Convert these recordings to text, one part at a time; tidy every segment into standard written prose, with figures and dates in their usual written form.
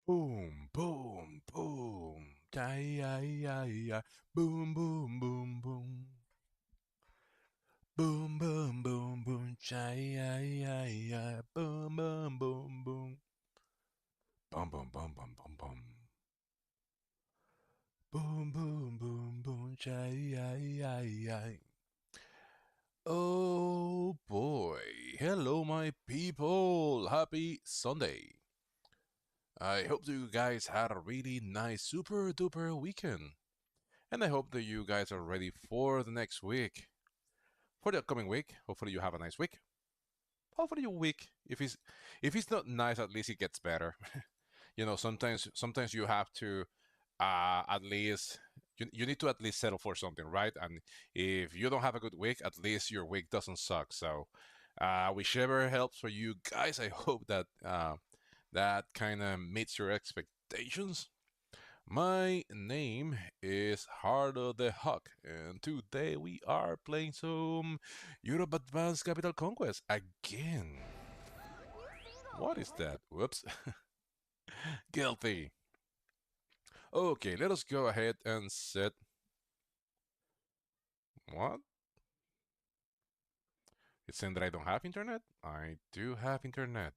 Boom, boom, boom. Die, die, die, die. Boom, boom, boom, boom. Boom, boom, boom, boom. Die, die, die, die. Boom, boom, boom, boom. Boom, boom, boom, boom, boom, boom. Boom, boom, boom, boom. Die, die, die, die. Oh boy. Hello, my people. Happy Sunday. I hope that you guys had a really nice, super duper weekend. And I hope that you guys are ready for the next week. For the upcoming week, hopefully you have a nice week. Hopefully your week, if it's not nice, at least it gets better. Sometimes you have to at least you need to at least settle for something, right? And if you don't have a good week, at least your week doesn't suck. So whichever helps for you guys, I hope that that kind of meets your expectations. My name is Hardo the Hawk, and today we are playing some Europe Advanced Capital Conquest again. What is that? Whoops. Guilty. Okay, let us go ahead and set. What? It's saying that I don't have internet? I do have internet.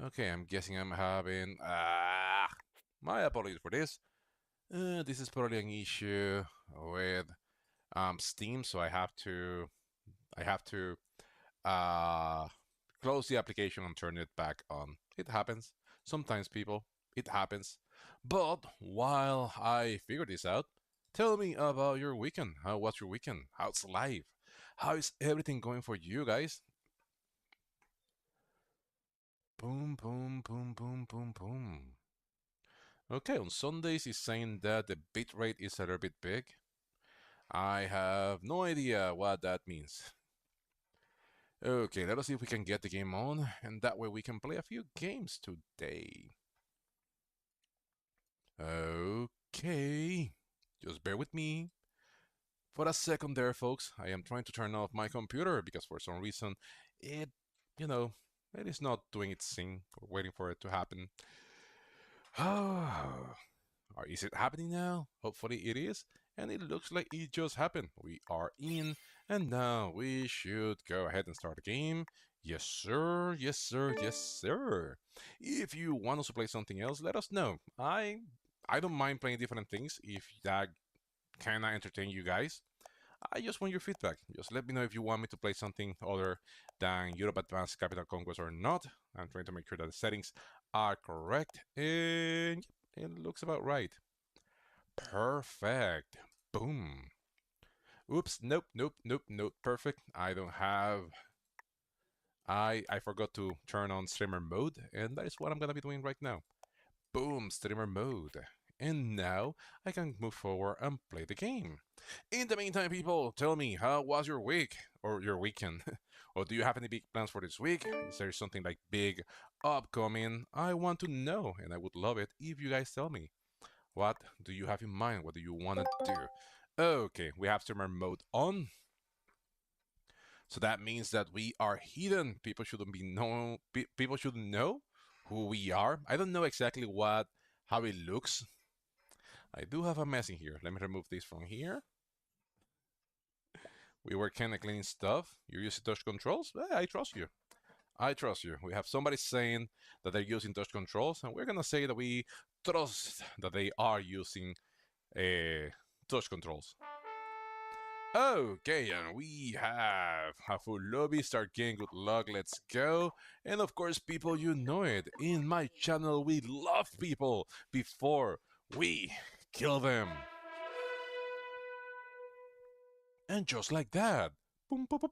Okay, I'm guessing I'm having. My apologies for this. This is probably an issue with Steam, so I have to uh, close the application and turn it back on. It happens. Sometimes, people, it happens. But while I figure this out, tell me about your weekend. How was your weekend? How's life? How is everything going for you guys? Boom, boom, boom, boom, boom, boom. Okay, on Sundays it's saying that the bitrate is a little bit big. I have no idea what that means. Okay, let us see if we can get the game on, and that way we can play a few games today. Okay, just bear with me for a second there, folks. I am trying to turn off my computer because for some reason it, you know, it is not doing its thing or waiting for it to happen. Or is it happening now? Hopefully it is. And it looks like it just happened. We are in, and now we should go ahead and start the game. Yes, sir. Yes, sir. Yes, sir. If you want us to play something else, let us know. I don't mind playing different things if that kind of entertain you guys. I just want your feedback. Just let me know if you want me to play something other than Europe Advanced Capital Conquest or not. I'm trying to make sure that the settings are correct, and it looks about right. Perfect. Boom. Oops. Nope. Nope. Nope. Nope. Perfect. I don't have. I forgot to turn on streamer mode, and that is what I'm gonna be doing right now. Boom. Streamer mode. And now I can move forward and play the game. In the meantime, people, tell me, how was your week or your weekend? Or do you have any big plans for this week? Is there something like big upcoming? I want to know, and I would love it if you guys tell me. What do you have in mind? What do you want to do? Okay, we have streamer mode on. So that means that we are hidden. People shouldn't be know. People shouldn't know who we are. I don't know exactly how it looks. I do have a mess in here. Let me remove this from here. We were kind of cleaning stuff. You're using touch controls? I trust you. I trust you. We have somebody saying that they're using touch controls, and we're gonna say that we trust that they are using touch controls. Okay, and we have a full lobby. Start getting good luck. Let's go. And of course, people, you know it. In my channel, we love people before we kill them. And just like that, boom, boom, boom,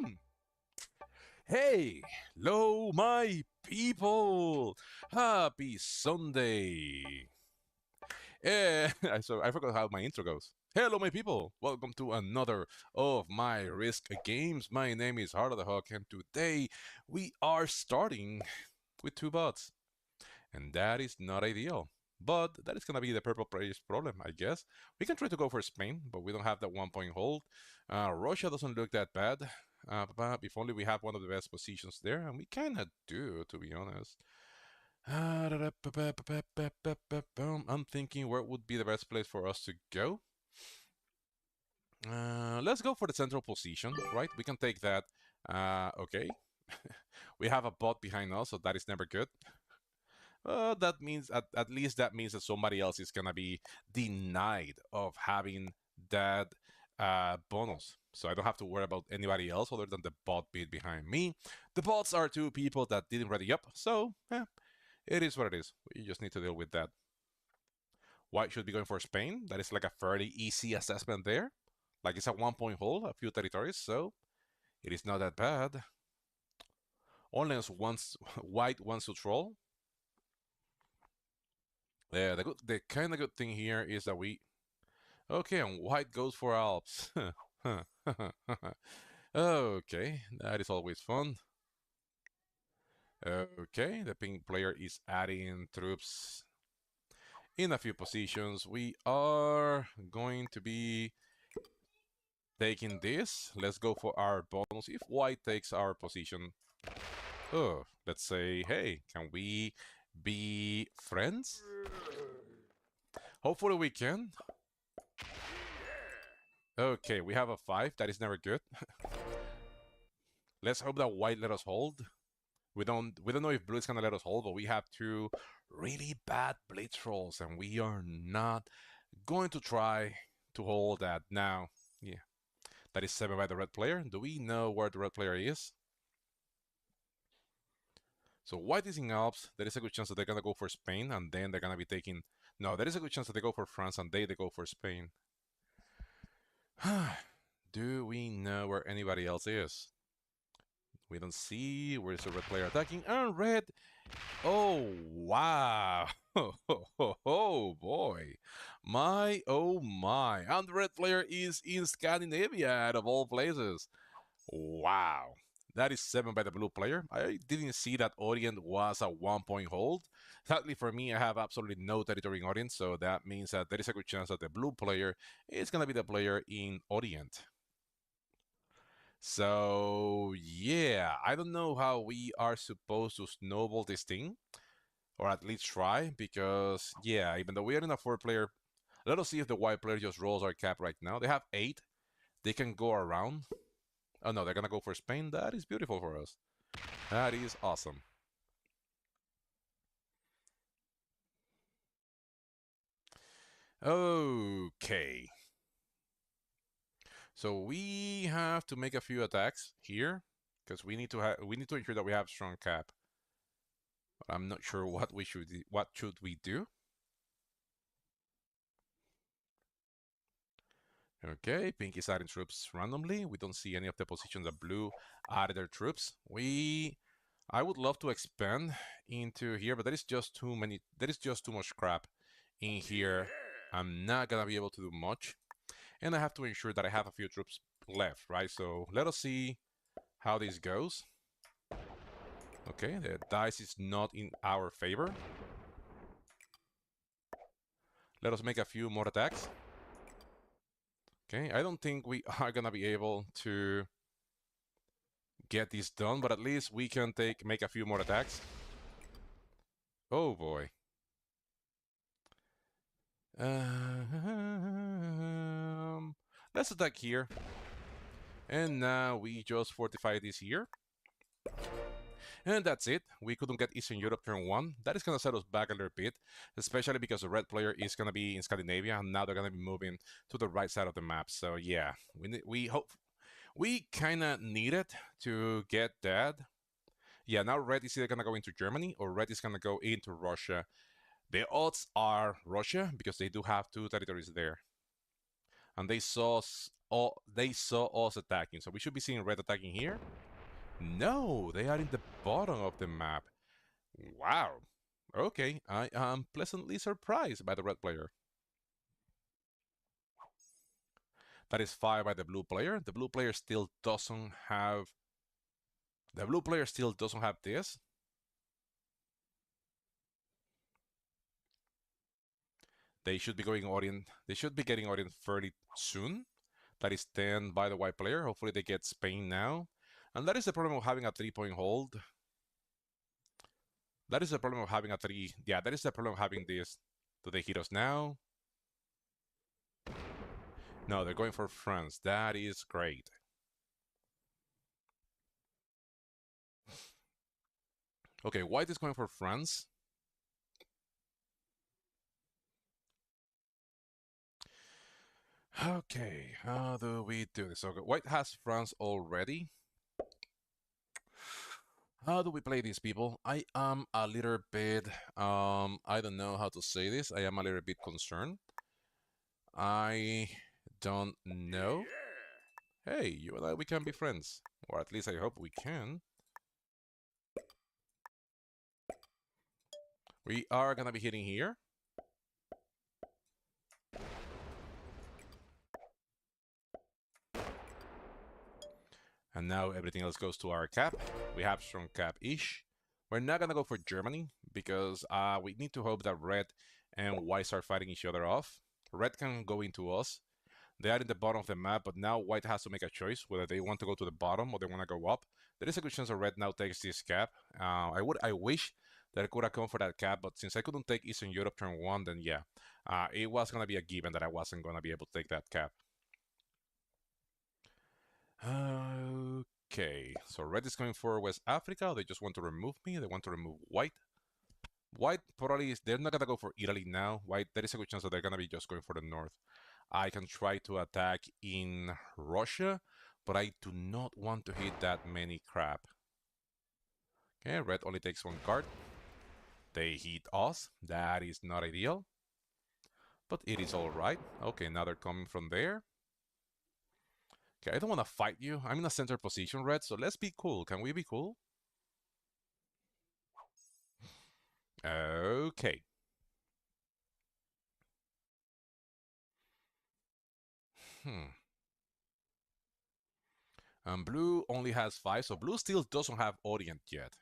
boom. Hey, hello, my people. Happy Sunday. So I forgot how my intro goes. Hello, my people. Welcome to another of my Risk games. My name is Heart of the Hawk, and today we are starting with two bots, and that is not ideal. But that is gonna be the purple player's problem, I guess. We can try to go for Spain, but we don't have that 1 point hold. Russia doesn't look that bad. But if only we have one of the best positions there, and we kinda do, to be honest. I'm thinking where would be the best place for us to go. Let's go for the central position, right? We can take that. Okay. We have a bot behind us, so that is never good. That means at least that means that somebody else is gonna be denied of having that bonus. So I don't have to worry about anybody else other than the bot being behind me. The bots are two people that didn't ready up, so it is what it is. You just need to deal with that. White should be going for Spain. That is like a fairly easy assessment there. Like it's a 1 point hold, a few territories, so it is not that bad. Unless once White wants to troll. Yeah, the kind of good thing here is that okay, and White goes for Alps. Okay, that is always fun. Okay, the pink player is adding troops in a few positions. We are going to be taking this. Let's go for our bonus. If White takes our position, let's say, hey, can we be friends? Hopefully we can. Okay, we have a 5. That is never good. Let's hope that White let us hold. We don't know if Blue is gonna let us hold, but we have two really bad blitz rolls, and we are not going to try to hold that now. Yeah, that is 7 by the red player. Do we know where the red player is? So White is in Alps. There is a good chance that they're gonna go for Spain, and then they're gonna be taking. No, there is a good chance that they go for France, and they go for Spain. Do we know where anybody else is? We don't see. Where's the red player attacking? And red. Oh, wow. Oh, boy. My, oh, my. And the red player is in Scandinavia, out of all places. Wow. That is 7 by the blue player. I didn't see that Orient was a 1 point hold. Sadly for me, I have absolutely no territory in Orient, so that means that there is a good chance that the blue player is going to be the player in Orient. So, yeah, I don't know how we are supposed to snowball this thing, or at least try, because, yeah, even though we are in a 4 player, let us see if the white player just rolls our cap right now. They have 8. They can go around. Oh, no, they're going to go for Spain. That is beautiful for us. That is awesome. Okay. So we have to make a few attacks here because we need to ensure that we have strong cap. But I'm not sure what should we do. Okay, pink is adding troops randomly. We don't see any of the positions that blue added their troops. I would love to expand into here, but there is just too many. There is just too much crap in here. I'm not gonna be able to do much, and I have to ensure that I have a few troops left, right? So let us see how this goes. Okay, the dice is not in our favor. Let us make a few more attacks. Okay, I don't think we are gonna be able to get this done, but at least we can make a few more attacks. Oh boy. Let's attack here. And now we just fortify this here. And that's it. We couldn't get Eastern Europe turn 1. That is going to set us back a little bit, especially because the red player is going to be in Scandinavia, and now they're going to be moving to the right side of the map. So yeah, we hope we kind of needed to get that. Yeah, now red is either going to go into Germany or red is going to go into Russia. The odds are Russia because they do have 2 territories there, and they saw us attacking. So we should be seeing red attacking here. No, they are in the bottom of the map. Wow. Okay, I am pleasantly surprised by the red player. That is 5 by the blue player. The blue player still doesn't have. The blue player still doesn't have this. They should be going Orient. They should be getting Orient fairly soon. That is 10 by the white player. Hopefully they get Spain now. And that is the problem of having a 3-point hold. That is the problem of having a 3. Yeah, that is the problem of having this. Do they hit us now? No, they're going for France. That is great. Okay, white is going for France. Okay, how do we do this? Okay, white has France already. How do we play these people? I am a little bit, I don't know how to say this. I am a little bit concerned. I don't know. Hey, you and I, we can be friends. Or at least I hope we can. We are gonna be hitting here. And now everything else goes to our cap. We have strong cap-ish. We're not gonna go for Germany because we need to hope that red and white start fighting each other off. Red can go into us. They are in the bottom of the map, but now white has to make a choice whether they want to go to the bottom or they want to go up. There is a good chance that red now takes this cap. I wish that I could have come for that cap, but since I couldn't take Eastern Europe turn 1, then yeah, it was gonna be a given that I wasn't gonna be able to take that cap. Okay, so red is going for West Africa. They just want to remove me. They want to remove white. White probably they're not gonna go for Italy now. White, there is a good chance that they're gonna be just going for the north. I can try to attack in Russia, but I do not want to hit that many crap. Okay, red only takes 1 card. They hit us. That is not ideal, but it is all right. Okay, now they're coming from there. Okay, I don't want to fight you. I'm in a center position, red, so let's be cool. Can we be cool? Okay. Blue only has 5, so blue still doesn't have Orient yet.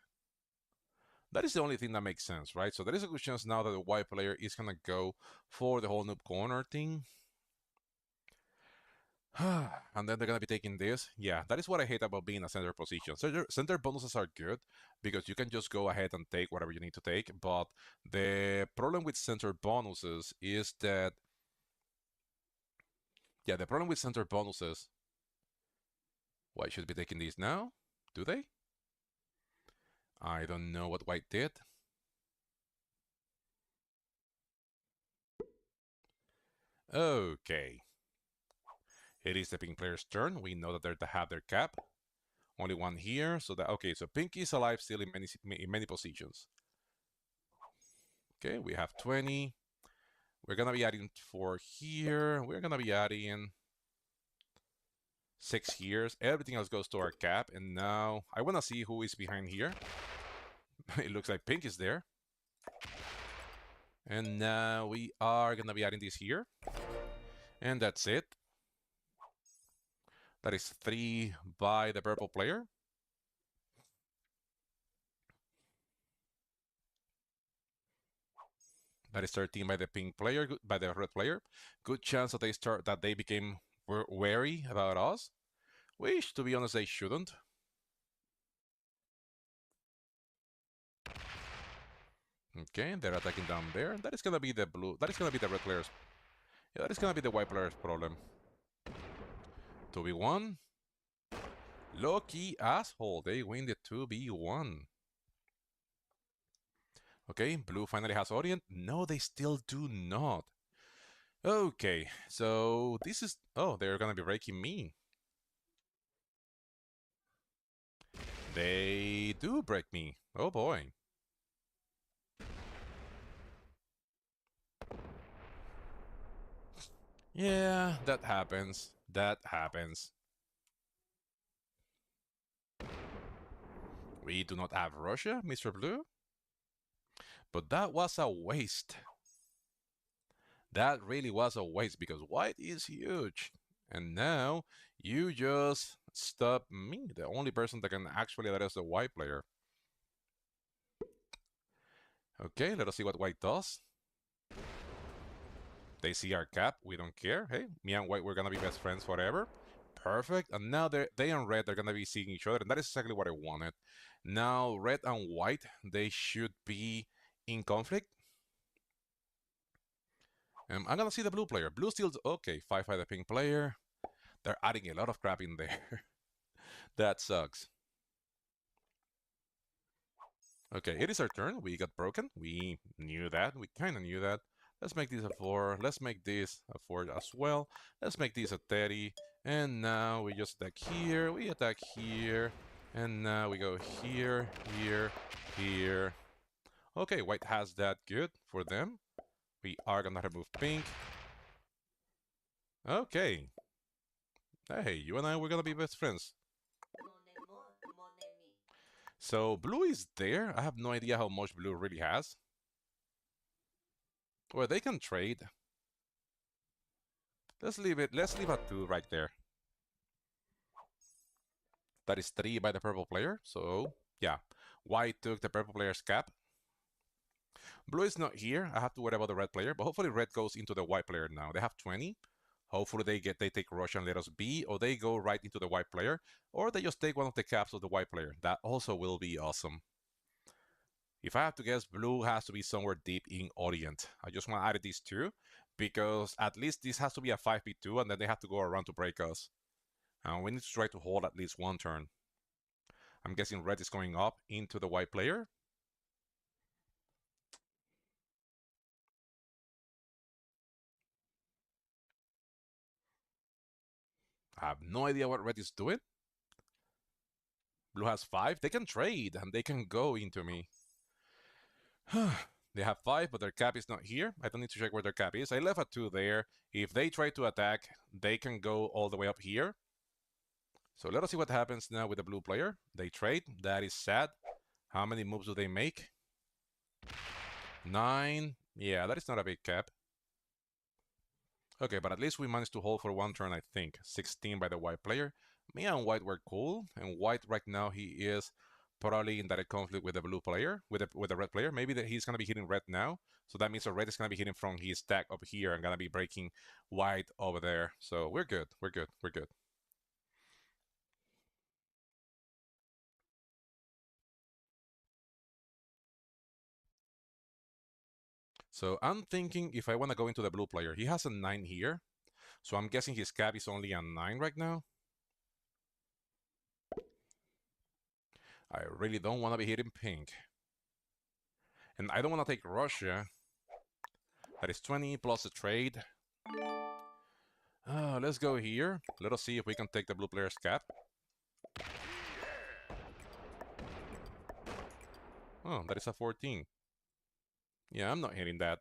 That is the only thing that makes sense, right? So there is a good chance now that the white player is gonna go for the whole noob corner thing. And then they're gonna be taking this. Yeah, that is what I hate about being in a center position. Center bonuses are good because you can just go ahead and take whatever you need to take. But the problem with center bonuses is that, yeah, the problem with center bonuses. White should be taking these now. Do they? I don't know what white did. Okay. It is the pink player's turn. We know that they have their cap. Only 1 here. So that okay, so pink is alive still in many positions. Okay, we have 20. We're gonna be adding 4 here. We're gonna be adding 6 here. Everything else goes to our cap. And now I wanna see who is behind here. It looks like pink is there. And now we are gonna be adding this here. And that's it. That is 3 by the purple player. That is 13 by the pink player, by the red player. Good chance that they became wary about us. Which, to be honest, they shouldn't. Okay, they're attacking down there. That is gonna be the blue. That is gonna be the red players. Yeah, that is gonna be the white players' problem. 2v1. Lucky asshole. They win the 2v1. Okay, blue finally has Orient. No, they still do not. Okay, so this is... Oh, they're gonna be raking me. They do break me. Oh boy. Yeah, that happens. That happens. We do not have Russia, Mr. Blue. But that was a waste. That really was a waste because white is huge. And now you just stop me, the only person that can actually let us the white player. Okay, let us see what white does. They see our cap. We don't care. Hey, me and white, we're going to be best friends forever. Perfect. And now they and red, they're going to be seeing each other. And that is exactly what I wanted. Now, red and white, they should be in conflict. I'm gonna see the blue player. Blue steals. Okay, 5 by the pink player. They're adding a lot of crap in there. That sucks. Okay, it is our turn. We got broken. We knew that. We kind of knew that. Let's make this a 4. Let's make this a 4 as well. Let's make this a 30. And now we just attack here. We attack here. And now we go here, here, here. Okay, white has that good for them. We are gonna remove pink. Okay. Hey, you and I, we're gonna be best friends. So blue is there. I have no idea how much blue really has. Well, they can trade. Let's leave it. Let's leave a 2 right there. That is 3 by the purple player. So, yeah. White took the purple player's cap. Blue is not here. I have to worry about the red player. But hopefully red goes into the white player now. They have 20. Hopefully they take Rush and let us be. Or they go right into the white player. Or they just take one of the caps of the white player. That also will be awesome. If I have to guess, blue has to be somewhere deep in Orient. I just want to add these two. Because at least this has to be a 5v2. And then they have to go around to break us. And we need to try to hold at least one turn. I'm guessing red is going up into the white player. I have no idea what red is doing. Blue has 5. They can trade and they can go into me. They have 5, but their cap is not here. I don't need to check where their cap is. I left a 2 there. If they try to attack, they can go all the way up here. So let us see what happens now with the blue player. They trade. That is sad. How many moves do they make? 9. Yeah, that is not a big cap. Okay, but at least we managed to hold for one turn, I think. 16 by the white player. Me and white were cool. And white right now, he is probably in direct conflict with the blue player, with the red player. Maybe that he's going to be hitting red now. So that means the red is going to be hitting from his stack up here and going to be breaking white over there. So we're good. We're good. We're good. So I'm thinking if I want to go into the blue player, he has a 9 here. So I'm guessing his cap is only a 9 right now. I really don't want to be hitting pink. And I don't want to take Russia. That is 20 plus a trade. Let's go here. Let us see if we can take the blue player's cap. Oh, that is a 14. Yeah, I'm not hitting that.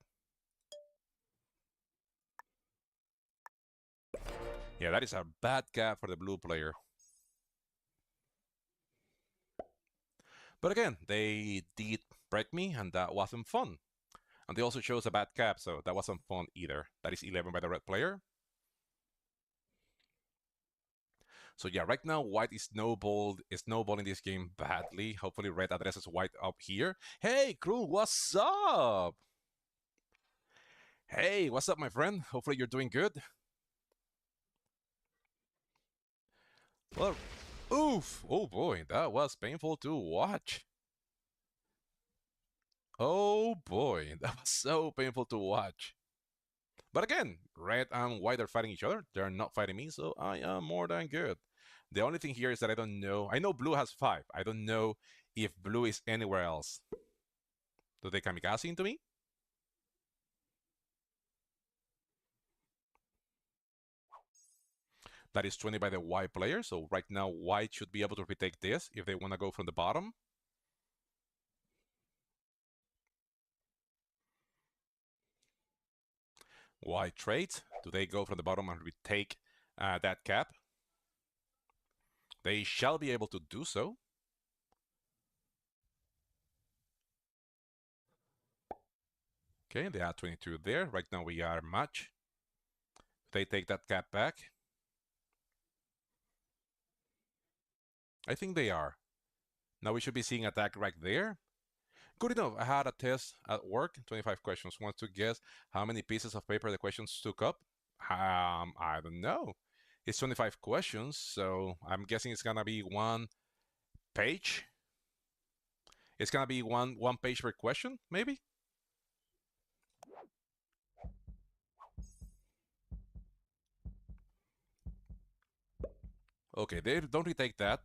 Yeah, that is a bad cap for the blue player. But again, they did break me, and that wasn't fun. And they also chose a bad cap, so that wasn't fun either. That is 11 by the red player. So yeah, right now white is snowballing this game badly. Hopefully red addresses white up here. Hey, Krul, what's up? Hey, what's up, my friend? Hopefully you're doing good. Well, oof! Oh boy, that was painful to watch. Oh boy, that was so painful to watch. But again, red and white are fighting each other. They're not fighting me, so I am more than good. The only thing here is that I don't know. I know blue has 5. I don't know if blue is anywhere else. Do they kamikaze into me? That is 20 by the white player. So right now, white should be able to retake this if they want to go from the bottom. White trades. Do they go from the bottom and retake that cap? They shall be able to do so. Okay, they add 22 there. Right now we are match. They take that cap back. I think they are. Now we should be seeing attack right there. Good enough. I had a test at work, 25 questions. Want to guess how many pieces of paper the questions took up? I don't know. It's 25 questions, so I'm guessing it's gonna be one page. It's gonna be one page per question, maybe? Okay, they don't retake that.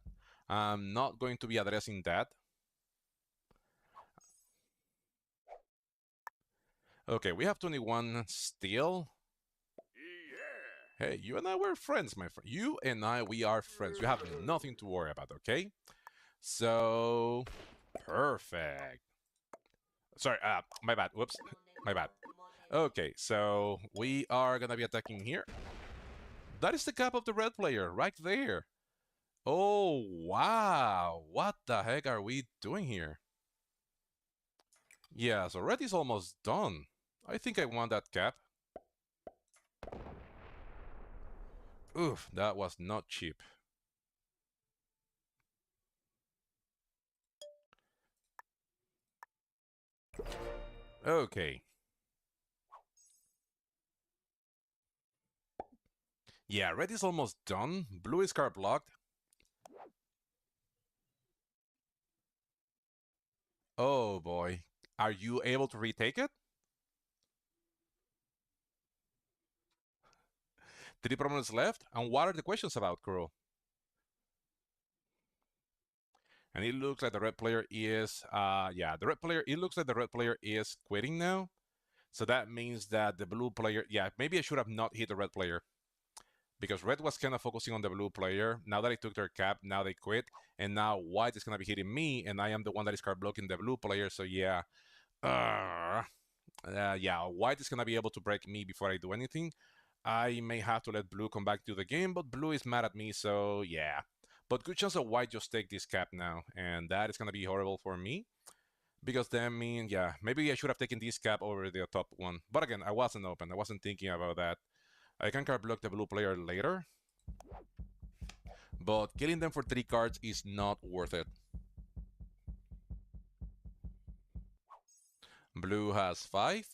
I'm not going to be addressing that. Okay, we have 21 still. Hey, you and I were friends, my friend. You and I, we are friends. You have nothing to worry about, okay? So, perfect. Sorry, my bad. Whoops, my bad. Okay, so we are gonna be attacking here. That is the cap of the red player, right there. Oh, wow. What the heck are we doing here? Yeah, so red is almost done. I think I want that cap. Oof, that was not cheap. Okay. Yeah, red is almost done. Blue is card blocked. Oh boy. Are you able to retake it? 3 problems left. And what are the questions about, Kuro? And it looks like the red player is, yeah, the red player, it looks like the red player is quitting now. So that means that the blue player, yeah, maybe I should have not hit the red player because red was kind of focusing on the blue player. Now that I took their cap, now they quit. And now white is going to be hitting me, and I am the one that is card blocking the blue player. So yeah, yeah, white is going to be able to break me before I do anything. I may have to let blue come back to the game, but blue is mad at me, so yeah. But good chance that white just take this cap now, and that is going to be horrible for me. Because then, mean, yeah, maybe I should have taken this cap over the top one. But again, I wasn't open. I wasn't thinking about that. I can card block the blue player later. But killing them for 3 cards is not worth it. Blue has 5.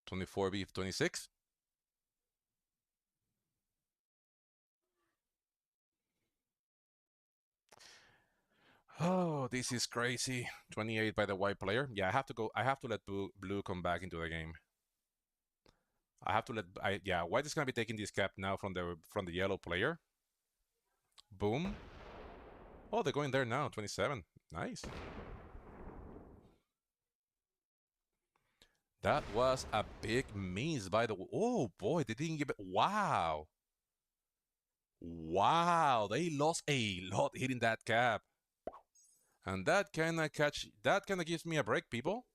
24 beef 26. Oh, this is crazy. 28 by the white player. Yeah, I have to go. I have to let blue come back into the game. I have to let. Yeah, white is gonna be taking this cap now from the yellow player. Boom. Oh, they're going there now. 27. Nice. That was a big miss by the. Oh boy, they didn't give it. Wow. Wow, they lost a lot hitting that cap. And that kind of gives me a break, people.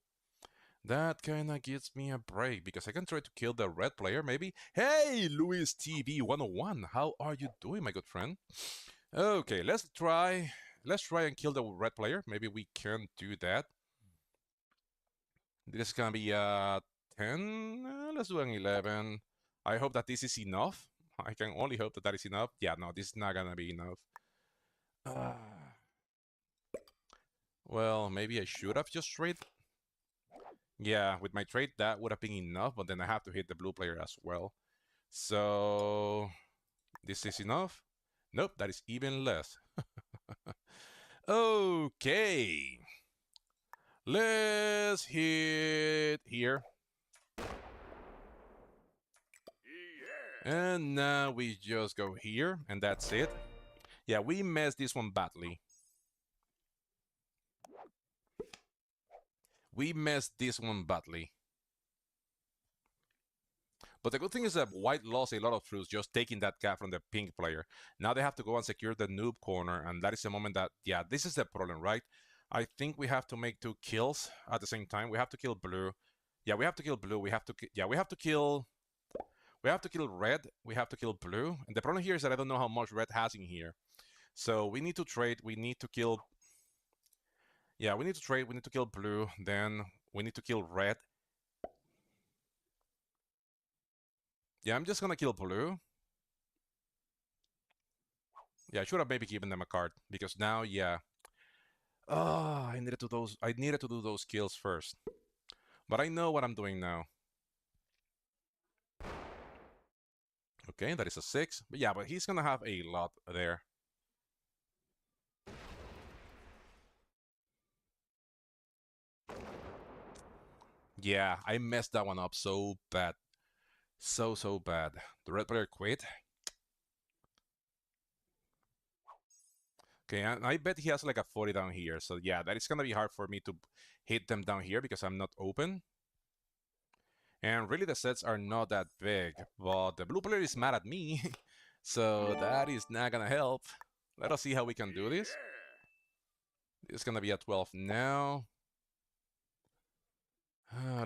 That kind of gives me a break because I can try to kill the red player, maybe. Hey, Luis TV 101, how are you doing, my good friend? Okay, let's try. Let's try and kill the red player. Maybe we can do that. This is gonna be 10. Let's do an 11. I hope that this is enough. I can only hope that that is enough. Yeah, no, this is not gonna be enough. Uh, well, maybe I should have just trade. Yeah, with my trade, that would have been enough, but then I have to hit the blue player as well. So, this is enough? Nope, that is even less. Okay. Let's hit here. And now we just go here, and that's it. Yeah, we messed this one badly. We messed this one badly. But the good thing is that white lost a lot of fruits just taking that cap from the pink player. Now they have to go and secure the noob corner, and that is the moment that, yeah, this is the problem, right? I think we have to make 2 kills at the same time. We have to kill blue. Yeah, we have to kill blue. We have to, yeah, we have to kill. We have to kill red. We have to kill blue. And the problem here is that I don't know how much red has in here. So we need to trade. We need to kill. Yeah, we need to trade. We need to kill blue. Then we need to kill red. Yeah, I'm just gonna kill blue. Yeah, I should have maybe given them a card because now, yeah. Oh, I needed to do those kills first. But I know what I'm doing now. Okay, that is a 6. But yeah, but he's gonna have a lot there. Yeah, I messed that one up so bad. So bad. The red player quit. Okay, and I bet he has like a 40 down here. So yeah, that is gonna be hard for me to hit them down here because I'm not open. And really the sets are not that big, but the blue player is mad at me. So that is not gonna help. Let us see how we can do this. It's gonna be a 12 now.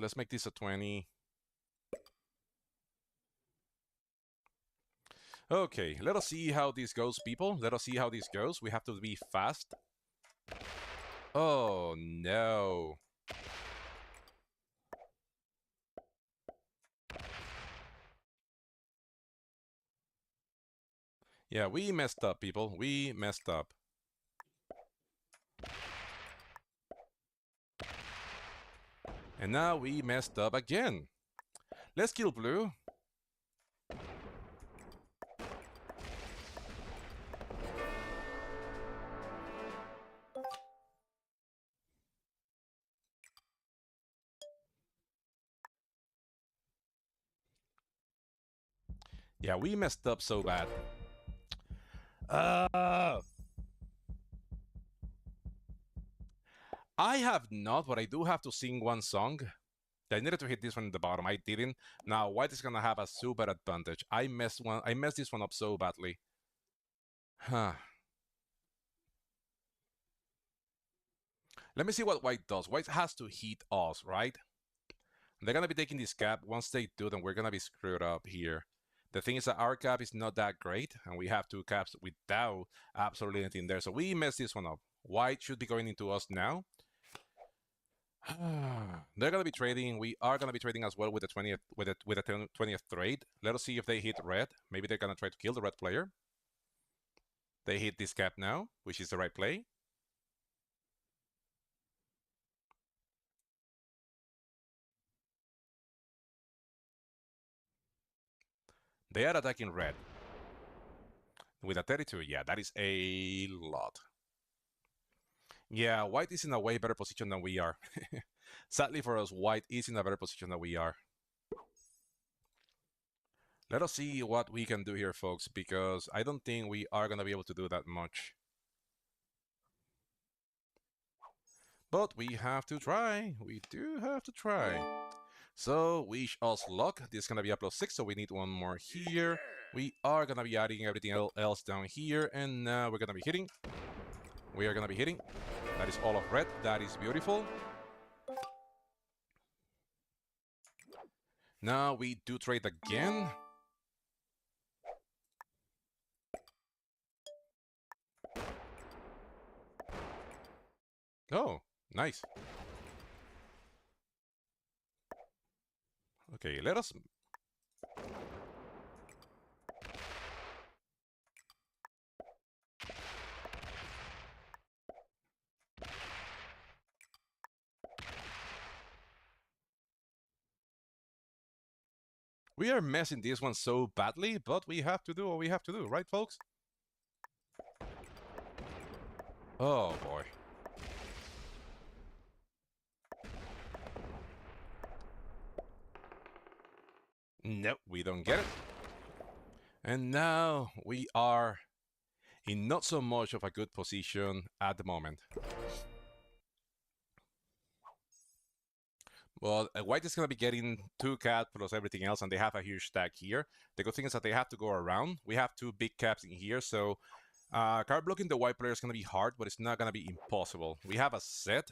Let's make this a 20. Okay, let us see how this goes, people. Let us see how this goes. We have to be fast. Oh, no. Yeah, we messed up, people. We messed up. And now we messed up again. Let's kill blue. Yeah, we messed up so bad. I have not, but I do have to sing one song. I needed to hit this one in the bottom. I didn't. Now white is gonna have a super advantage. I messed this one up so badly. Huh. Let me see what white does. White has to hit us, right? They're gonna be taking this cap. Once they do, then we're gonna be screwed up here. The thing is that our cap is not that great, and we have two caps without absolutely anything there. So we messed this one up. White should be going into us now. They're gonna be trading. We are gonna be trading as well with the 20th with the 20th trade. Let us see if they hit red. Maybe they're gonna try to kill the red player. They hit this cap now, which is the right play. They are attacking red with a 32. Yeah, that is a lot. Yeah, white is in a way better position than we are. Sadly for us, white is in a better position than we are. Let us see what we can do here, folks, because I don't think we are going to be able to do that much. But we have to try. We do have to try. So wish us luck. This is going to be a +6, so we need one more here. We are going to be adding everything else down here, and now we're going to be hitting. We are going to be hitting. That is all of red. That is beautiful. Now we do trade again. Oh, nice. Okay, let us... We are messing this one so badly, but we have to do what we have to do, right, folks? Oh, boy. Nope, we don't get it. And now we are in not so much of a good position at the moment. Well, white is going to be getting 2 caps plus everything else, and they have a huge stack here. The good thing is that they have to go around. We have 2 big caps in here, so card blocking the white player is going to be hard, but it's not going to be impossible. We have a set,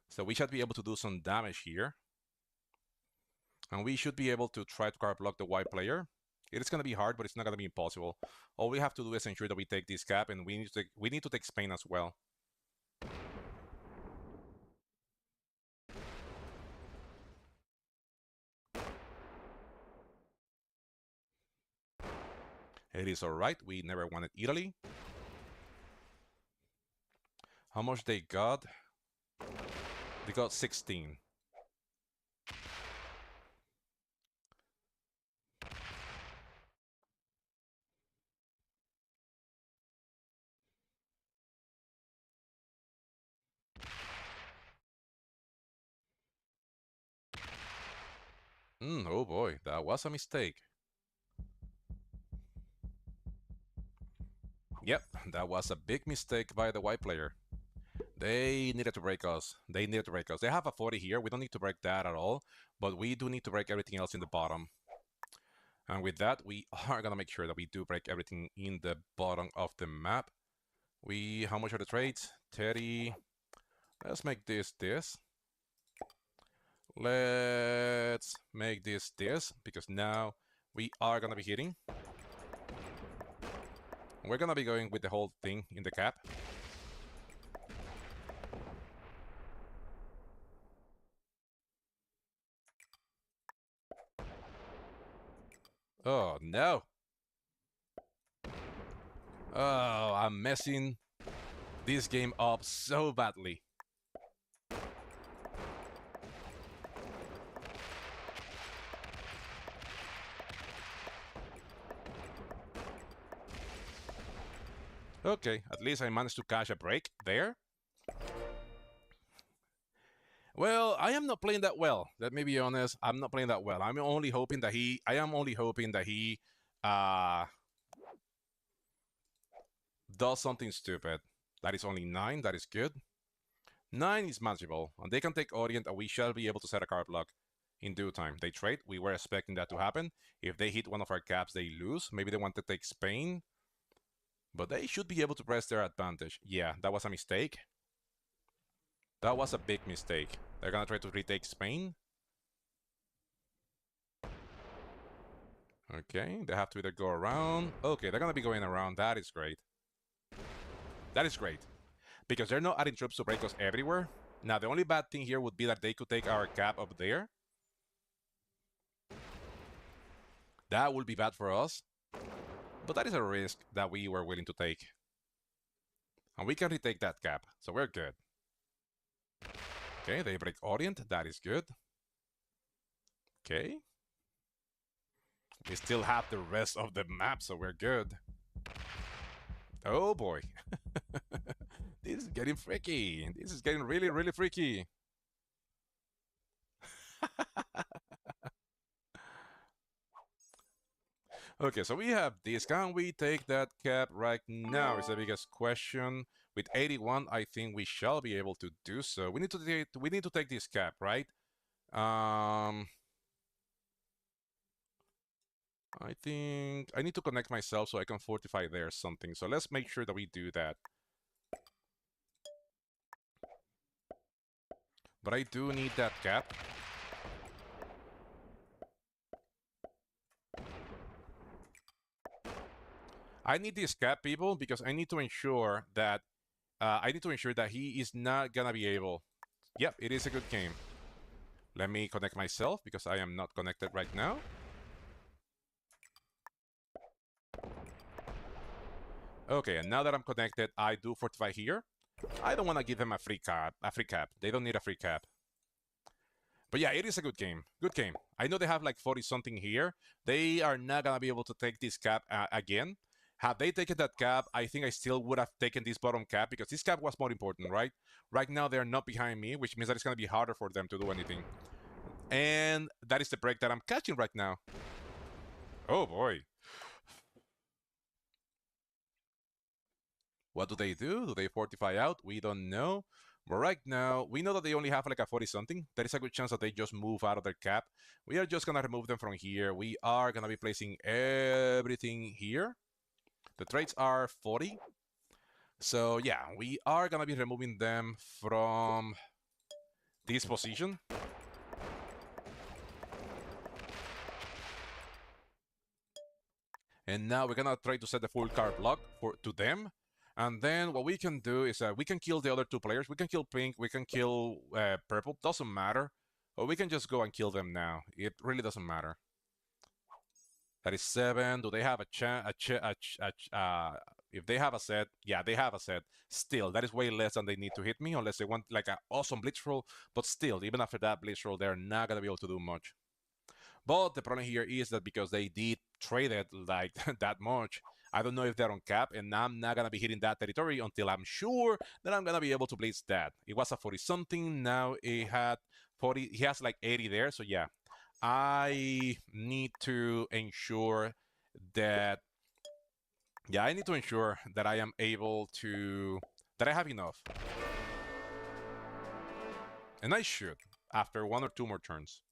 so we should be able to do some damage here. And we should be able to try to card block the white player. It is going to be hard, but it's not going to be impossible. All we have to do is ensure that we take this cap, and we need to take Spain as well. It is alright, we never wanted Italy. How much they got? They got 16. Oh boy, that was a mistake. Yep, that was a big mistake by the white player. They needed to break us. They needed to break us. They have a 40 here. We don't need to break that at all, but we do need to break everything else in the bottom. And with that, we are gonna make sure that we do break everything in the bottom of the map. How much are the trades? 30. Let's make this. Let's make this, because now we are gonna be hitting. We're gonna be going with the whole thing in the cap. Oh, no. Oh, I'm messing this game up so badly. Okay, at least I managed to catch a break there. Well, I am not playing that well. Let me be honest. I'm not playing that well. I am only hoping that he uh does something stupid. That is only 9. That is good. 9 is manageable, and they can take Orient, and we shall be able to set a card block in due time. They trade. We were expecting that to happen. If they hit one of our caps, they lose. Maybe they want to take Spain, but they should be able to press their advantage. Yeah, that was a mistake. That was a big mistake. They're gonna try to retake Spain. Okay, they have to either go around. Okay, they're gonna be going around. That is great. That is great. Because they're not adding troops to break us everywhere. Now, the only bad thing here would be that they could take our cap up there. That would be bad for us. But that is a risk that we were willing to take. And we can retake that cap, so we're good. Okay, they break Orient. That is good. Okay. We still have the rest of the map, so we're good. Oh boy. This is getting freaky. This is getting really, really freaky. Okay, so we have this. Can we take that cap right now? Is the biggest question. With 81, I think we shall be able to do so. We need to take this cap, right? I think I need to connect myself so I can fortify there something. So let's make sure that we do that. But I do need that cap. I need this cap, people, because I need to ensure that he is not gonna be able. Yep, it is a good game. Let me connect myself because I am not connected right now. Okay, and now that I'm connected, I do fortify here. I don't want to give them a free cap. They don't need a free cap. But yeah, it is a good game. Good game. I know they have like 40 something here. They are not gonna be able to take this cap again. Had they taken that cap, I think I still would have taken this bottom cap because this cap was more important, right? Right now they're not behind me, which means that it's gonna be harder for them to do anything. And that is the break that I'm catching right now. Oh boy. What do they do? Do they fortify out? We don't know. But right now, we know that they only have like a 40 something. There is a good chance that they just move out of their cap. We are just gonna remove them from here. We are gonna be placing everything here. The trades are 40. So yeah, we are gonna be removing them from this position. And now we're gonna try to set the full card block to them. And then what we can do is we can kill the other 2 players. We can kill pink, we can kill purple, doesn't matter. Or we can just go and kill them now. It really doesn't matter. That is 7. Do they have if they have a set? Yeah, they have a set. Still, that is way less than they need to hit me unless they want like an awesome blitz roll. But still, even after that blitz roll, they're not gonna be able to do much. But the problem here is that because they did trade it like that much, I don't know if they're on cap, and I'm not gonna be hitting that territory until I'm sure that I'm gonna be able to blitz that. It was a 40 something. Now it had 40. He has like 80 there. So yeah, I need to ensure that, yeah, I need to ensure that I am able to, that I have enough. And I should, after 1 or 2 more turns.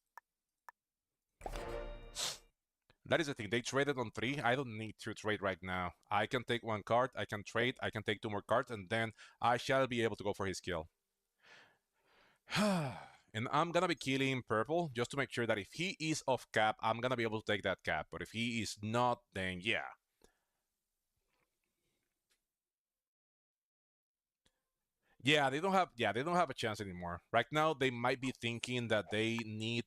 That is the thing. They traded on 3. I don't need to trade right now. I can take 1 card, I can trade, I can take 2 more cards, and then I shall be able to go for his kill. And I'm gonna be killing purple just to make sure that if he is off cap, I'm gonna be able to take that cap. But if he is not, then yeah. Yeah, they don't have a chance anymore. Right now, they might be thinking that they need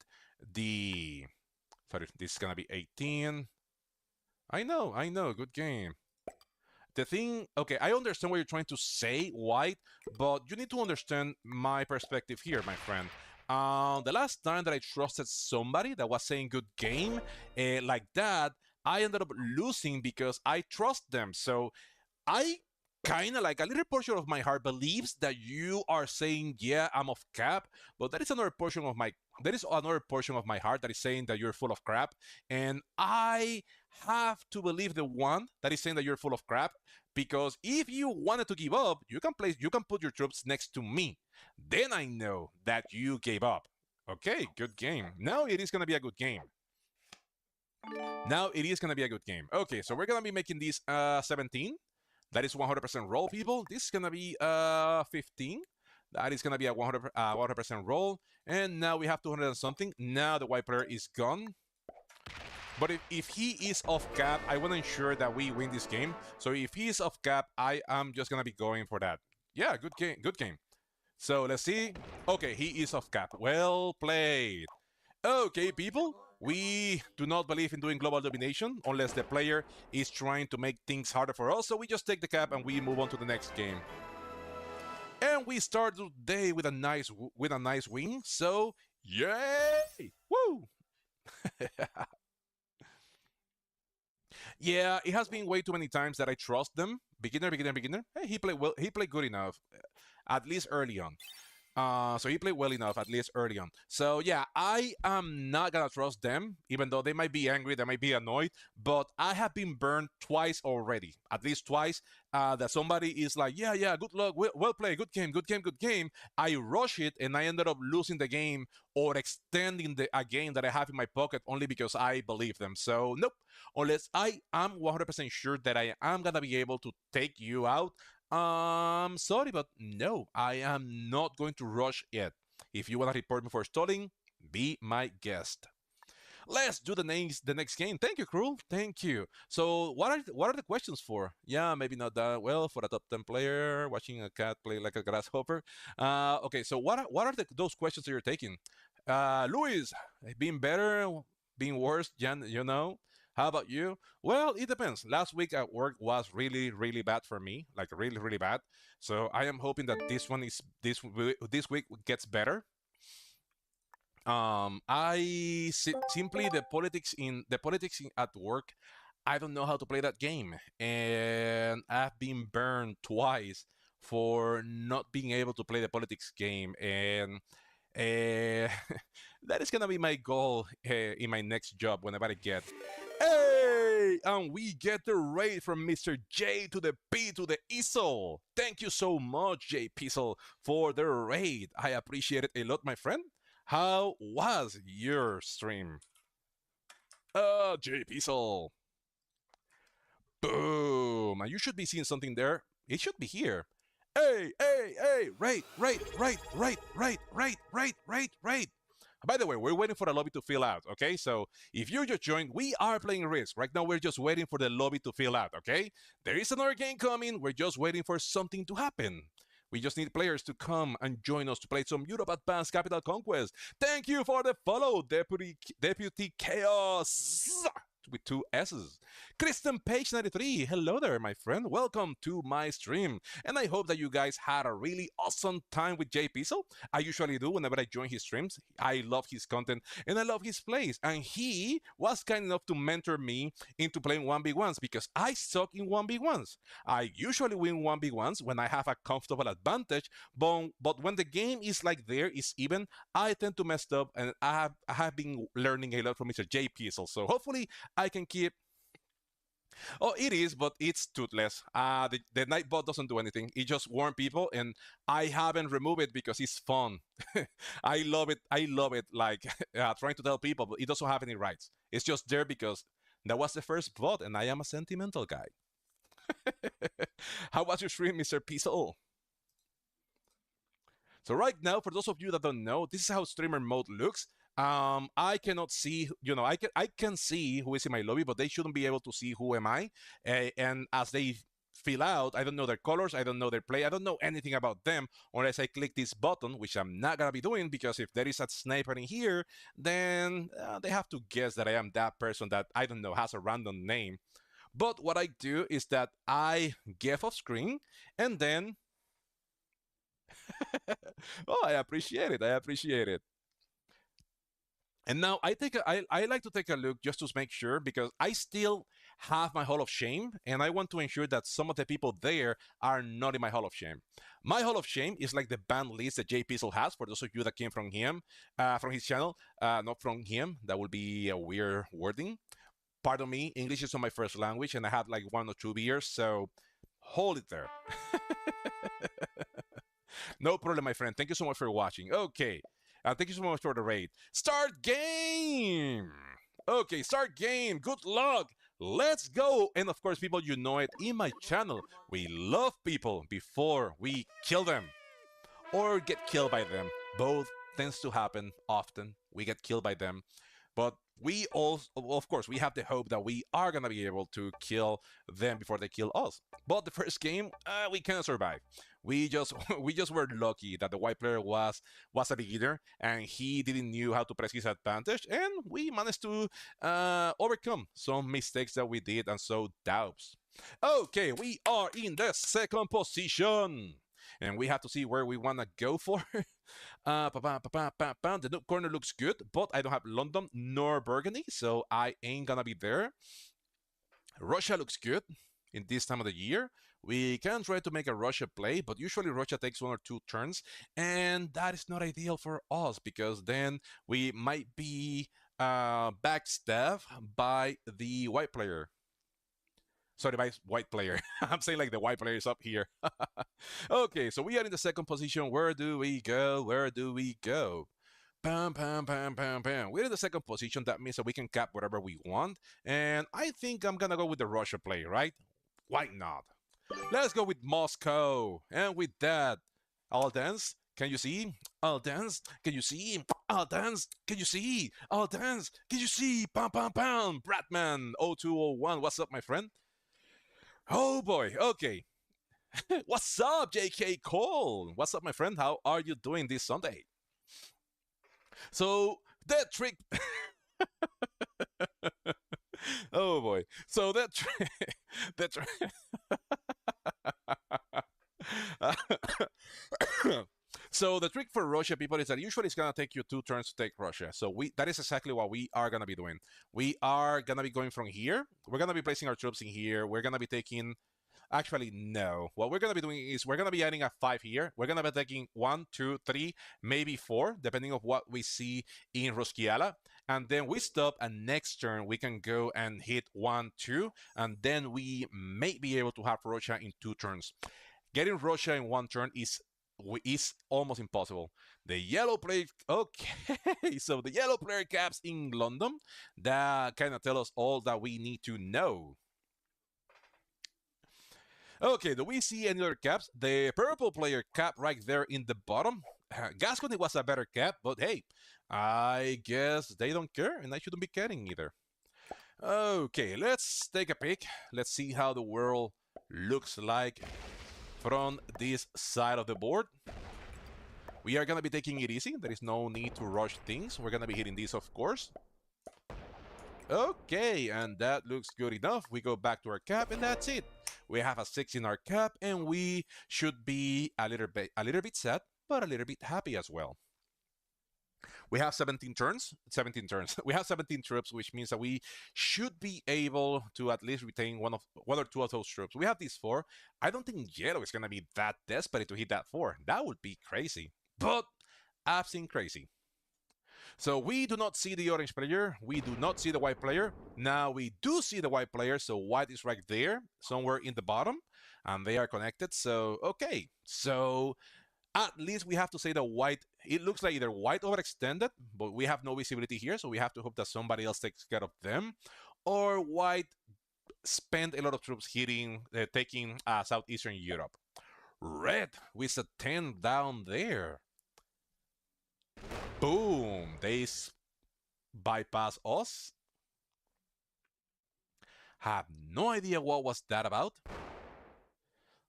the. Sorry, this is gonna be 18. I know, good game. The thing, okay, I understand what you're trying to say, White, but you need to understand my perspective here, my friend. The last time that I trusted somebody that was saying good game like that, I ended up losing because I trust them. So I kind of like a little portion of my heart believes that you are saying, yeah, I'm off cap, but there is another portion of my heart that is saying that you're full of crap, and I have to believe the one that is saying that you're full of crap, because if you wanted to give up, you can put your troops next to me. Then I know that you gave up. Okay, good game. Now it is gonna be a good game. Now it is gonna be a good game. Okay, so we're gonna be making this 17. That is 100% roll, people. This is gonna be 15. That is gonna be a 100% roll. And now we have 200 and something. Now the white player is gone. But if he is off cap, I want to ensure that we win this game. So if he is off cap, I am just gonna be going for that. Yeah, good game, good game. So let's see. Okay, he is off cap. Well played. Okay, people. We do not believe in doing global domination unless the player is trying to make things harder for us. So we just take the cap and we move on to the next game. And we start today with a nice win. So yay! Woo! Yeah, it has been way too many times that I trust them. Beginner. Hey, he played well. He played good enough, at least early on. So he played well enough, at least early on. So yeah, I am not gonna trust them, even though they might be angry, they might be annoyed. But I have been burned twice already, at least twice. That somebody is like, yeah, good luck, well played, good game, good game, good game. I rush it and I ended up losing the game or extending a game that I have in my pocket only because I believe them. So nope, unless I am 100% sure that I am gonna be able to take you out. Sorry, but no, I am not going to rush it. If you want to report me for stalling, be my guest. Let's do the next game. Thank you, Cruel. Thank you. So, what are the questions for? Yeah, maybe not that well for a top 10 player watching a cat play like a grasshopper. Okay, so what are those questions that you're taking? Luis, being better, being worse, Jan, you know? How about you? Well, it depends. Last week at work was really, really bad for me, like really, really bad. So I am hoping that this week gets better. Simply the politics at work. I don't know how to play that game, and I've been burned twice for not being able to play the politics game, and that is gonna be my goal in my next job whenever I get. Hey, and we get the raid from Mr. J to the P to the Isol. Thank you so much, J Pizzle, for the raid. I appreciate it a lot, my friend. How was your stream? J Pizzle. Boom. And you should be seeing something there. It should be here. Hey, right. By the way, we're waiting for the lobby to fill out, okay? So if you just joined, we are playing Risk. Right now, we're just waiting for the lobby to fill out, okay? There is another game coming. We're just waiting for something to happen. We just need players to come and join us to play some Europe Advanced Capital Conquest. Thank you for the follow, Deputy Chaos. with two S's. Kristen Page 93, hello there, my friend. Welcome to my stream. And I hope that you guys had a really awesome time with Jay Pizzle. I usually do whenever I join his streams. I love his content and I love his plays. And he was kind enough to mentor me into playing 1v1s because I suck in 1v1s. I usually win 1v1s when I have a comfortable advantage, but when the game is like there, is even, I tend to mess up, and I have been learning a lot from Mr. J Pizzle. So hopefully I can keep. Oh, it is, but it's toothless. The Nightbot doesn't do anything. It just warn people, and I haven't removed it because it's fun. I love it. I love it. Like trying to tell people, but it doesn't have any rights. It's just there because that was the first bot, and I am a sentimental guy. How was your stream, Mr. Pizzle? So right now, for those of you that don't know, this is how streamer mode looks. I cannot see, I can see who is in my lobby, but they shouldn't be able to see who am I. And as they fill out, I don't know their colors, I don't know their play, I don't know anything about them unless I click this button, which I'm not gonna be doing because if there is a sniper in here, then they have to guess that I am that person that I don't know has a random name. But what I do is that I get off screen and then oh, I appreciate it. I appreciate it. And now I like to take a look just to make sure because I still have my Hall of Shame and I want to ensure that some of the people there are not in my Hall of Shame. My Hall of Shame is like the band list that Jay Pizzle has for those of you that came from him, from his channel, not from him. That would be a weird wording. Pardon me, English is not my first language and I had like 1 or 2 beers, so hold it there. No problem, my friend. Thank you so much for watching. Okay. Thank you so much for the raid. Start game! Okay, start game. Good luck. Let's go. And of course, people, you know it. In my channel, we love people before we kill them. Or get killed by them. Both tends to happen often. We get killed by them. But we also, of course, we have the hope that we are going to be able to kill them before they kill us. But the first game, we cannot survive. We just were lucky that the white player was a beginner and he didn't knew how to press his advantage, and we managed to overcome some mistakes that we did and so doubts. Okay, we are in the second position. And we have to see where we want to go for. The noob corner looks good, but I don't have London nor Burgundy, so I ain't gonna be there. Russia looks good in this time of the year. We can try to make a Russia play, but usually Russia takes 1 or 2 turns, and that is not ideal for us because then we might be backstabbed by the white player. Sorry, by white player. I'm saying like the white player is up here. Okay, so we are in the second position. Where do we go? Where do we go? Bam, bam, bam, bam, bam. We're in the second position. That means that we can cap whatever we want. And I think I'm going to go with the Russia play, right? Why not? Let's go with Moscow. And with that, I'll dance. Can you see? I'll dance. Can you see? I'll dance. Can you see? I'll dance. Can you see? Pam, pam, pam. Bratman 0201. What's up, my friend? Oh boy, okay. What's up, JK Cole? What's up, my friend? How are you doing this Sunday? So, that trick. Oh boy. So, that trick. That trick. So the trick for Russia, people, is that usually it's gonna take you 2 turns to take Russia. So that is exactly what we are gonna be doing. We are gonna be going from here. We're gonna be placing our troops in here. We're gonna be taking. Actually, no. What we're gonna be doing is we're gonna be adding a 5 here. We're gonna be taking 1, 2, 3, maybe 4, depending on what we see in Roskiala. And then we stop, and next turn we can go and hit 1, 2, and then we may be able to have Russia in 2 turns. Getting Russia in 1 turn is almost impossible. The yellow player, okay, so the yellow player caps in London. That kind of tell us all that we need to know. Okay, do we see any other caps? The purple player cap right there in the bottom. Gascony was a better cap, but hey, I guess they don't care, and I shouldn't be caring either. Okay, let's take a peek. Let's see how the world looks like from this side of the board. We are going to be taking it easy. There is no need to rush things. We're going to be hitting these, of course. Okay, and that looks good enough. We go back to our cap, and that's it. We have a 6 in our cap, and we should be a little bit sad, but a little bit happy as well. We have 17 turns. 17 turns. We have 17 troops, which means that we should be able to at least retain one or two of those troops. We have these 4. I don't think yellow is gonna be that desperate to hit that 4. That would be crazy. But I've seen crazy. So we do not see the orange player. We do not see the white player. Now we do see the white player. So white is right there, somewhere in the bottom, and they are connected. So okay. So at least we have to say that white, it looks like either white overextended, but we have no visibility here, so we have to hope that somebody else takes care of them, or white spent a lot of troops taking southeastern Europe. Red with a 10 down there. Boom, they bypass us. Have no idea what was that about.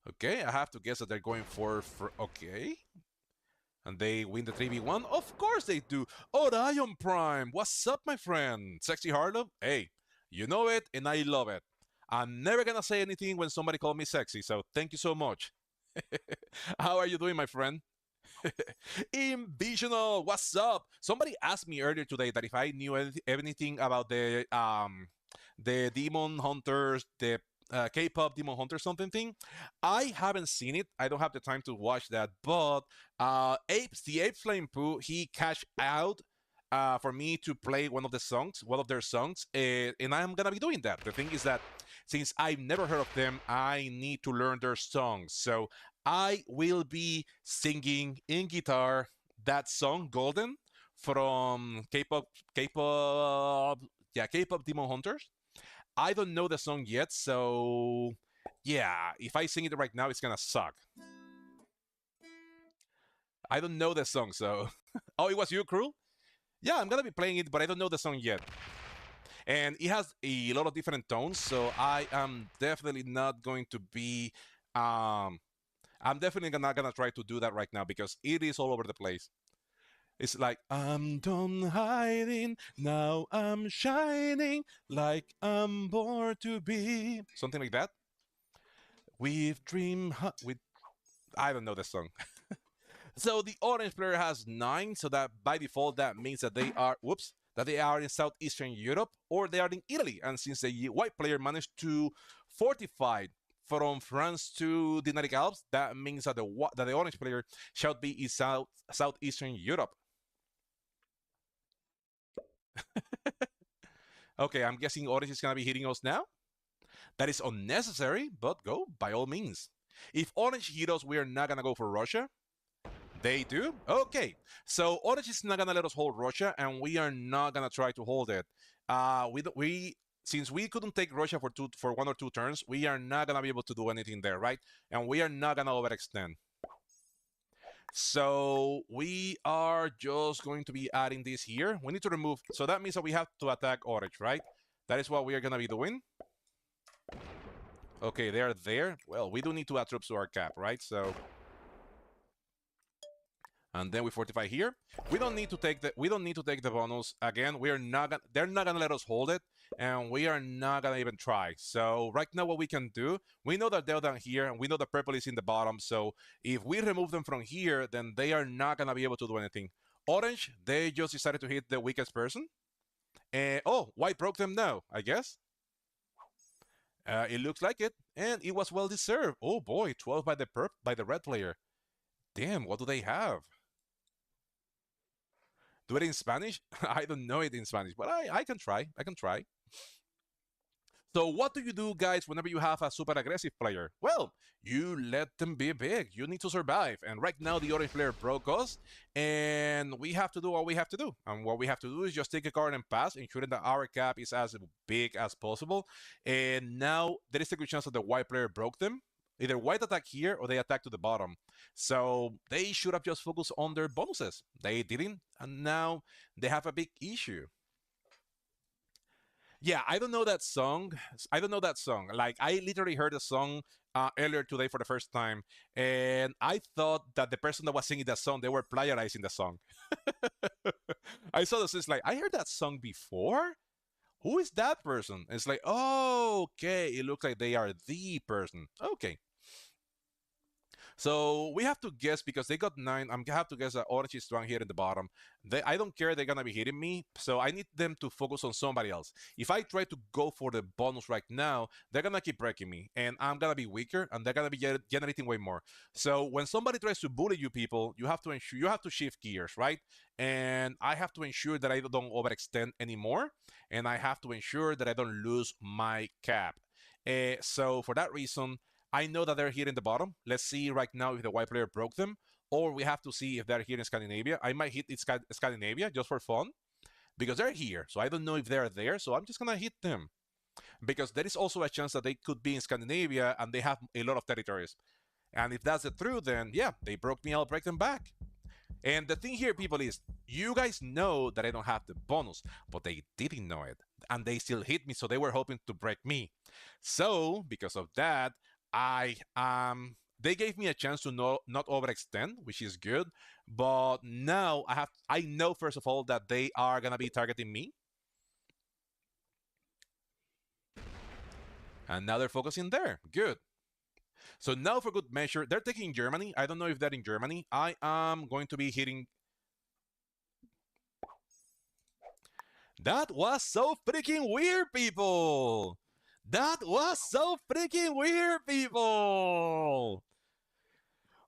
Okay, I have to guess that they're going for okay. And they win the 3v1? Of course they do. Orion Prime, what's up, my friend? Sexy Harlow? Hey, you know it, and I love it. I'm never gonna say anything when somebody calls me sexy, so thank you so much. How are you doing, my friend? Invisional, what's up? Somebody asked me earlier today that if I knew anything about the Demon Hunters, the K-pop Demon Hunter something thing. I haven't seen it. I don't have the time to watch that. But the Ape Flame Poo, he cashed out for me to play one of their songs, and I'm gonna be doing that. The thing is that since I've never heard of them, I need to learn their songs. So I will be singing in guitar that song Golden from K-pop Demon Hunters. I don't know the song yet, so yeah, if I sing it right now, it's gonna suck. I don't know the song, so oh, it was you, Cruel? Yeah, I'm gonna be playing it, but I don't know the song yet. And it has a lot of different tones, so I am definitely not going to be. I'm definitely not gonna try to do that right now because it is all over the place. It's like I'm done hiding, now I'm shining, like I'm born to be. Something like that. We've dreamed. With I don't know the song. So the orange player has 9, so that by default that means that they are that they are in southeastern Europe or they are in Italy. And since the white player managed to fortify from France to the Dinaric Alps, that means that the orange player shall be in southeastern Europe. Okay, I'm guessing orange is gonna be hitting us now. That is unnecessary, but go by all means. If orange hit us, we are not gonna go for Russia. They do? Okay. So Orange is not gonna let us hold Russia, and we are not gonna try to hold it. We since we couldn't take Russia for 1 or 2 turns, we are not gonna be able to do anything there, right? And we are not gonna overextend. So we are just going to be adding this here. We need to remove. So that means that we have to attack Orange, right? That is what we are gonna be doing. Okay, they are there. Well, we do need to add troops to our cap, right? So and then we fortify here. We don't need to take the bonus again. They're not gonna let us hold it, and we are not gonna even try. So right now, what we can do, we know that they're down here, and we know the purple is in the bottom. So if we remove them from here, then they are not gonna be able to do anything. Orange, they just decided to hit the weakest person. And oh, white broke them now, I guess. It looks like it, and it was well deserved. Oh boy, 12 by the red player. Damn, what do they have? Do it in Spanish? I don't know it in Spanish, but I can try. I can try. So what do you do, guys, whenever you have a super aggressive player? Well, you let them be big. You need to survive. And right now, the orange player broke us, and we have to do what we have to do. And what we have to do is just take a card and pass, ensuring that our cap is as big as possible. And now there is a good chance that the white player broke them. Either white attack here or they attack to the bottom. So they should have just focused on their bonuses. They didn't, and now they have a big issue. Yeah, I don't know that song. I don't know that song. Like, I literally heard the song earlier today for the first time, and I thought that the person that was singing that song, they were plagiarizing the song. I saw this, it's like, I heard that song before? Who is that person? It's like, oh, okay, it looks like they are the person. Okay, so we have to guess because they got 9. I'm gonna have to guess that Orange is strong here in the bottom. I don't care. They're gonna be hitting me, so I need them to focus on somebody else. If I try to go for the bonus right now, they're gonna keep breaking me, and I'm gonna be weaker, and they're gonna be generating way more. So when somebody tries to bully you, people, you have to ensure you have to shift gears, right? And I have to ensure that I don't overextend anymore, and I have to ensure that I don't lose my cap. So for that reason, I know that they're here in the bottom. Let's see right now if the white player broke them, or we have to see if they're here in Scandinavia. I might hit Scandinavia just for fun because they're here. So I don't know if they're there. So I'm just gonna hit them because there is also a chance that they could be in Scandinavia and they have a lot of territories. And if that's the truth, then yeah, they broke me. I'll break them back. And the thing here, people, is you guys know that I don't have the bonus, but they didn't know it. And they still hit me, so they were hoping to break me. So, because of that, they gave me a chance to not overextend, which is good. But now I know first of all that they are gonna be targeting me. And now they're focusing there. Good. So now for good measure, they're taking Germany. I don't know if they're in Germany. I am going to be hitting. That was so freaking weird, people. That was so freaking weird, people.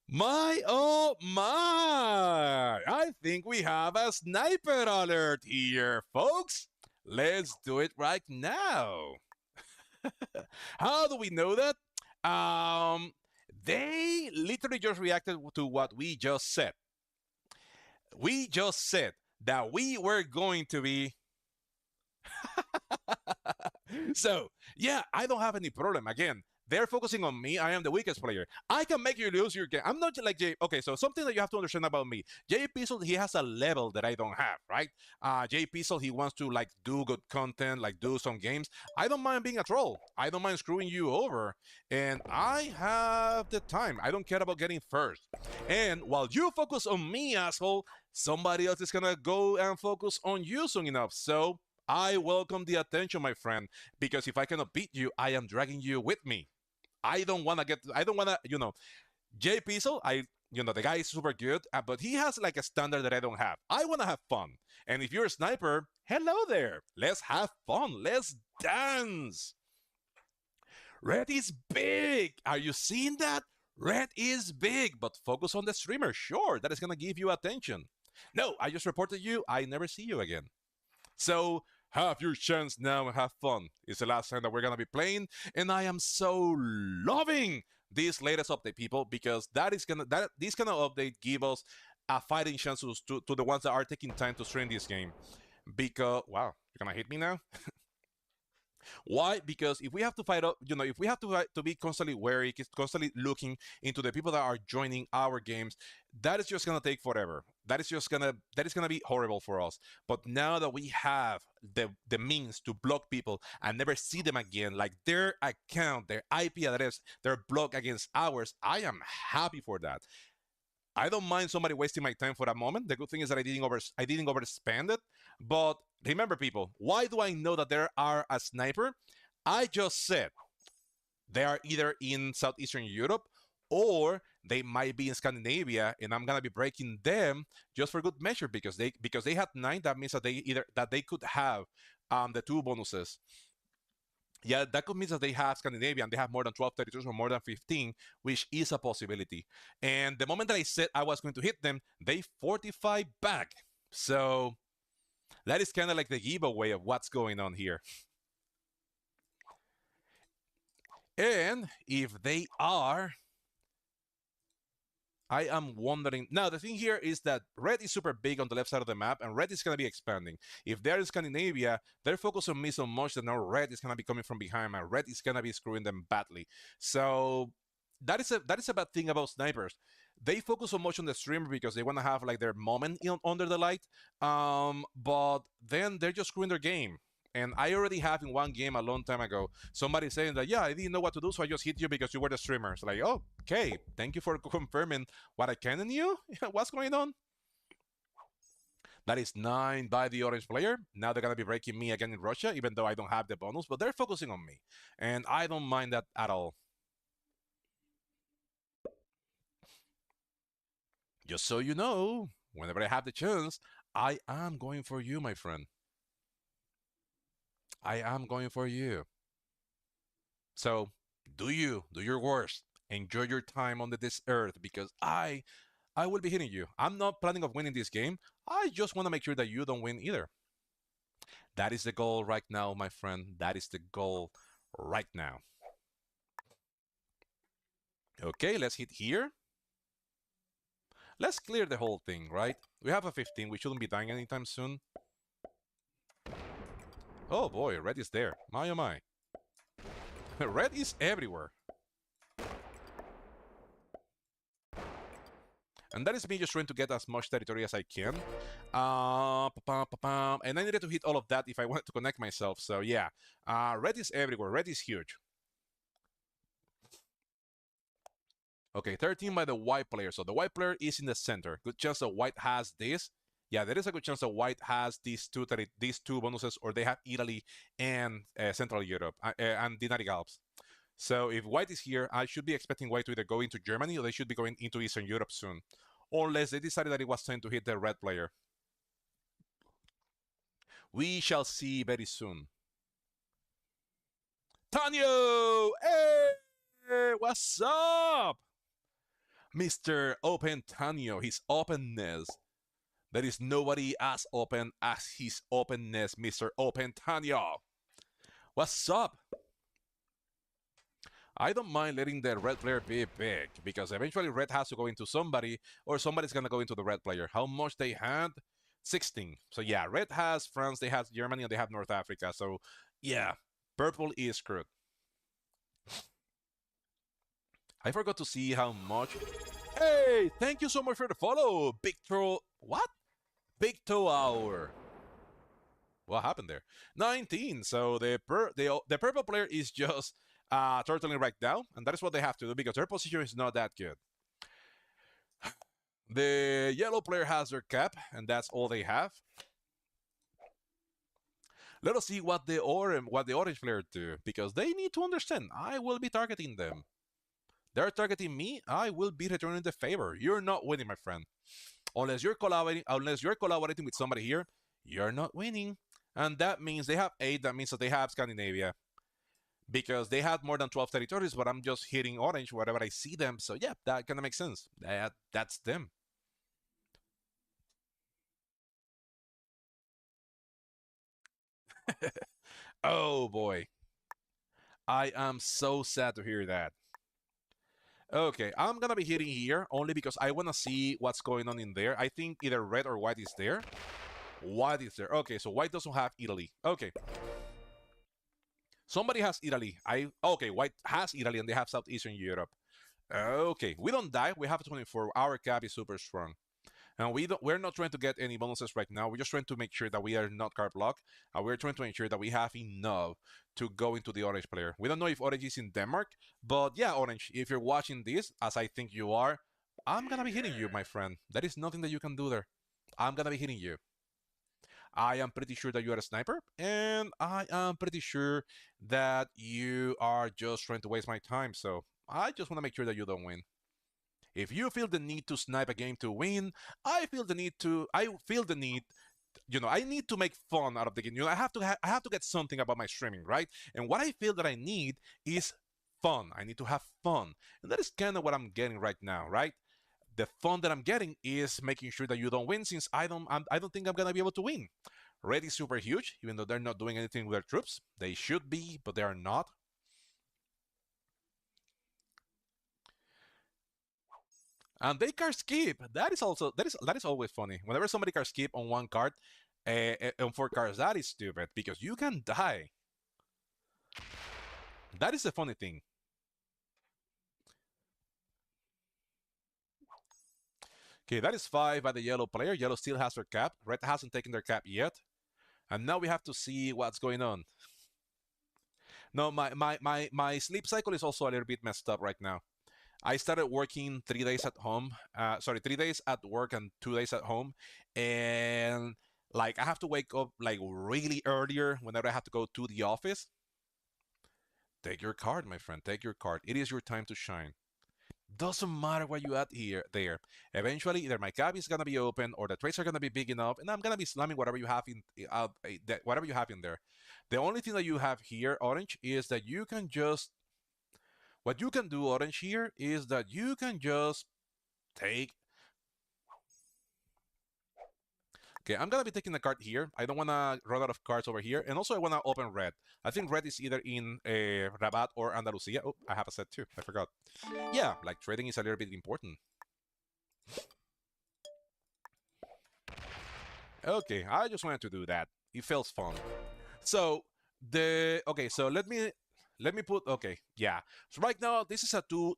My, oh my. I think we have a sniper alert here, folks. Let's do it right now. How do we know that? They literally just reacted to what we just said. We just said that we were going to be. So, yeah, I don't have any problem. Again, they're focusing on me. I am the weakest player. I can make you lose your game. I'm not like Jay. Okay, so something that you have to understand about me. Jay Pixel, he has a level that I don't have, right? Jay Pixel, he wants to like do good content, like do some games. I don't mind being a troll. I don't mind screwing you over. And I have the time. I don't care about getting first. And while you focus on me, asshole, somebody else is gonna go and focus on you soon enough. So I welcome the attention, my friend, because if I cannot beat you, I am dragging you with me. I don't want to Jay Pixel, the guy is super good, but he has like a standard that I don't have. I want to have fun. And if you're a sniper, hello there. Let's have fun. Let's dance. Red is big. Are you seeing that? Red is big, but focus on the streamer. Sure, that is going to give you attention. No, I just reported you. I never see you again. So have your chance now and have fun. It's the last time that we're gonna be playing, and I am so loving this latest update, people, because this kind of update give us a fighting chance to the ones that are taking time to stream this game. Because wow, you're gonna hit me now. Why? Because if we have to fight up, if we have to be constantly wary, constantly looking into the people that are joining our games, that is just gonna take forever. That is gonna be horrible for us. But now that we have the means to block people and never see them again, like their account, their IP address, their block against ours, I am happy for that. I don't mind somebody wasting my time for a moment. The good thing is that I didn't overspend it. But remember, people, why do I know that there are a sniper? I just said they are either in Southeastern Europe or they might be in Scandinavia, and I'm gonna be breaking them just for good measure because they had 9. That means that they could have the 2 bonuses. Yeah, that could mean that they have Scandinavia and they have more than 12 territories or more than 15, which is a possibility. And the moment that I said I was going to hit them, they fortify back. So that is kind of like the giveaway of what's going on here. And if they are, I am wondering. Now, the thing here is that red is super big on the left side of the map, and red is going to be expanding. If they're in Scandinavia, they're focused on me so much that now red is going to be coming from behind, and red is going to be screwing them badly. So that is a bad thing about snipers. They focus so much on the streamer because they want to have like their moment under the light, but then they're just screwing their game. And I already have in one game a long time ago somebody saying that, yeah, I didn't know what to do, so I just hit you because you were the streamer. It's like, oh, okay, thank you for confirming what I can in you. What's going on? That is 9 by the orange player. Now they're going to be breaking me again in Russia, even though I don't have the bonus, but they're focusing on me. And I don't mind that at all. Just so you know, whenever I have the chance, I am going for you, my friend. I am going for you. So do you do your worst. Enjoy your time on this earth because I will be hitting you. I'm not planning of winning this game. I just want to make sure that you don't win either. That is the goal right now, my friend. That is the goal right now. Okay, let's hit here. Let's clear the whole thing, right? We have a 15. We shouldn't be dying anytime soon. Oh boy, red is there. My oh my. Red is everywhere. And that is me just trying to get as much territory as I can. And I needed to hit all of that if I wanted to connect myself. So yeah, red is everywhere. Red is huge. Okay, 13 by the white player. So the white player is in the center. Good chance that white has this. Yeah, there is a good chance that white has these two bonuses, or they have Italy and Central Europe and the Dinari Alps. So if white is here, I should be expecting white to either go into Germany or they should be going into Eastern Europe soon. Unless they decided that it was time to hit the red player. We shall see very soon. Tanyo! Hey! What's up? Mr. Open Tanyo, his openness. There is nobody as open as his openness, Mr. Open Tanyo. What's up? I don't mind letting the red player be big because eventually red has to go into somebody or somebody's going to go into the red player. How much they had? 16. So yeah, red has France, they have Germany, and they have North Africa. So yeah, purple is screwed. I forgot to see how much. Hey, thank you so much for the follow. Big Toe. What? Big Toe Hour. What happened there? 19. So the purple player is just turtling right now, and that is what they have to do because their position is not that good. The yellow player has their cap, and that's all they have. Let us see what the orange player do because they need to understand. I will be targeting them. They're targeting me. I will be returning the favor. You're not winning, my friend. Unless you're collaborating with somebody here, you're not winning. And that means they have 8. That means that they have Scandinavia. Because they had more than 12 territories, but I'm just hitting orange wherever I see them. So yeah, that kind of makes sense. That's them. Oh boy. I am so sad to hear that. Okay, I'm gonna be hitting here only because I wanna see what's going on in there. I think either red or white is there. White is there. Okay, so white doesn't have Italy. Okay. Somebody has Italy. Okay, white has Italy and they have Southeastern Europe. Okay, we don't die. We have 24. Our cap is super strong. And we're not trying to get any bonuses right now. We're just trying to make sure that we are not card blocked. And we're trying to ensure that we have enough to go into the orange player. We don't know if orange is in Denmark, but yeah, orange, if you're watching this, as I think you are, I'm gonna be hitting you, my friend. There is nothing that you can do there. I'm gonna be hitting you. I am pretty sure that you are a sniper, and I am pretty sure that you are just trying to waste my time. So I just want to make sure that you don't win. If you feel the need to snipe a game to win, I feel the need. I need to make fun out of the game. I have to get something about my streaming, right? And what I feel that I need is fun. I need to have fun, and that is kind of what I'm getting right now, right? The fun that I'm getting is making sure that you don't win, since I don't think I'm gonna be able to win. Red is super huge, even though they're not doing anything with their troops. They should be, but they are not. And they card skip. That is always funny. Whenever somebody card skip on one card, on 4 cards, that is stupid because you can die. That is the funny thing. Okay, that is 5 by the yellow player. Yellow still has their cap. Red hasn't taken their cap yet. And now we have to see what's going on. No, my sleep cycle is also a little bit messed up right now. I started working 3 days at home. Sorry, 3 days at work and 2 days at home, and like I have to wake up like really earlier whenever I have to go to the office. Take your card, my friend. Take your card. It is your time to shine. Doesn't matter what you add here, there. Eventually, either my gap is gonna be open or the trades are gonna be big enough, and I'm gonna be slamming whatever you have whatever you have in there. The only thing that you have here, Orange, is that you can just what you can do, Orange, here is that you can just take. Okay, I'm gonna be taking a card here. I don't wanna run out of cards over here, and also I wanna open red. I think red is either in Rabat or Andalusia. Oh, I have a set too. I forgot. Yeah, like trading is a little bit important. Okay, I just wanted to do that. It feels fun. So so let me put okay, yeah. So right now this is a two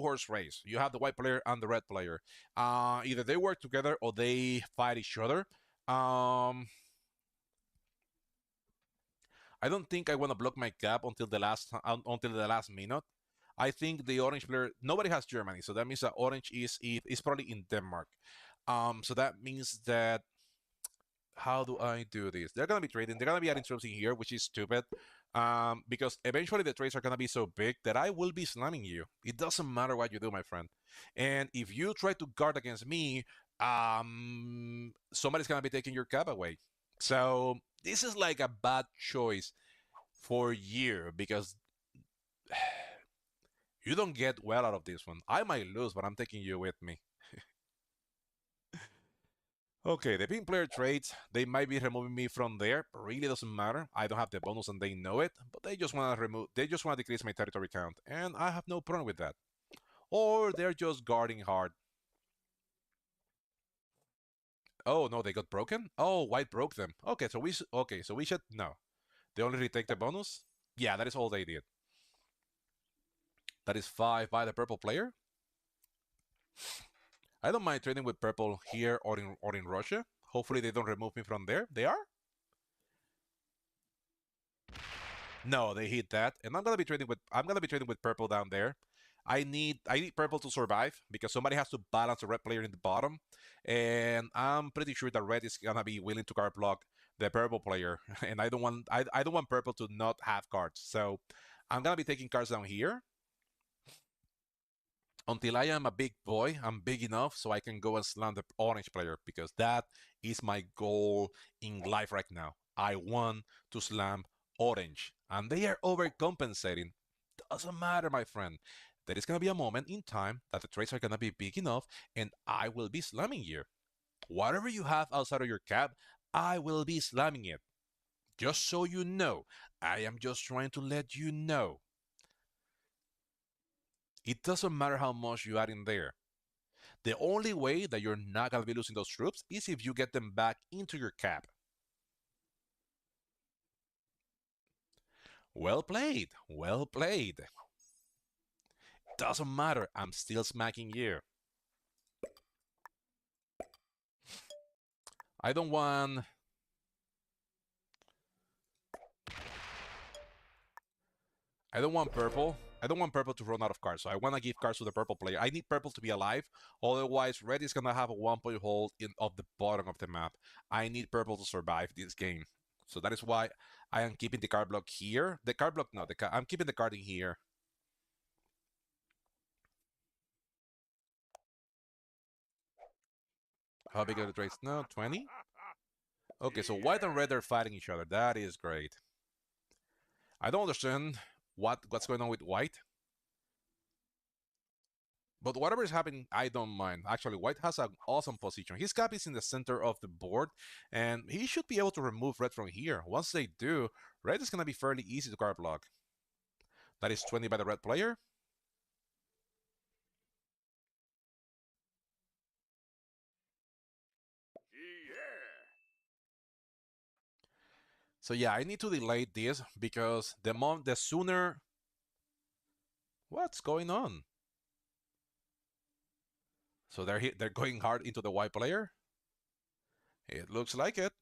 horse race. You have the white player and the red player. Either they work together or they fight each other. Um I don't think I want to block my gap until the last minute. I think the orange player nobody has Germany, so that means that orange is probably in Denmark. So that means that how do I do this? They're gonna be trading. They're gonna be adding troops in here, which is stupid. Because eventually the trades are gonna be so big that I will be slamming you. It doesn't matter what you do, my friend. And if you try to guard against me, somebody's gonna be taking your cap away. So this is like a bad choice for you because you don't get well out of this one. I might lose, but I'm taking you with me. Okay, the pink player trades, they might be removing me from there. Really doesn't matter. I don't have the bonus and they know it, but they just want to decrease my territory count, and I have no problem with that. Or they're just guarding hard. Oh no, they got broken? Oh, white broke them. Okay, so we should no. They only retake the bonus? Yeah, that is all they did. That is 5 by the purple player. I don't mind trading with purple here or in Russia. Hopefully they don't remove me from there. They are? No, they hit that, and I'm gonna be trading with purple down there. I need purple to survive because somebody has to balance the red player in the bottom, and I'm pretty sure that red is gonna be willing to card block the purple player, and I don't want purple to not have cards. So I'm gonna be taking cards down here until I am a big boy. I'm big enough so I can go and slam the orange player because that is my goal in life right now. I want to slam orange, and they are overcompensating. Doesn't matter, my friend. There is gonna be a moment in time that the trades are gonna be big enough, and I will be slamming you. Whatever you have outside of your cap, I will be slamming it. Just so you know, I am just trying to let you know. It doesn't matter how much you add in there. The only way that you're not going to be losing those troops is if you get them back into your cap. Well played. Well played. Doesn't matter. I'm still smacking you. I don't want. I don't want purple. I don't want purple to run out of cards, so I want to give cards to the purple player. I need purple to be alive, otherwise red is gonna have a 1 point hold in of the bottom of the map. I need purple to survive this game, so that is why I am keeping the card block here. The card block, no, I'm keeping the card in here. How big are the trades? No, 20. Okay, so white and red are fighting each other. That is great. I don't understand what's going on with white. But whatever is happening, I don't mind. Actually, white has an awesome position. His cap is in the center of the board, and he should be able to remove red from here. Once they do, red is going to be fairly easy to card block. That is 20 by the red player. So yeah, I need to delay this because the sooner. What's going on? So they're going hard into the white player. It looks like it.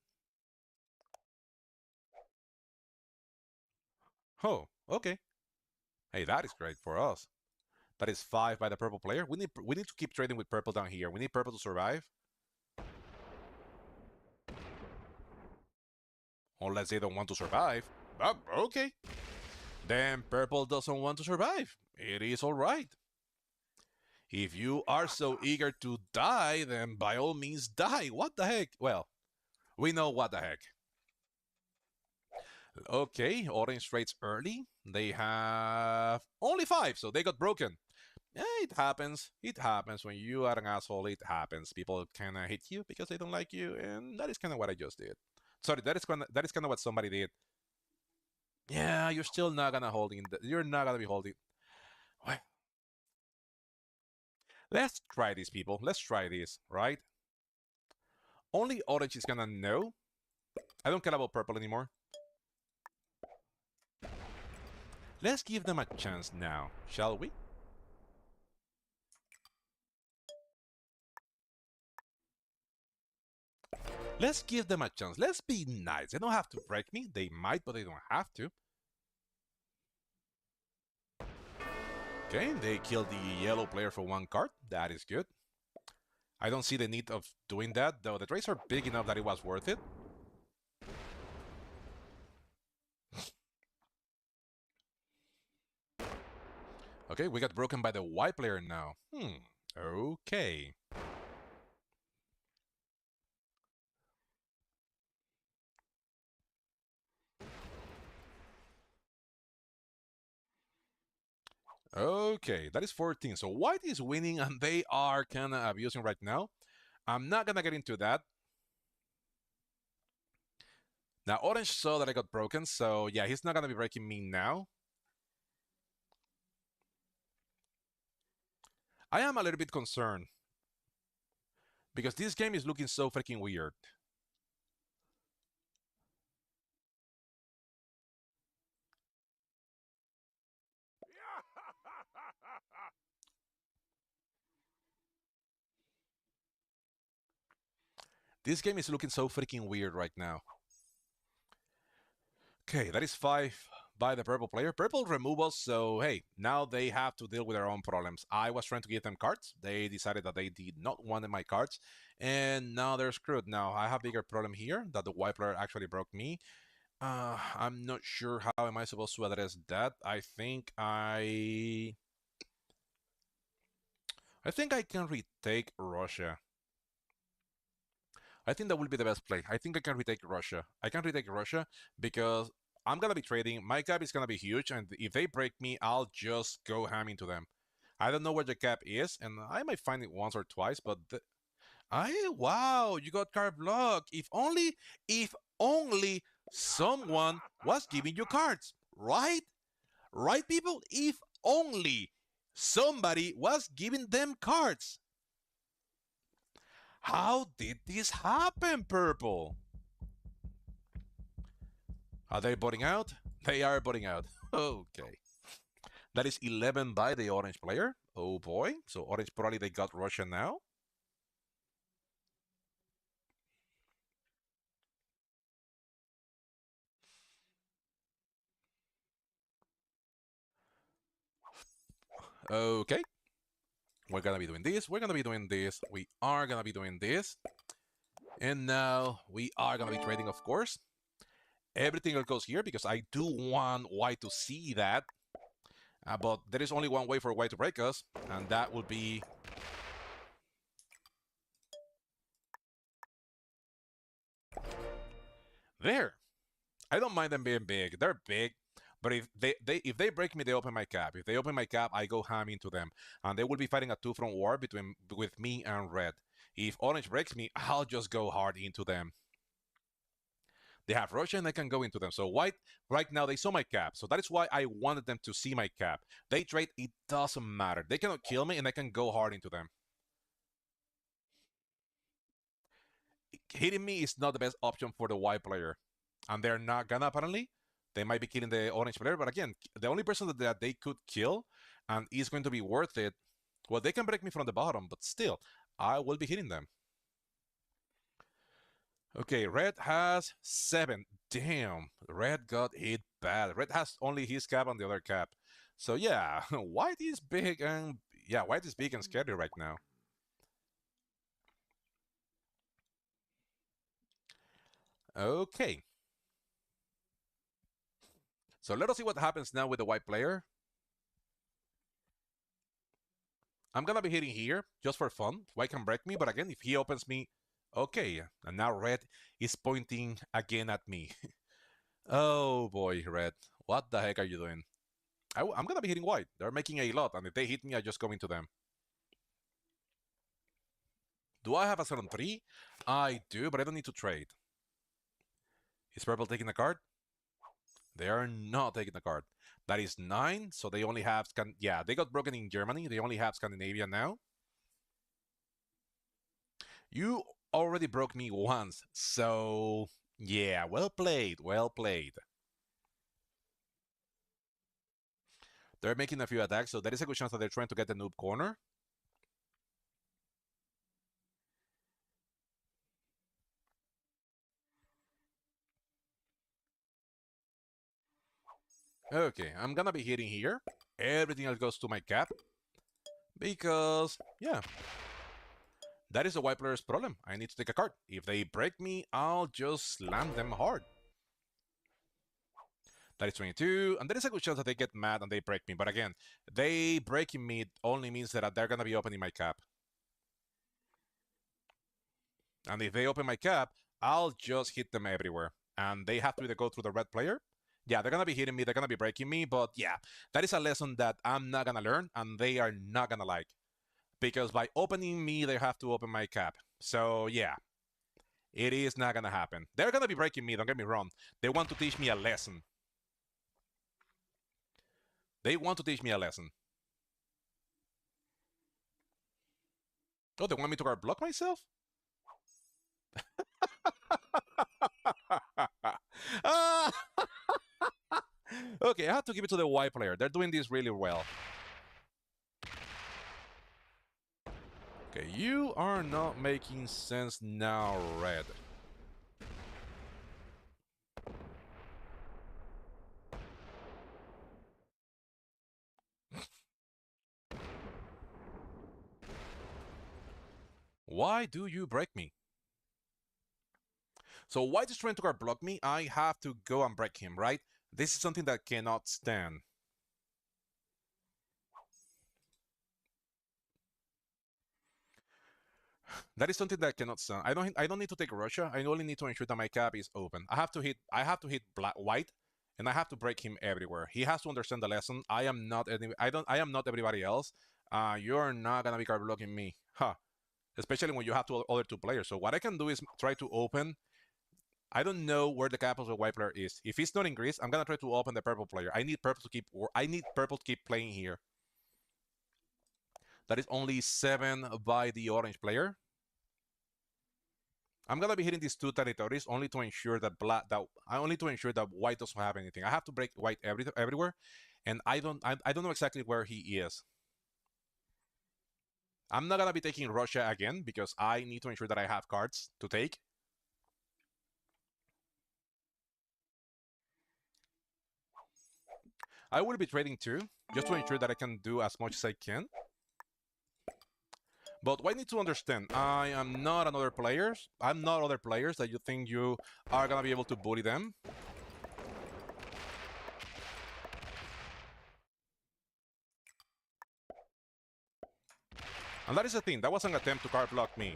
Oh, okay. Hey, that is great for us. That is 5 by the purple player. We need to keep trading with purple down here. We need purple to survive. Unless they don't want to survive. Okay. Then purple doesn't want to survive. It is alright. If you are so eager to die, then by all means die. What the heck? Well, we know what the heck. Okay, orange trades early. They have only 5, so they got broken. Yeah, it happens. It happens when you are an asshole. It happens. People kind of hate you because they don't like you, and that is kind of what I just did. Sorry, that is kind of what somebody did. Yeah, you're still not gonna you're not gonna be holding. Well, let's try this, people. Let's try this, right? Only orange is gonna know. I don't care about purple anymore. Let's give them a chance now, shall we? Let's give them a chance. Let's be nice. They don't have to break me. They might, but they don't have to. Okay, they killed the yellow player for 1 card. That is good. I don't see the need of doing that, though the trades are big enough that it was worth it. Okay, we got broken by the white player now. Okay. Okay, that is 14. So white is winning and they are kind of abusing right now. I'm not going to get into that. Now, orange saw that I got broken, so yeah, he's not going to be breaking me now. I am a little bit concerned because this game is looking so freaking weird. This game is looking so freaking weird right now. Okay, that is 5 by the purple player. Purple removals, so hey, now they have to deal with their own problems. I was trying to give them cards. They decided that they did not want my cards, and now they're screwed. Now, I have a bigger problem here, that the white player actually broke me. I'm not sure how am I supposed to address that. I think I can retake Russia. I think that will be the best play. I think I can retake Russia. I can retake Russia because I'm gonna be trading. My cap is gonna be huge, and if they break me, I'll just go ham into them. I don't know where the cap is, and I might find it once or twice, but wow, you got card block. If only someone was giving you cards, right? Right, people? If only somebody was giving them cards. How did this happen, Purple? Are they botting out? They are botting out. Okay. That is 11 by the orange player. Oh boy. So orange probably they got Russia now. Okay. We're gonna be doing this. We're gonna be doing this. We are gonna be doing this. And now we are gonna be trading, of course. Everything else goes here because I do want white to see that. But there is only one way for white to break us, and that would be there. I don't mind them being big. They're big. But if they break me, they open my cap. If they open my cap, I go ham into them, and they will be fighting a two-front war with me and red. If orange breaks me, I'll just go hard into them. They have Russia, and I can go into them. So white right now they saw my cap, so that is why I wanted them to see my cap. They trade, it doesn't matter. They cannot kill me, and I can go hard into them. Hitting me is not the best option for the white player, and they're not gonna apparently. They might be killing the orange player, but again, the only person that they could kill and is going to be worth it. Well, they can break me from the bottom, but still, I will be hitting them. Okay, red has 7. Damn, red got hit bad. Red has only his cap and the other cap. So yeah, white is big and yeah, white is big and scary right now. Okay, so let us see what happens now with the white player. I'm gonna be hitting here just for fun. White can break me, but again, if he opens me, okay. And now red is pointing again at me. Oh boy, red, what the heck are you doing? I'm gonna be hitting white. They're making a lot, and if they hit me, I just go into them. Do I have a 7-3? I do, but I don't need to trade. Is purple taking a card? They are not taking the card. That is 9, so they only have yeah, they got broken in Germany. They only have Scandinavia now. You already broke me once, so yeah, well played, well played. They're making a few attacks, so there is a good chance that they're trying to get the noob corner. Okay, I'm gonna be hitting here. Everything else goes to my cap. Because, yeah, that is the white player's problem. I need to take a card. If they break me, I'll just slam them hard. That is 22, and there is a good chance that they get mad and they break me. But again, they breaking me only means that they're gonna be opening my cap. And if they open my cap, I'll just hit them everywhere. And they have to either go through the red player. Yeah, they're gonna be hitting me, they're gonna be breaking me, but yeah, that is a lesson that I'm not gonna learn and they are not gonna like. Because by opening me, they have to open my cap. So yeah, it is not gonna happen. They're gonna be breaking me, don't get me wrong. They want to teach me a lesson. They want to teach me a lesson. Oh, they want me to guard block myself? Ah! Okay, I have to give it to the white player. They're doing this really well. Okay, you are not making sense now, red. Why do you break me? So white is trying to guard block me. I have to go and break him, right? This is something that cannot stand. That is something that cannot stand. I don't need to take Russia. I only need to ensure that my cap is open. I have to hit black white and I have to break him everywhere. He has to understand the lesson. I am not everybody else. You're not gonna be card blocking me. Huh. Especially when you have other two players. So what I can do is try to open. I don't know where the cap of the white player is. If it's not in Greece, I'm gonna try to open the purple player. I need purple to keep playing here. That is only 7 by the orange player. I'm gonna be hitting these two territories only to ensure that white doesn't have anything. I have to break white everywhere, and I don't know exactly where he is. I'm not gonna be taking Russia again because I need to ensure that I have cards to take. I will be trading too, just to ensure that I can do as much as I can. But what I need to understand, I am not another players. I'm not other players that you think you are gonna be able to bully them. And that is the thing. That was an attempt to card block me.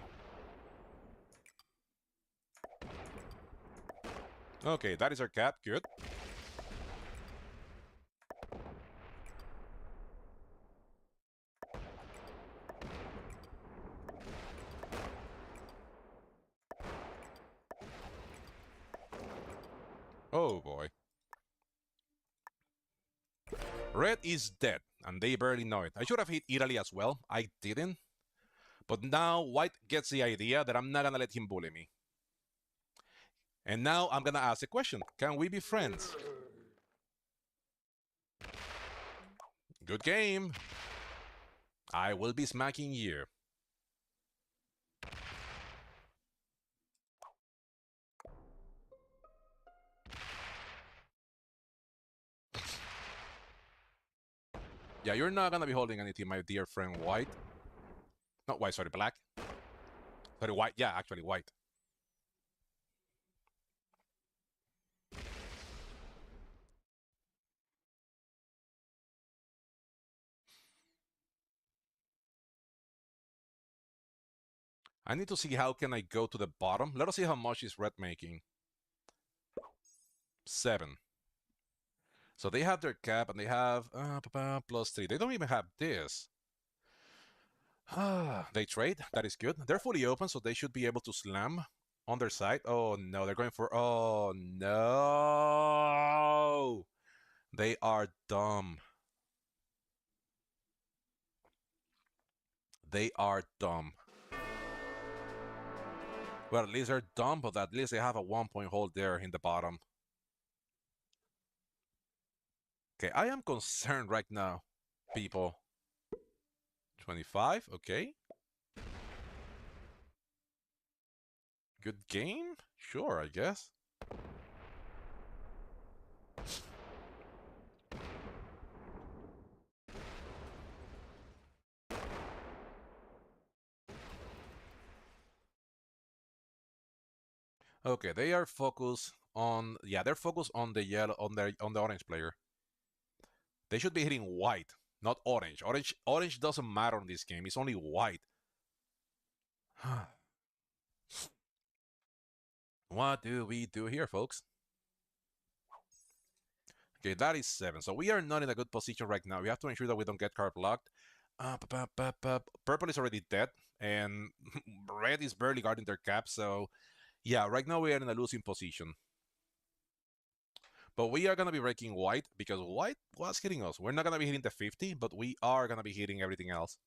Okay, that is our cap. Good. Oh boy. Red is dead, and they barely know it. I should have hit Italy as well. I didn't. But now White gets the idea that I'm not gonna let him bully me. And now I'm gonna ask a question. Can we be friends? Good game. I will be smacking you. Yeah, you're not gonna be holding anything, my dear friend White. Not White, sorry, Black. Sorry, White. Yeah, actually, White. I need to see how can I go to the bottom. Let us see how much is red making. 7. So they have their cap and they have +3. They don't even have this. They trade. That is good. They're fully open, so they should be able to slam on their side. Oh no, they're going for. Oh no, they are dumb. They are dumb. Well, at least they're dumb, but at least they have a 1-point hold there in the bottom. Okay, I am concerned right now, people. 25, okay. Good game? Sure, I guess. Okay, they are focused on they're focused on the yellow on the orange player. They should be hitting white, not orange. Orange doesn't matter in this game. It's only white. What do we do here, folks? Okay, that is 7. So we are not in a good position right now. We have to ensure that we don't get card blocked. Purple is already dead, and red is barely guarding their cap. So yeah, right now we are in a losing position. But we are going to be breaking white because white was hitting us. We're not going to be hitting the 50, but we are going to be hitting everything else.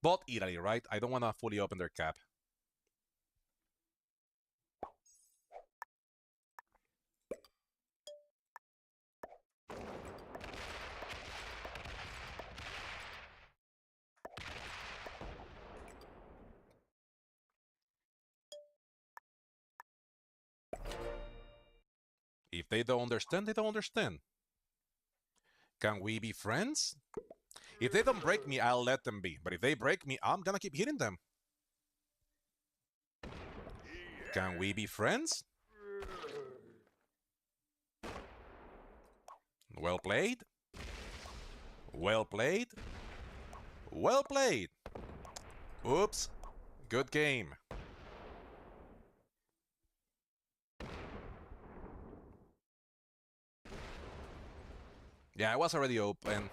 But Italy, right? I don't want to fully open their cap. If they don't understand, they don't understand. Can we be friends? If they don't break me, I'll let them be. But if they break me, I'm gonna keep hitting them. Can we be friends? Well played. Well played. Well played. Oops. Good game. Yeah, I was already open.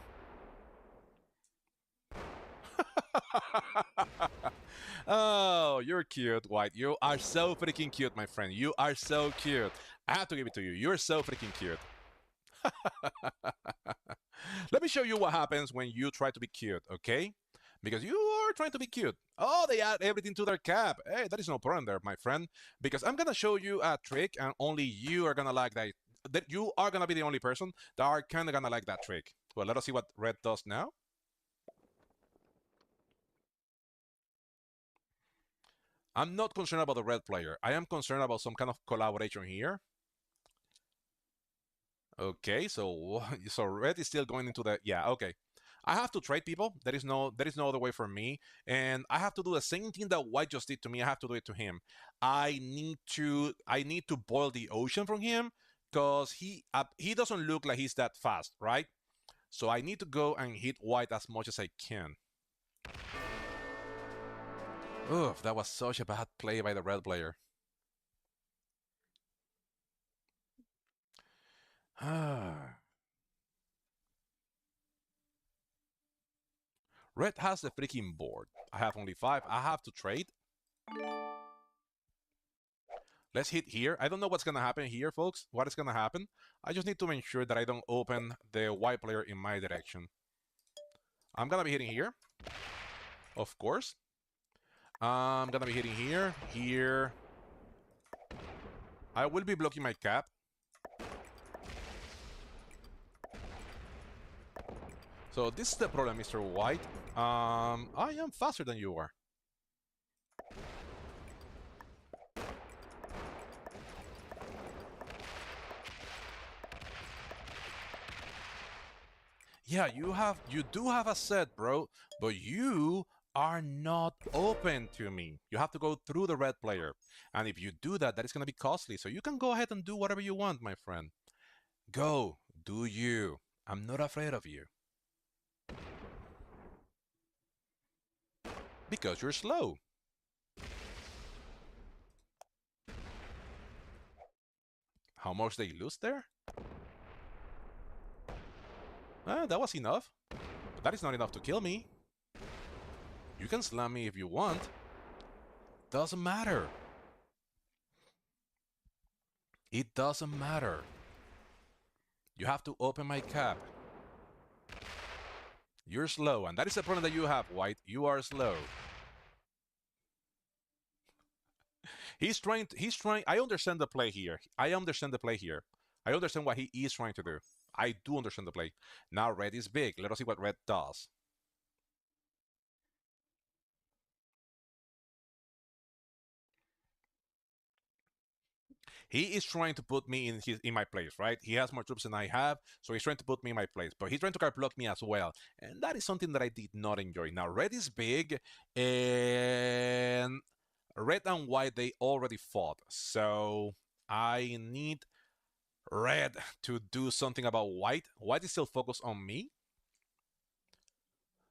Oh, you're cute, White. You are so freaking cute, my friend. You are so cute. I have to give it to you. You're so freaking cute. Let me show you what happens when you try to be cute, okay? Because you are trying to be cute. Oh, they add everything to their cap. Hey, that is no problem there, my friend. Because I'm gonna show you a trick, and only you are gonna like that. That you are gonna be the only person that are kind of gonna like that trick. Well, let us see what red does now. I'm not concerned about the red player. I am concerned about some kind of collaboration here. Okay, so so red is still going into the okay. I have to trade people. There is no other way for me, and I have to do the same thing that White just did to me. I have to do it to him. I need to boil the ocean from him because he doesn't look like he's that fast, right? So I need to go and hit White as much as I can. Oof, that was such a bad play by the red player. Red has the freaking board. I have only 5. I have to trade. Let's hit here. I don't know what's going to happen here, folks. What is going to happen? I just need to make sure that I don't open the white player in my direction. I'm going to be hitting here. Of course. I'm going to be hitting here. Here. I will be blocking my cap. So this is the problem, Mr. White. I am faster than you are. Yeah, you do have a set, bro, but you are not open to me. You have to go through the red player. And if you do that, that is gonna be costly. So you can go ahead and do whatever you want, my friend. Go, do you. I'm not afraid of you. Because you're slow. How much they lose there? That was enough. But that is not enough to kill me. You can slam me if you want. Doesn't matter. It doesn't matter. You have to open my cap. You're slow, and that is the problem that you have, White. You are slow. He's trying. I understand the play here. I understand the play here. I understand what he is trying to do. I do understand the play. Now red is big. Let us see what red does. He is trying to put me in my place, right? He has more troops than I have, so he's trying to put me in my place. But he's trying to card block me as well, and that is something that I did not enjoy. Now red is big, and red and white they already fought, so I need red to do something about white. White is still focused on me.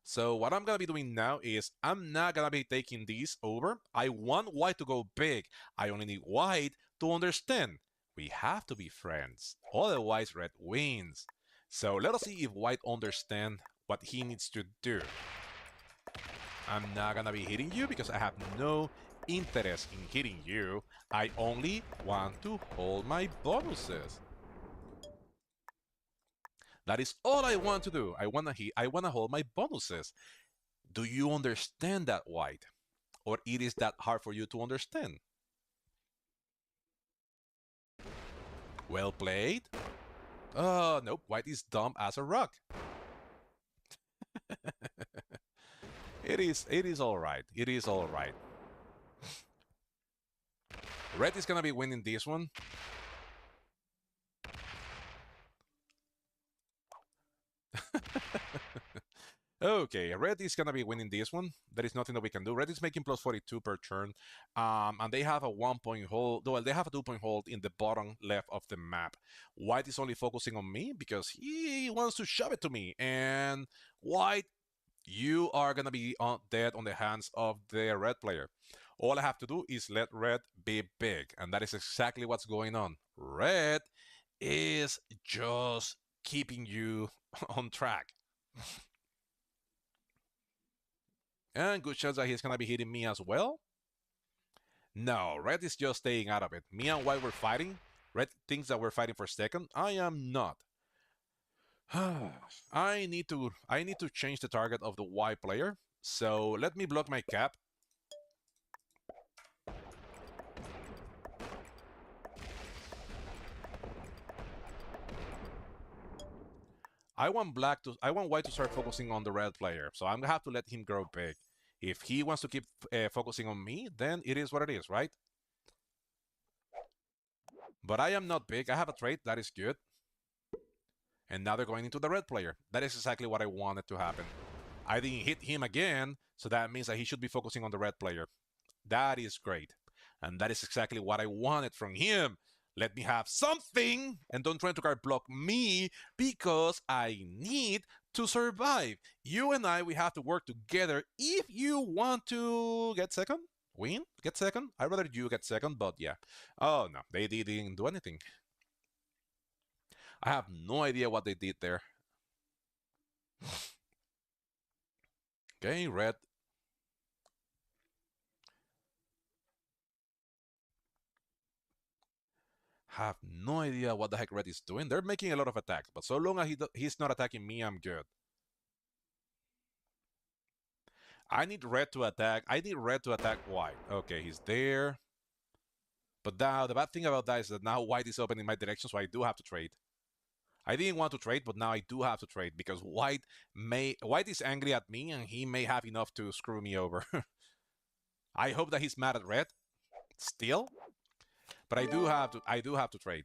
So what I'm gonna be doing now is I'm not gonna be taking these over. I want white to go big. I only need white to understand. We have to be friends. Otherwise red wins. So let us see if white understand what he needs to do. I'm not gonna be hitting you because I have no interest in hitting you. I only want to hold my bonuses. That is all I want to do. I wanna hold my bonuses. Do you understand that, White? Or it is that hard for you to understand? Well played. Nope, White is dumb as a rock. It is alright. It is alright. Red is gonna be winning this one. Okay, red is gonna be winning this one. There is nothing that we can do. Red is making plus 42 per turn, and they have a 1-point hold. Well, they have a 2-point hold in the bottom left of the map. White is only focusing on me because he wants to shove it to me. And White, you are gonna be dead on the hands of the red player. All I have to do is let red be big, and that is exactly what's going on. Red is just keeping you on track. And good chance that he's gonna be hitting me as well. No, red is just staying out of it. Me and white were fighting. Red thinks that we're fighting for second. I am not. I need to change the target of the white player. So let me block my cap. I want white to start focusing on the red player. So I'm gonna have to let him grow big. If he wants to keep focusing on me, then it is what it is, right? But I am not big. I have a trait that is good. And now they're going into the red player. That is exactly what I wanted to happen. I didn't hit him again, so that means that he should be focusing on the red player. That is great. And that is exactly what I wanted from him. Let me have something and don't try to card block me because I need to survive. You and I, we have to work together if you want to get second, win, get second. I'd rather you get second, but yeah. Oh no, they didn't do anything. I have no idea what they did there. Okay, red. Have no idea what the heck red is doing. They're making a lot of attacks, but so long as he's not attacking me, I'm good. I need red to attack. I need red to attack white. Okay, he's there. But now the bad thing about that is that now white is open in my direction, so I do have to trade. I didn't want to trade, but now I do have to trade because white is angry at me and he may have enough to screw me over. I hope that he's mad at red still, but I do have to trade.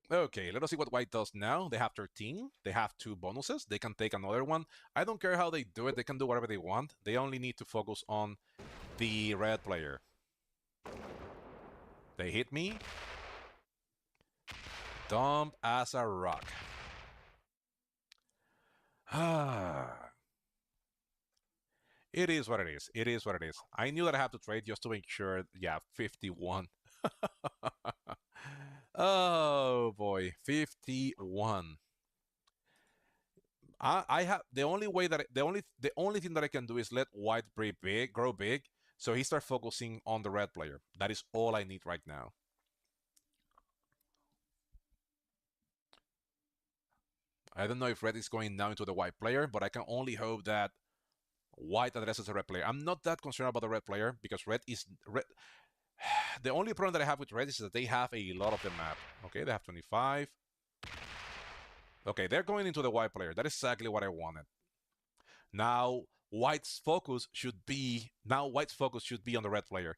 Okay, let us see what white does now. They have 13. They have 2 bonuses. They can take another one. I don't care how they do it. They can do whatever they want. They only need to focus on the red player. They hit me. Dumb as a rock. It is what it is. It is what it is. I knew that I have to trade just to make sure. Yeah, 51. Oh boy, 51. I have the only way that the only thing that I can do is let white grow big, so he starts focusing on the red player. That is all I need right now. I don't know if red is going now into the white player, but I can only hope that white addresses the red player. I'm not that concerned about the red player because red is red. The only problem that I have with red is that they have a lot of the map. Okay, they have 25. Okay, they're going into the white player. That is exactly what I wanted. Now white's focus should be on the red player.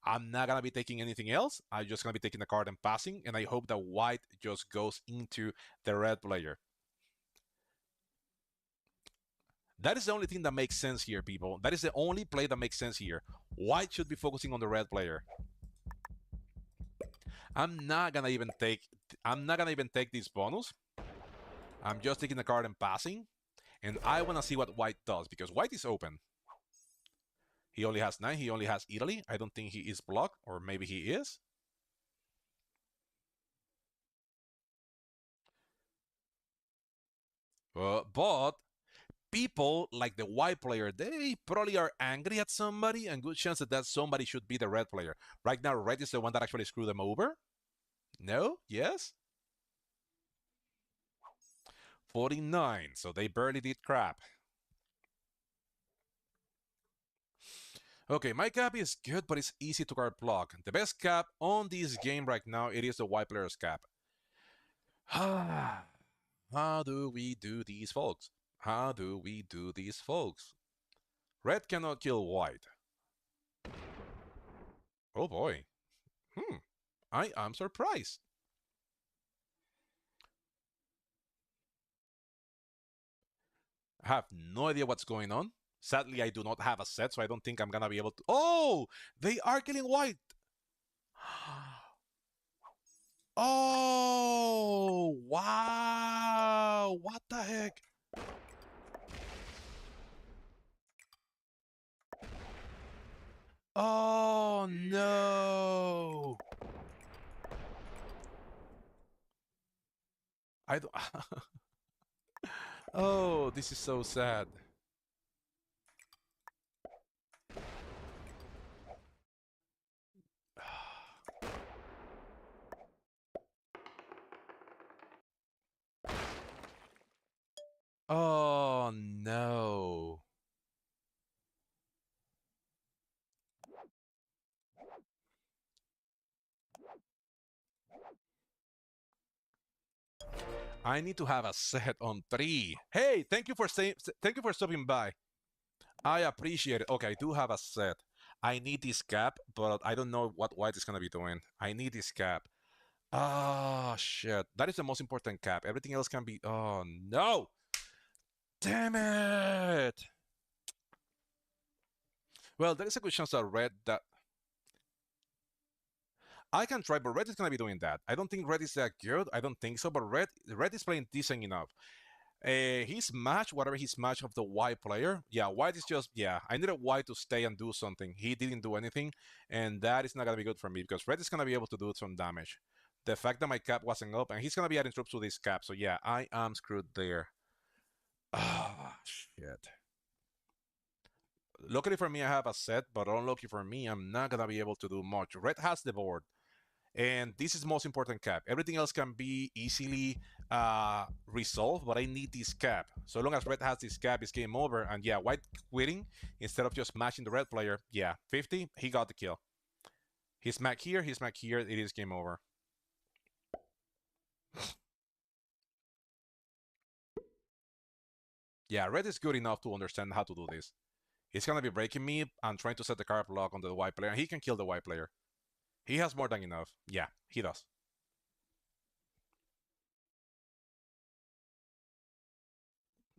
I'm not gonna be taking anything else. I'm just gonna be taking the card and passing, and I hope that white just goes into the red player. That is the only thing that makes sense here, people. That is the only play that makes sense here. White should be focusing on the red player. I'm not gonna even take this bonus. I'm just taking the card and passing. And I wanna see what white does because white is open. He only has 9. He only has Italy. I don't think he is blocked, or maybe he is. But people like the white player, they probably are angry at somebody, and good chance that somebody should be the red player. Right now, red is the one that actually screwed them over. No? Yes? 49. So they barely did crap. Okay, my cap is good, but it's easy to card block. The best cap on this game right now, it is the white player's cap. How do we do these, folks? How do we do these, folks? Red cannot kill white. Oh boy. I am surprised. I have no idea what's going on. Sadly, I do not have a set, so I don't think I'm gonna be able to. Oh, they are killing white. Oh, wow. What the heck? Oh, no. I don't. Oh, this is so sad. Oh, no. I need to have a set on 3. Hey, thank you for stopping by. I appreciate it. Okay, I do have a set. I need this cap, but I don't know what white is gonna be doing. I need this cap. Ah, shit. That is the most important cap. Everything else can be. Oh no! Damn it! Well, there is a good chance that red that I can try, but red is gonna be doing that. I don't think red is that good. I don't think so, but red is playing decent enough. He's match whatever he's match of the white player. Yeah, white is just I needed white to stay and do something. He didn't do anything, and that is not gonna be good for me because red is gonna be able to do some damage. The fact that my cap wasn't up, and he's gonna be adding troops to this cap, so yeah, I am screwed there. Ah, shit. Luckily for me, I have a set, but unlucky for me, I'm not gonna be able to do much. Red has the board, and this is most important cap. Everything else can be easily resolved, but I need this cap. So long as red has this cap, it's game over. And yeah, white quitting instead of just matching the red player. Yeah, 50, he got the kill. He's smack here, he's smack here, it is game over. Yeah, red is good enough to understand how to do this. He's gonna be breaking me and trying to set the card block on the white player, and he can kill the white player. He has more than enough. Yeah, he does.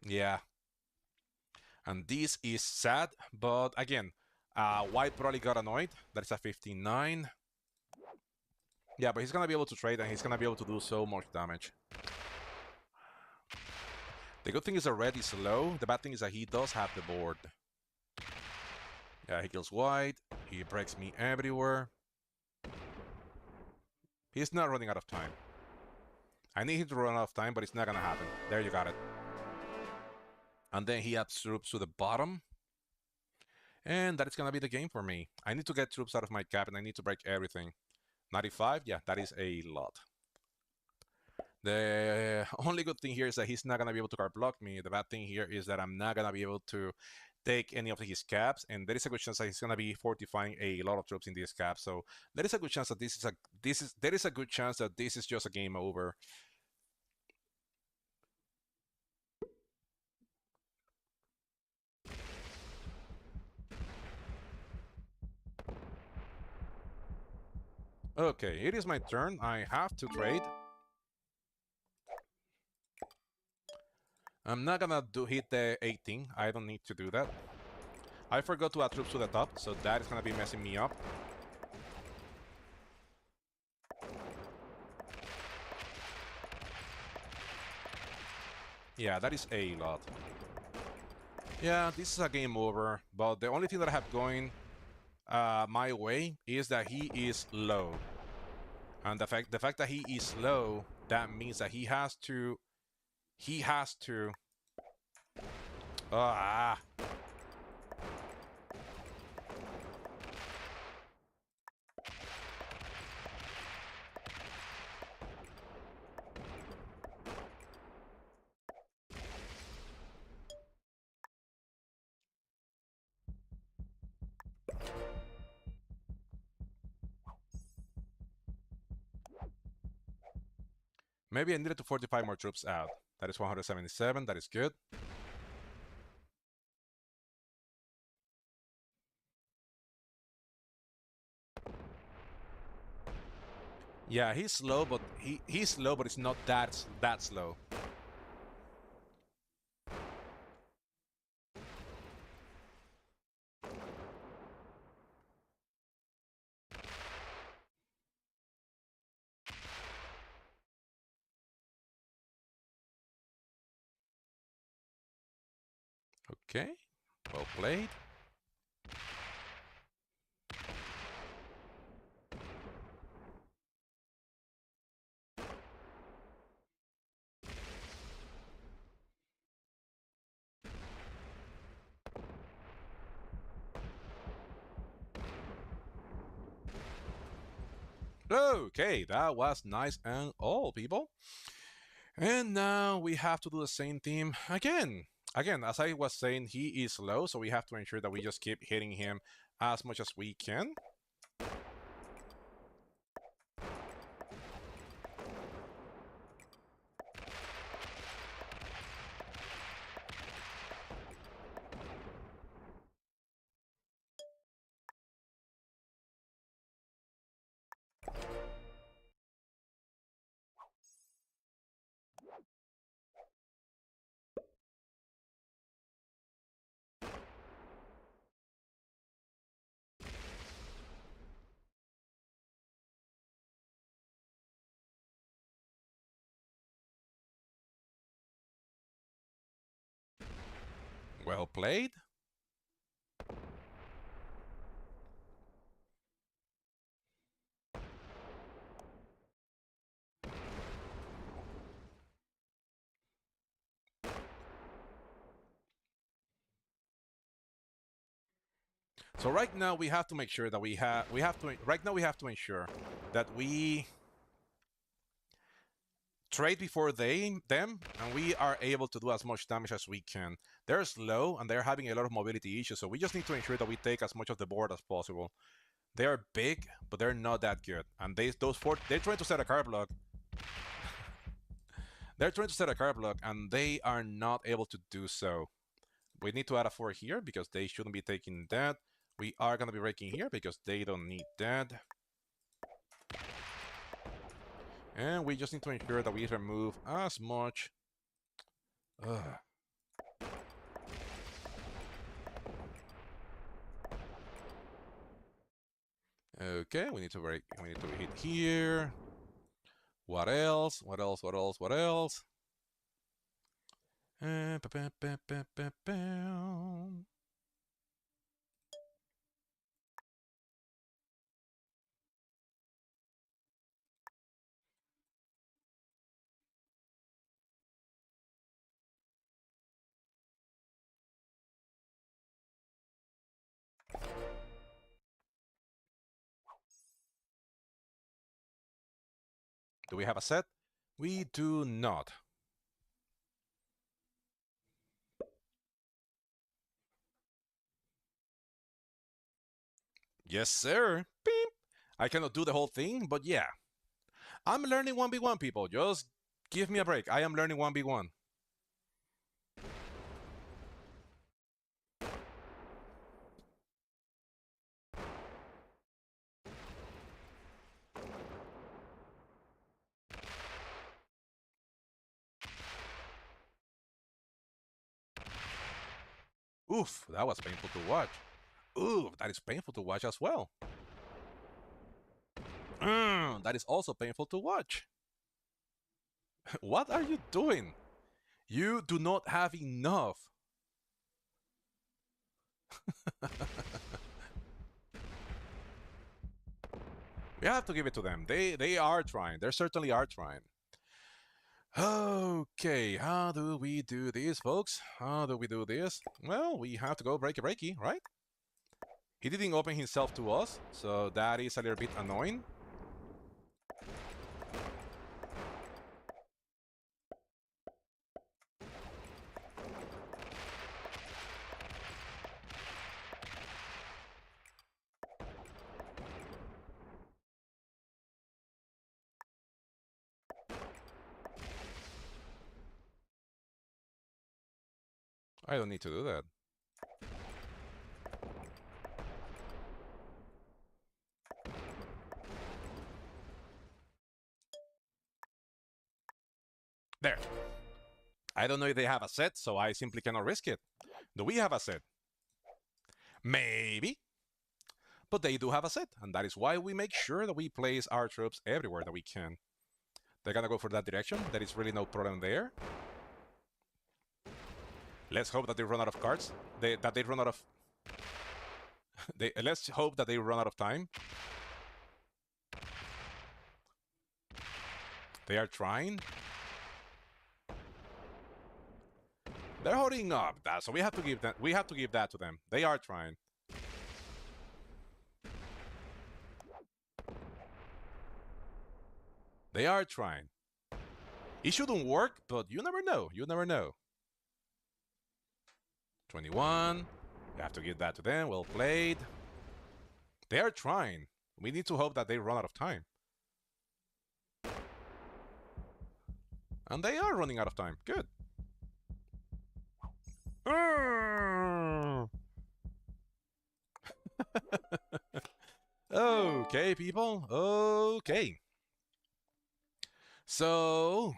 Yeah, and this is sad, but again, White probably got annoyed. That's a 59. Yeah, but he's gonna be able to trade and he's gonna be able to do so much damage. The good thing is that red is low. The bad thing is that he does have the board. Yeah, he kills white. He breaks me everywhere. He's not running out of time. I need him to run out of time, but it's not gonna happen. There, you got it. And then he adds troops to the bottom. And that is gonna be the game for me. I need to get troops out of my cap and I need to break everything. 95, yeah, that is a lot. The only good thing here is that he's not gonna be able to card block me. The bad thing here is that I'm not gonna be able to take any of his caps, and there is a good chance that he's gonna be fortifying a lot of troops in these caps. So there is a good chance that there is a good chance that this is just a game over. Okay, it is my turn. I have to trade. I'm not gonna hit the 18. I don't need to do that. I forgot to add troops to the top, so that is gonna be messing me up. Yeah, that is a lot. Yeah, this is a game over, but the only thing that I have going my way is that he is low. And the fact that he is low, that means that he has to ah. Maybe I needed to 45 more troops out. That is 177, that is good. Yeah, he's slow, but he's slow, but it's not that slow. Okay, well played. Okay, that was nice and all, people. And now we have to do the same thing again. Again, as I was saying, he is low, so we have to ensure that we just keep hitting him as much as we can. Well played. So right now we have to make sure that right now we have to ensure that we trade before them, and we are able to do as much damage as we can. They're slow and they're having a lot of mobility issues, so we just need to ensure that we take as much of the board as possible. They are big, but they're not that good, and they're trying to set a card block. They're trying to set a card block, and they are not able to do so. We need to add a 4 here because they shouldn't be taking that. We are going to be breaking here because they don't need that. And we just need to ensure that we remove as much. Okay, we need to break. We need to hit here. What else? What else? What else? What else? Do we have a set? We do not. Yes, sir. Beep. I cannot do the whole thing, but yeah. I'm learning 1v1, people. Just give me a break. I am learning 1v1. Oof, that was painful to watch. Ooh, that is painful to watch as well. That is also painful to watch. What are you doing? You do not have enough. We have to give it to them. They are trying. They certainly are trying. Okay, how do we do this, folks? How do we do this? Well, we have to go breaky breaky, right? He didn't open himself to us, so that is a little bit annoying. I don't need to do that. There. I don't know if they have a set, so I simply cannot risk it. Do we have a set? Maybe. But they do have a set, and that is why we make sure that we place our troops everywhere that we can. They're gonna go for that direction. There is really no problem there. Let's hope that they run out of cards. That they run out of... let's hope that they run out of time. They are trying. They're holding up, so we have to give that. We have to give that to them. They are trying. They are trying. It shouldn't work, but you never know. You never know. 21. We have to give that to them. Well played. They are trying. We need to hope that they run out of time. And they are running out of time. Good. Okay, people. Okay. So...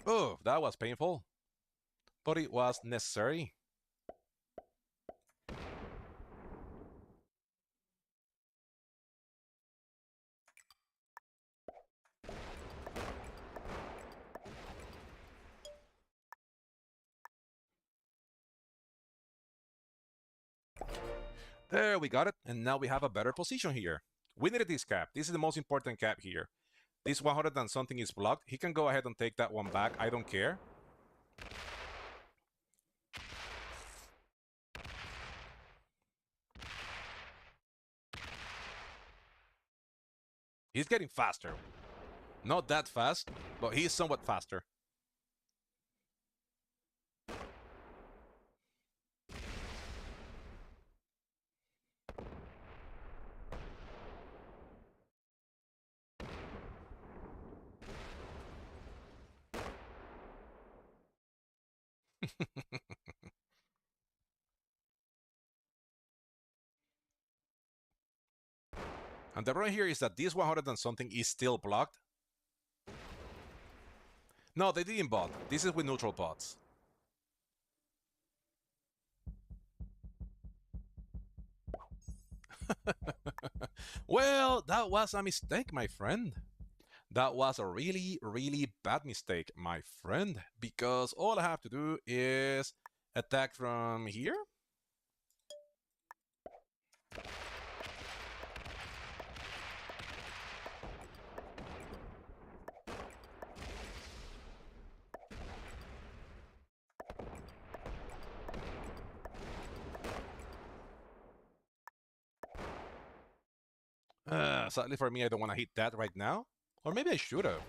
Oh, that was painful. But it was necessary. There, we got it. And now we have a better position here. We needed this cap. This is the most important cap here. This 100 and something is blocked. He can go ahead and take that one back. I don't care. He's getting faster. Not that fast, but he's somewhat faster. And the problem here is that this 100 and something is still blocked. No, they didn't bot. This is with neutral bots. Well, that was a mistake, my friend. That was a really, really bad mistake, my friend. Because all I have to do is attack from here. Sadly for me, I don't want to hit that right now. Or maybe I should have.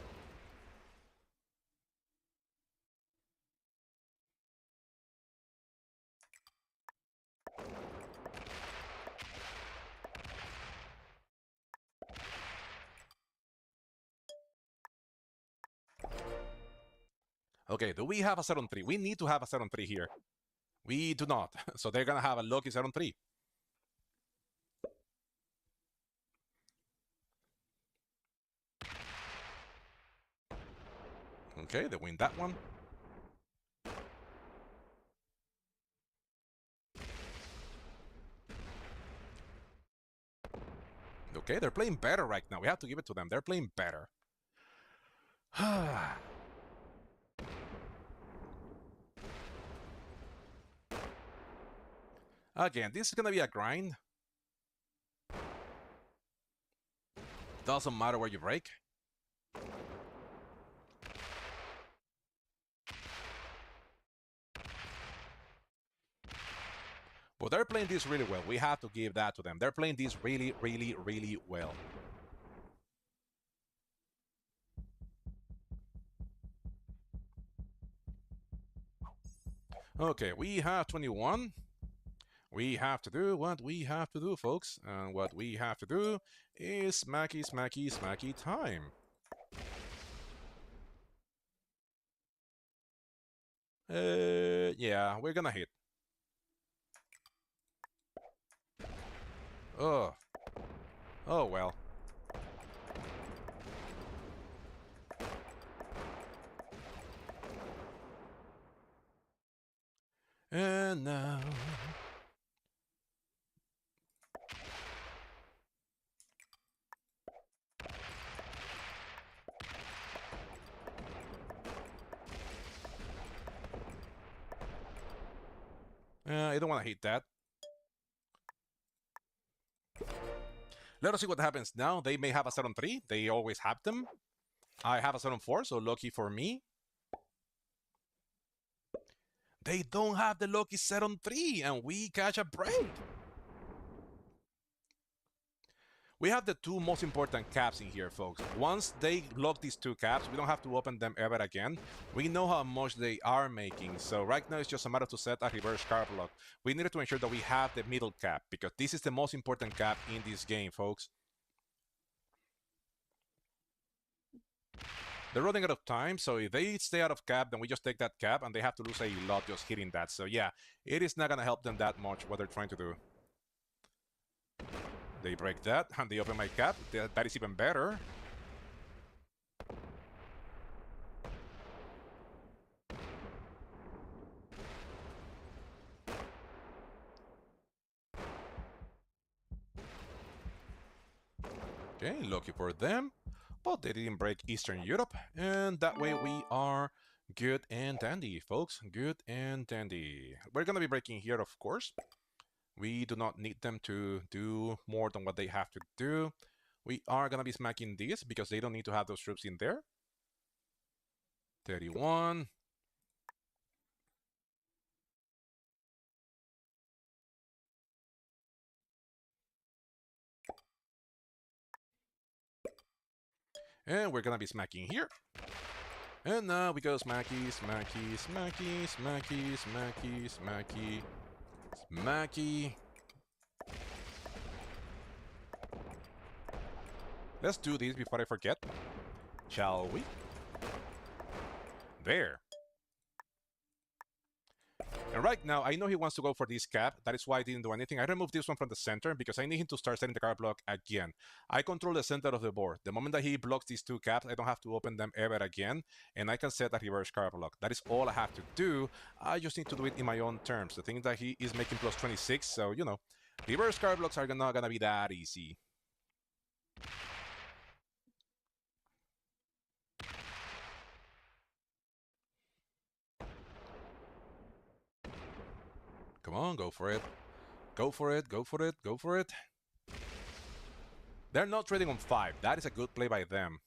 Okay, do we have a set on 3? We need to have a set on 3 here. We do not. So they're gonna have a lucky set on 3. Okay, they win that one. Okay, they're playing better right now. We have to give it to them. They're playing better. Again, this is gonna be a grind. Doesn't matter where you break. But they're playing this really well. We have to give that to them. They're playing this really, really, really well. Okay, we have 21. We have to do what we have to do, folks. And what we have to do is smacky, smacky, smacky time. Yeah, we're gonna hit. Oh. Oh, well. And now... I don't want to hit that. Let us see what happens now. They may have a set on 3. They always have them. I have a set on 4, so lucky for me. They don't have the lucky set on 3, and we catch a break. We have the 2 most important caps in here, folks. Once they lock these 2 caps, we don't have to open them ever again. We know how much they are making, so right now it's just a matter to set a reverse card block. We needed to ensure that we have the middle cap, because this is the most important cap in this game, folks. They're running out of time, so if they stay out of cap, then we just take that cap, and they have to lose a lot just hitting that. So yeah, it is not going to help them that much what they're trying to do. They break that, and they open my cap. That is even better. Okay, lucky for them. But they didn't break Eastern Europe, and that way we are good and dandy, folks. Good and dandy. We're gonna be breaking here, of course. We do not need them to do more than what they have to do. We are gonna be smacking this because they don't need to have those troops in there. 31. And we're gonna be smacking here. And now we go smacky, smacky, smacky, smacky, smacky, smacky, smacky. Let's do this before I forget. Shall we? There. And right now, I know he wants to go for this cap. That is why I didn't do anything. I removed this one from the center because I need him to start setting the card block again. I control the center of the board. The moment that he blocks these two caps, I don't have to open them ever again, and I can set a reverse card block. That is all I have to do. I just need to do it in my own terms. The thing that he is making plus 26, so, you know, reverse card blocks are not gonna be that easy. Come on, go for it. Go for it, go for it, go for it. They're not trading on 5. That is a good play by them.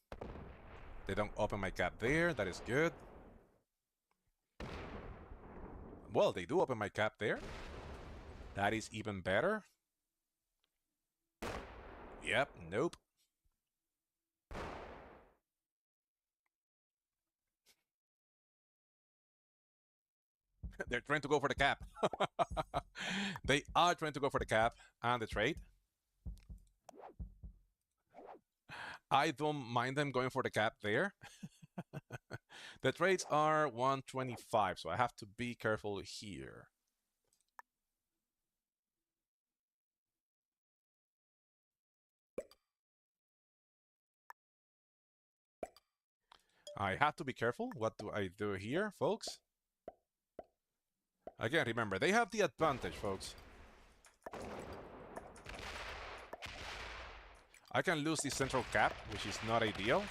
They don't open my cap there. That is good. Well, they do open my cap there. That is even better. Yep, nope. They're trying to go for the cap. They are trying to go for the cap and the trade. I don't mind them going for the cap there. The trades are 125, so I have to be careful here. I have to be careful. What do I do here, folks? Again, remember, they have the advantage, folks. I can lose the central cap, which is not ideal.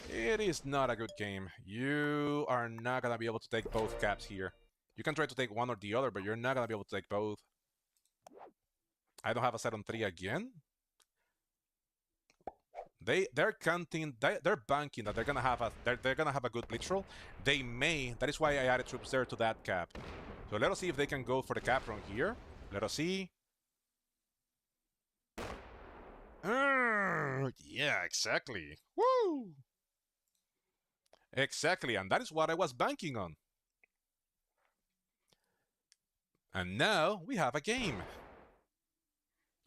It is not a good game. You are not going to be able to take both caps here. You can try to take one or the other, but you're not going to be able to take both. I don't have a set on 3 again. They're counting, they're banking that they're gonna have a good blitz roll. They may. That is why I added troops there to that cap. So let us see if they can go for the cap from here. Let us see. Yeah, exactly. Woo! Exactly, and that is what I was banking on. And now we have a game.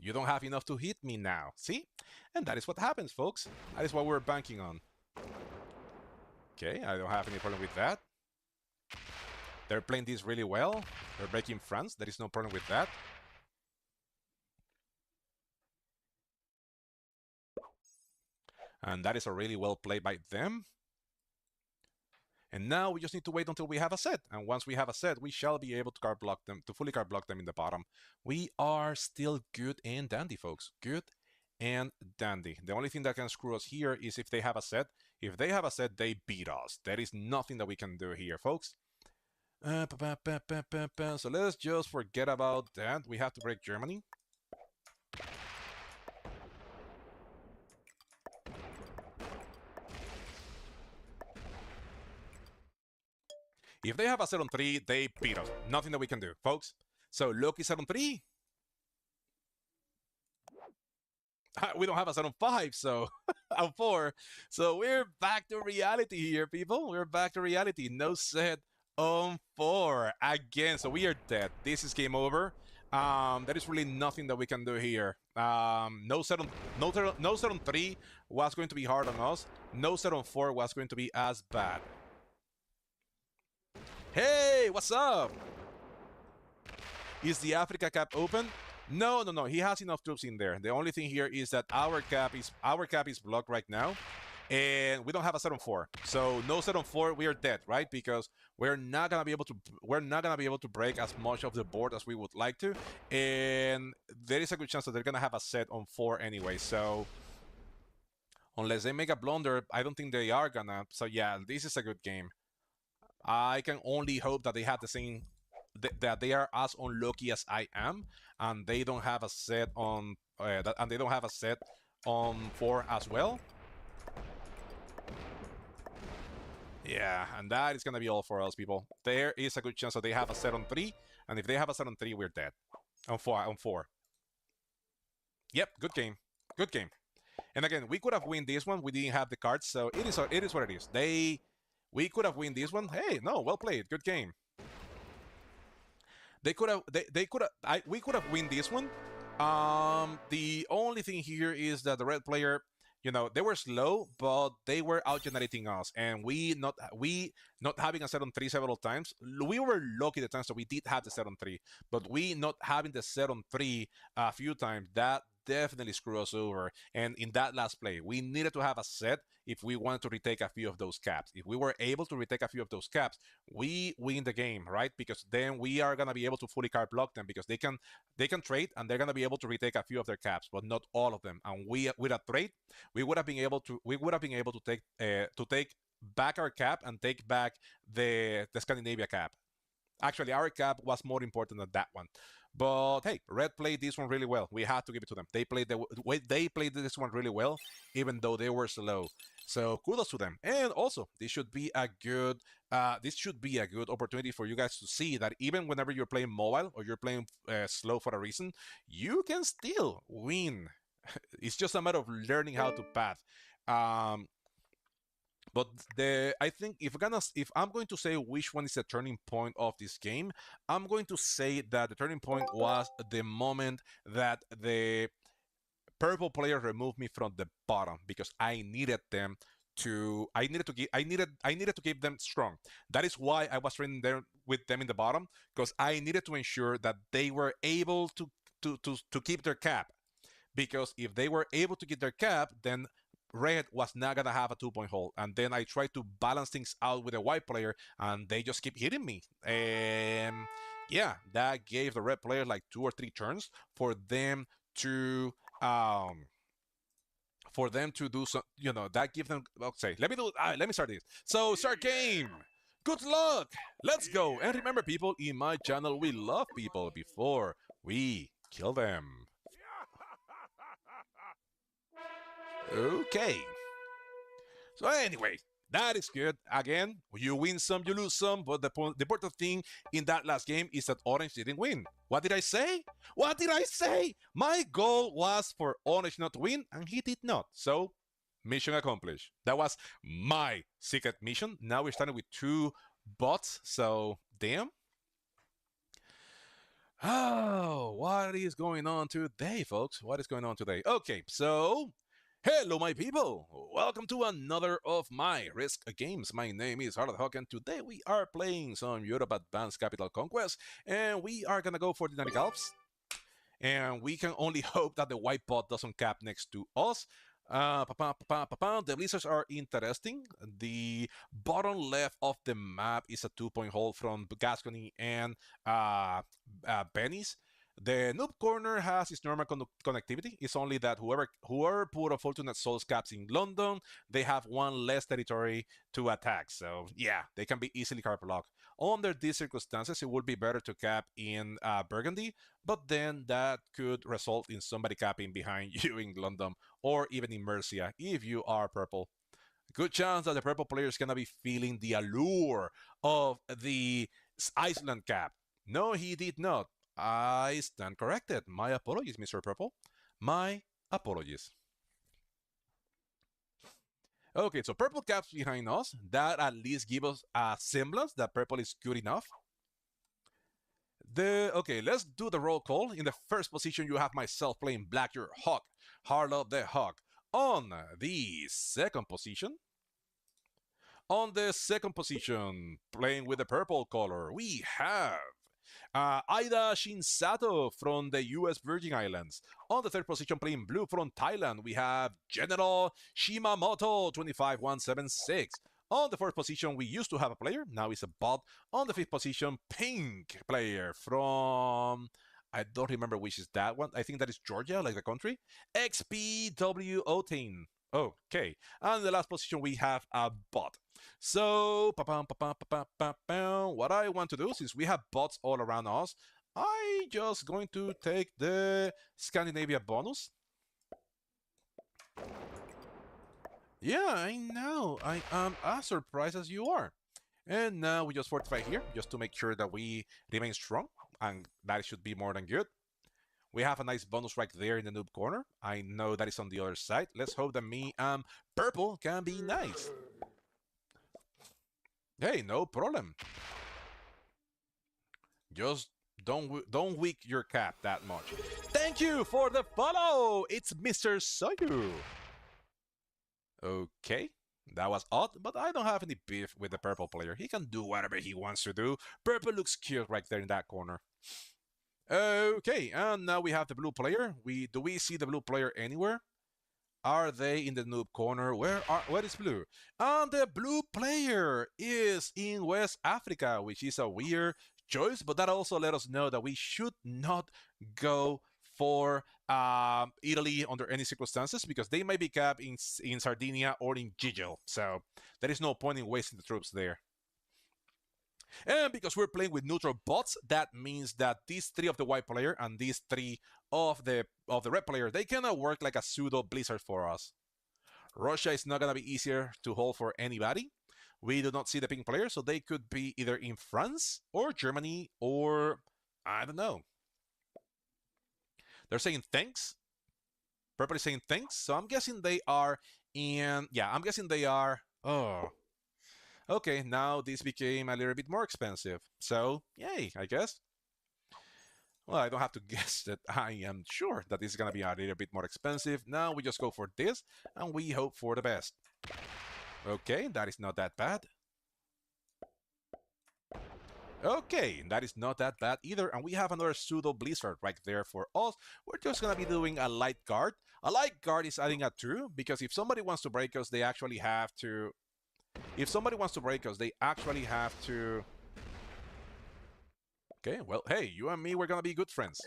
You don't have enough to hit me now. See? And that is what happens, folks. That is what we're banking on. Okay, I don't have any problem with that. They're playing this really well. They're breaking France. There is no problem with that. And that is a really well play by them. And now we just need to wait until we have a set. And once we have a set, we shall be able to card block them, to fully card block them in the bottom. We are still good and dandy, folks. Good and dandy. The only thing that can screw us here is if they have a set. If they have a set, they beat us. There is nothing that we can do here, folks. So let's just forget about that. We have to break Germany. If they have a set on 3, they beat us. Nothing that we can do, folks. So Loki set on 3. We don't have a set on 5, so on 4. So we're back to reality here, people. We're back to reality. No set on 4 again. So we are dead. This is game over. There is really nothing that we can do here. No set on 3 was going to be hard on us. No set on 4 was going to be as bad. Hey, what's up? Is the Africa cap open? No. He has enough troops in there. The only thing here is that our cap is blocked right now, and we don't have a set on 4. So no set on 4, we are dead, right? Because we're not gonna be able to break as much of the board as we would like to, and there is a good chance that they're gonna have a set on 4 anyway. So unless they make a blunder, I don't think they are gonna. So yeah, this is a good game. I can only hope that they have the same, that they are as unlucky as I am, and they don't have a set on, and they don't have a set on 4 as well. Yeah, and that is gonna be all for us, people. There is a good chance that they have a set on 3, and if they have a set on 3, we're dead. On 4. Yep, good game. Good game. And again, we could have won this one. We didn't have the cards, so it is what it is. We could have won this one. Hey, no, well played. Good game. We could have won this one. The only thing here is that the red player You know, they were slow, but they were out generating us, and we not having a set on three several times. We were lucky the times that we did have the set on three, but we not having the set on three a few times, that definitely screwed us over. And in that last play, we needed to have a set if we wanted to retake a few of those caps. If we were able to retake a few of those caps, we win the game, right? Because then we are gonna be able to fully card block them because they can trade and they're gonna be able to retake a few of their caps, but not all of them. And we with a trade, we would have been able to take back our cap and take back the Scandinavia cap. Actually, our cap was more important than that one. But hey, Red played this one really well. We have to give it to them. They played this one really well, even though they were slow. So kudos to them. And also, this should be a good opportunity for you guys to see that even whenever you're playing mobile or you're playing slow for a reason, you can still win. It's just a matter of learning how to path. Um, but I think if I'm going to say which one is the turning point of this game, I'm going to say that the turning point was the moment that the purple player removed me from the bottom because I needed to keep them strong. That is why I was training there with them in the bottom, because I needed to ensure that they were able to keep their cap. Because if they were able to get their cap, then red was not gonna have a 2 point hold. And then I tried to balance things out with a white player, and they just keep hitting me. And yeah, that gave the red player like 2 or 3 turns to um for them to do some. That give them. Okay, let me start this. So start game. Good luck. Let's go. And remember, people, in my channel, we love people before we kill them. Okay. So anyway, that is good. Again, you win some, you lose some, but the important thing in that last game is that Orange didn't win. What did I say? What did I say? My goal was for Orange not to win, and he did not. So, mission accomplished. That was my secret mission. Now we're starting with 2 bots, so damn. Oh, what is going on today, folks? What is going on today? Okay, so hello, my people. Welcome to another of my Risk games. My name is Harald Hawk, and today we are playing some Europe Advanced Capital Conquest, and we are gonna go for the Dynamic Alps. And we can only hope that the white bot doesn't cap next to us. The blizzards are interesting. The bottom left of the map is a 2 point hold from Gascony and Benny's. The noob corner has its normal connectivity. It's only that whoever put a Fortunate Souls caps in London, they have one less territory to attack. So yeah, they can be easily card blocked. Under these circumstances, it would be better to cap in Burgundy, but then that could result in somebody capping behind you in London or even in Mercia if you are purple. Good chance that the purple player is gonna be feeling the allure of the Iceland cap. No, he did not. I stand corrected. My apologies, Mr. Purple. My apologies. Okay, so purple caps behind us. That at least give us a semblance that purple is good enough. Okay, let's do the roll call. In the first position, you have myself playing black, your Hawk, Harlow the Hawk. On the second position, playing with the purple color, we have Aida Shinsato from the US Virgin Islands. On the third position, playing blue from Thailand, we have General Shimamoto 25176. On the fourth position, we used to have a player, now it's a bot. On the fifth position, pink player from, I don't remember which is that one. I think that is Georgia, like the country. XPW18. Okay. And the last position, we have a bot. So, what I want to do, since we have bots all around us, I just going to take the Scandinavia bonus. Yeah, I know. I am as surprised as you are. And now we just fortify here, just to make sure that we remain strong, and that should be more than good. We have a nice bonus right there in the noob corner. I know that is on the other side. Let's hope that me purple can be nice. Hey, no problem. Just don't weak your cap that much. Thank you for the follow. It's Mr. Soyu. Okay, that was odd, but I don't have any beef with the purple player. He can do whatever he wants to do. Purple looks cute right there in that corner. Okay, and now we have the blue player. Do we see the blue player anywhere? Are they in the noob corner? Where is blue? And the blue player is in West Africa, which is a weird choice, but that also let us know that we should not go for Italy under any circumstances because they might be capped in Sardinia or in Gigel. So there is no point in wasting the troops there. And because we're playing with neutral bots, that means that these three of the white player and these three of the red player, they cannot work like a pseudo blizzard for us. Russia is not gonna be easier to hold for anybody. We do not see the pink player, so they could be either in France or Germany or I don't know. They're saying thanks. Purple is saying thanks, so I'm guessing they are in. Yeah, I'm guessing they are. Oh, okay, now this became a little bit more expensive. So, yay, I guess. Well, I don't have to guess that I am sure that this is going to be a little bit more expensive. Now we just go for this, and we hope for the best. Okay, that is not that bad. Okay, that is not that bad either, and we have another pseudo blizzard right there for us. We're just gonna be doing a light guard. A light guard is adding a 2, because if somebody wants to break us, they actually have to... If somebody wants to break us, they actually have to... Okay, well, hey, you and me, we're gonna be good friends.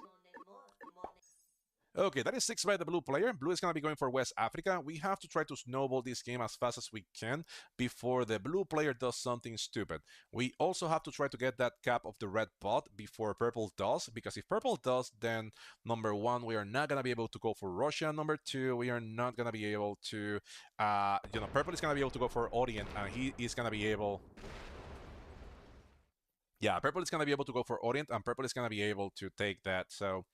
Okay, that is 6 by the blue player. Blue is going to be going for West Africa. We have to try to snowball this game as fast as we can before the blue player does something stupid. We also have to try to get that cap of the red bot before purple does, because if purple does, then number 1, we are not going to be able to go for Russia. Number 2, we are not going to be able to, purple is going to be able to go for Orient, and he is going to be able... Yeah, purple is going to be able to go for Orient, and purple is going to be able to take that, so...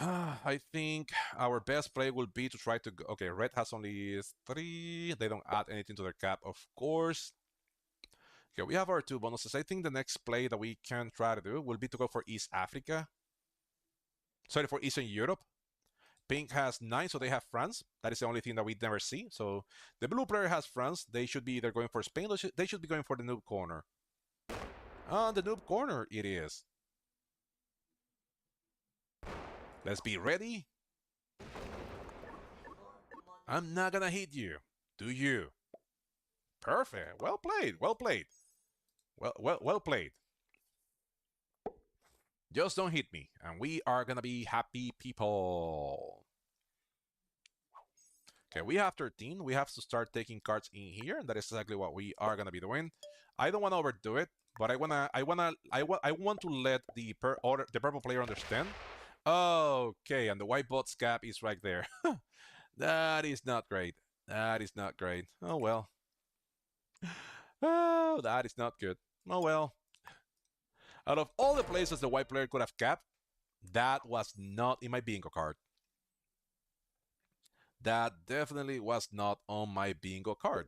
I think our best play will be to try to go. Okay, red has only 3. They don't add anything to their cap, of course. Okay, we have our 2 bonuses. I think the next play that we can try to do will be to go for East Africa. Sorry, for Eastern Europe. Pink has 9, so they have France. That is the only thing that we never see. So the blue player has France. They should be either going for Spain or they should be going for the noob corner. The noob corner it is. Let's be ready. I'm not gonna hit you. Do you? Perfect. Well played. Well played. Well played. Just don't hit me, and we are gonna be happy people. Okay, we have 13. We have to start taking cards in here, and that is exactly what we are gonna be doing. I don't want to overdo it, but I want to let the purple player understand. Okay, and the white bot's cap is right there. That is not great. That is not great. Oh well. Oh, that is not good. Oh well. Out of all the places the white player could have capped, that was not in my bingo card. That definitely was not on my bingo card.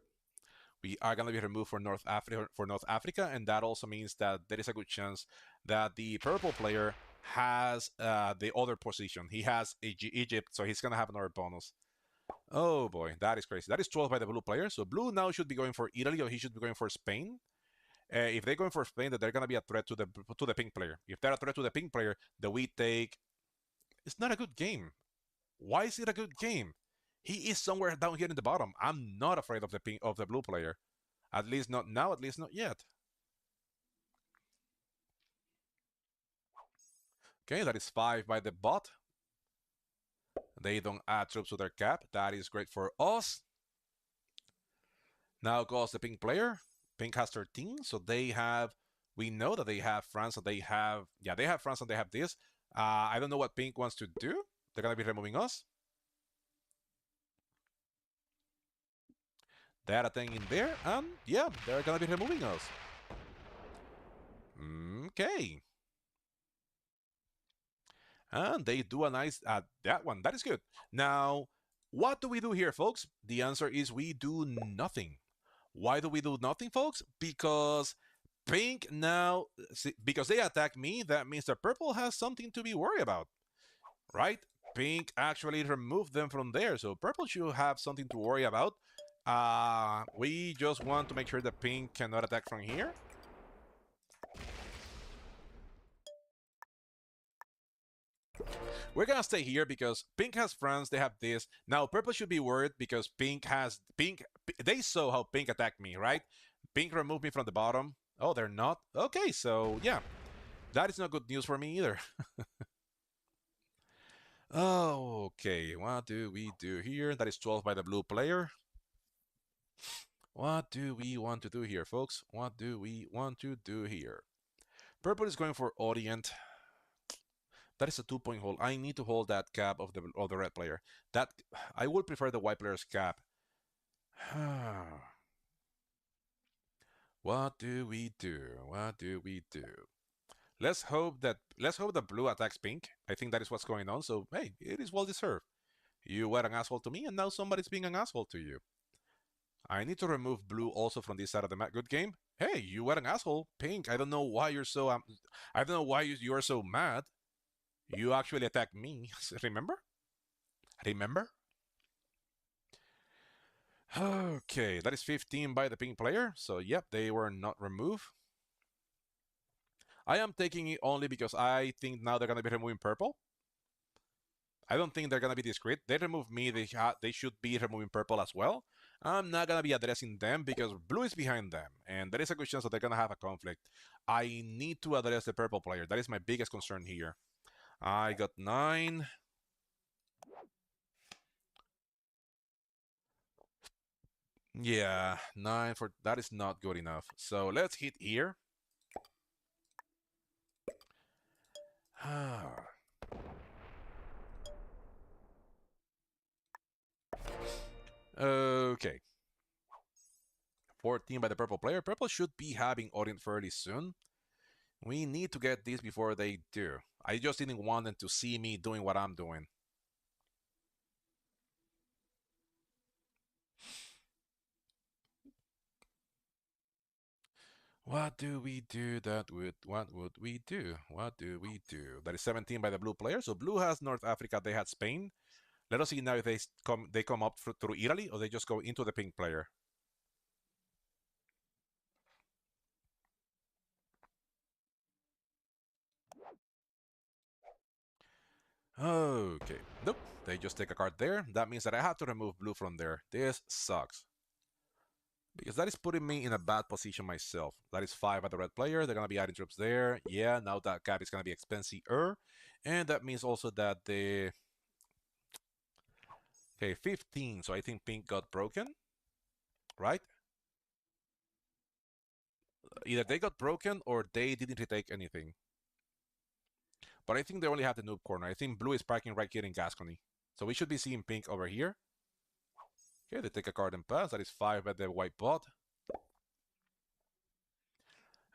We are going to be removed for North Africa, and that also means that there is a good chance that the purple player has the other position. He has Egypt, so he's going to have another bonus. Oh boy, that is crazy. That is 12 by the blue player. So blue now should be going for Italy, or he should be going for Spain. If they're going for Spain, then they're going to be a threat to the pink player. If they're a threat to the pink player, then we take... It's not a good game. Why is it a good game? He is somewhere down here in the bottom. I'm not afraid of the blue player. At least not now, at least not yet. Okay, that is 5 by the bot. They don't add troops to their cap. That is great for us. Now goes the pink player. Pink has 13, so they have... We know that they have France, and they have... Yeah, they have France, and they have this. I don't know what pink wants to do. They're going to be removing us. That thing in there, and yeah, they're gonna be removing us. Okay. And they do a nice, that one, that is good. Now, what do we do here, folks? The answer is we do nothing. Why do we do nothing, folks? Because pink now, because they attack me, that means that purple has something to be worried about, right? pink actually removed them from there, so purple should have something to worry about. We just want to make sure that pink cannot attack from here. We're gonna stay here because pink has friends. They have this. Now purple should be worried because pink has pink. They saw how pink attacked me, right? Pink removed me from the bottom. Oh, they're not. Okay, so yeah, that is not good news for me either. Oh, okay. What do we do here? That is 12 by the blue player. What do we want to do here, folks? What do we want to do here? Purple is going for Orient. That is a 2-point hold. I need to hold that cap of the red player. That I would prefer the white player's cap. What do we do? What do we do? Let's hope that blue attacks pink. I think that is what's going on. So hey, it is well deserved. You were an asshole to me, and now somebody's being an asshole to you. I need to remove blue also from this side of the map. Good game. Hey, you were an asshole. Pink, I don't know why you're so I don't know why you are so mad. You actually attacked me. Remember? Remember? Okay, that is 15 by the pink player. So yep, they were not removed. I am taking it only because I think now they're gonna be removing purple. I don't think they're gonna be discreet. They remove me. They should be removing purple as well. I'm not gonna be addressing them because blue is behind them, and there is a good chance that they're gonna have a conflict. I need to address the purple player. That is my biggest concern here. I got 9. Yeah, 9 for that is not good enough. So let's hit here. Okay. 14 by the purple player. Purple should be having Orient fairly soon. We need to get this before they do. I just didn't want them to see me doing what I'm doing. What do we do that would, what would we do? What do we do? That is 17 by the blue player. So blue has North Africa, they had Spain. Let us see now if they come up through Italy or they just go into the pink player. Okay, nope, they just take a card there. That means that I have to remove blue from there. This sucks. Because that is putting me in a bad position myself. That is 5 at the red player. They're going to be adding troops there. Yeah, now that cap is going to be expensive. And that means also that the... Okay, 15. So I think pink got broken, right? Either they got broken or they didn't retake anything. But I think they only have the noob corner. I think blue is parking right here in Gascony. So we should be seeing pink over here. Okay, they take a card and pass. That is 5 at the white bot.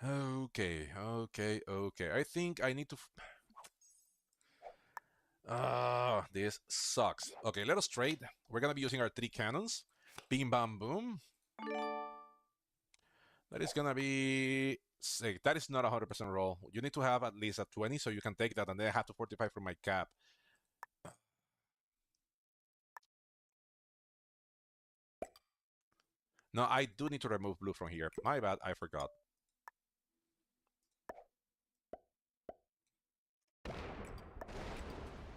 Okay. I think I need to... This sucks. Okay, let us trade. We're gonna be using our 3 cannons. Bing, bam, boom. That is gonna be sick. That is not a 100% roll. You need to have at least a 20 so you can take that, and then I have to fortify for my cap. No, I do need to remove blue from here. My bad, I forgot.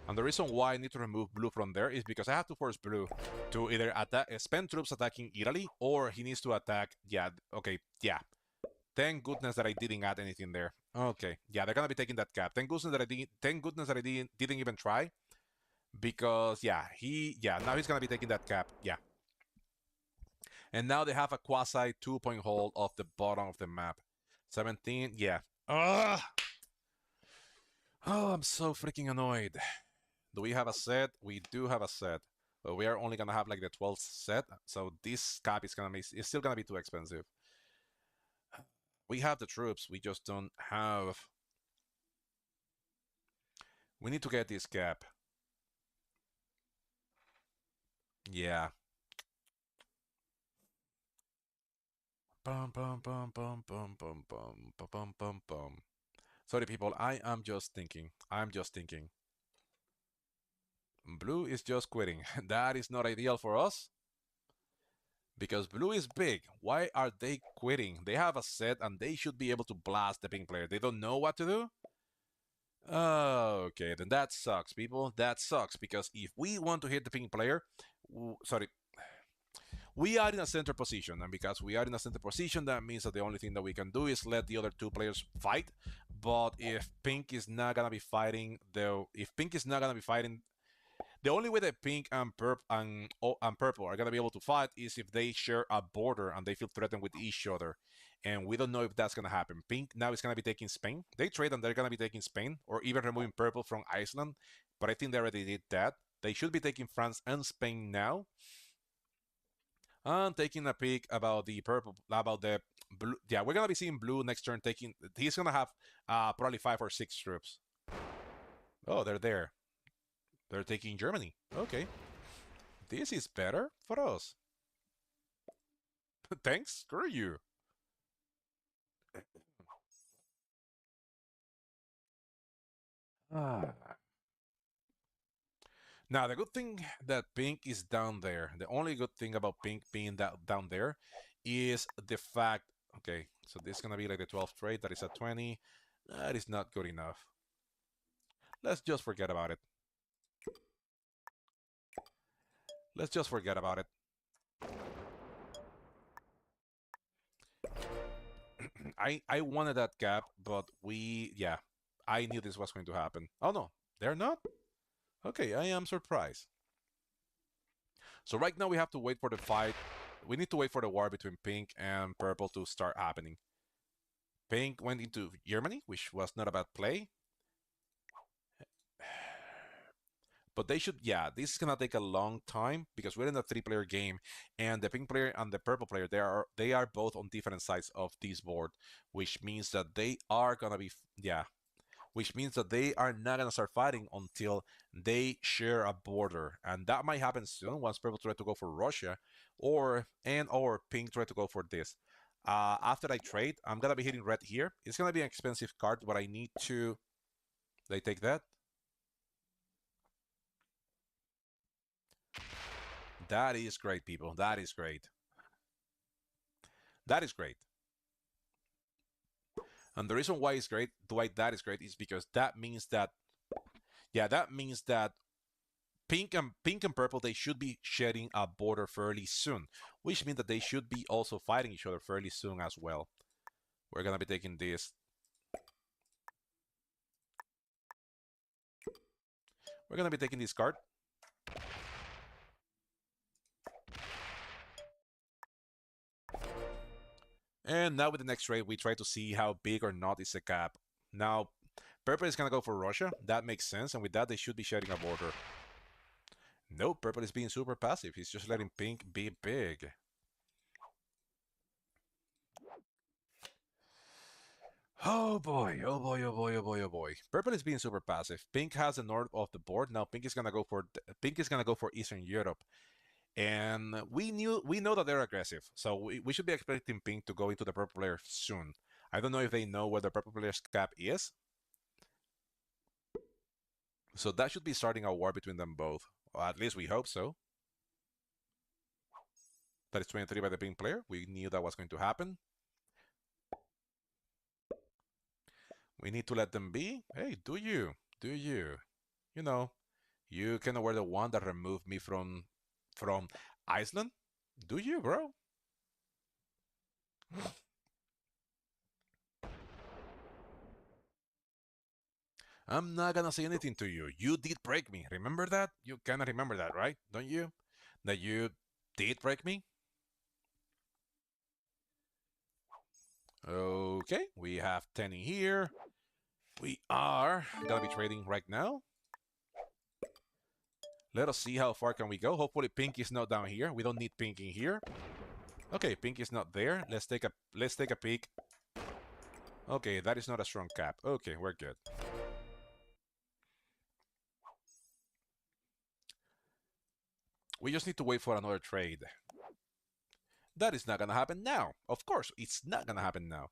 And the reason why I need to remove blue from there is because I have to force blue to either attack, spend troops attacking Italy, or he needs to attack. Yeah, okay, yeah. Thank goodness that I didn't add anything there. Okay, yeah, they're gonna be taking that cap. Thank goodness that I didn't. Thank goodness that I didn't even try, because yeah, now he's gonna be taking that cap. Yeah, and now they have a quasi 2-point hold off the bottom of the map. 17, yeah. Ugh! Oh, I'm so freaking annoyed. Do we have a set? We do have a set, but we are only gonna have like the 12th set, so this cap is still gonna be too expensive. We have the troops, we just don't have. We need to get this cap. Yeah. Bum bum bum bum bum bum bum bum bum bum bum. Sorry, people. I am just thinking. I'm just thinking. Blue is just quitting. That is not ideal for us. Because blue is big. Why are they quitting? They have a set and they should be able to blast the pink player. They don't know what to do? Okay, then that sucks, people. That sucks because if we want to hit the pink player, sorry, we are in a center position, and because we are in a center position, that means that the only thing that we can do is let the other two players fight. But if pink is not gonna be fighting, if pink is not gonna be fighting, the only way that pink and purple are gonna be able to fight is if they share a border and they feel threatened with each other. And we don't know if that's gonna happen. Pink now is gonna be taking Spain. They trade and they're gonna be taking Spain, or even removing purple from Iceland. But I think they already did that. They should be taking France and Spain now. And taking a peek about the purple, about the blue. Yeah, we're gonna be seeing blue next turn. Taking, he's gonna have probably 5 or 6 troops. Oh, they're there. They're taking Germany. Okay, this is better for us. Thanks. Screw you. Ah. Now, the good thing that pink is down there, the only good thing about pink being that down there is the fact, okay, so this is going to be like the 12th trade, that is at 20. That is not good enough. Let's just forget about it. Let's just forget about it. I wanted that gap, but yeah, I knew this was going to happen. Oh no, they're not? Okay, I am surprised. So right now we have to wait for the fight. We need to wait for the war between pink and purple to start happening. Pink went into Germany, which was not a bad play. But they should, yeah, this is gonna take a long time because we're in a 3-player game, and the pink player and the purple player, they are both on different sides of this board, which means that they are gonna be, yeah, which means that they are not gonna start fighting until they share a border, and that might happen soon once purple try to go for Russia, or pink try to go for this. After I trade, I'm gonna be hitting red here. It's gonna be an expensive card, but I need to. They take that. That is great, people. That is great. That is great. And the reason why that is great is because that means that, yeah, that means that pink and purple, they should be shedding a border fairly soon, which means that they should be also fighting each other fairly soon as well. We're gonna be taking this. We're gonna be taking this card. And now with the next trade, we try to see how big or not is the gap. Now, purple is gonna go for Russia. That makes sense, and with that, they should be shedding a border. No, purple is being super passive. He's just letting pink be big. Oh boy, oh boy, oh boy, oh boy, oh boy. Purple is being super passive. Pink has the north of the board. Now pink is gonna go for Eastern Europe. And we know that they're aggressive. So we should be expecting pink to go into the purple player soon. I don't know if they know where the purple player's cap is. So that should be starting a war between them both. Or at least we hope so. That is 23 by the pink player. We knew that was going to happen. We need to let them be. Hey, do you? You know, you kind of were the one that removed me from Iceland. Do you, bro? I'm not gonna say anything to you. You did break me. Remember that? You kinda remember that, right? Don't you? That you did break me? Okay, we have 10 in here. We are gonna be trading right now. Let us see how far can we go. Hopefully pink is not down here. We don't need pink in here. Okay, pink is not there. Let's take a peek. Okay, that is not a strong cap. Okay, we're good. We just need to wait for another trade. That is not gonna happen now. Of course, it's not gonna happen now.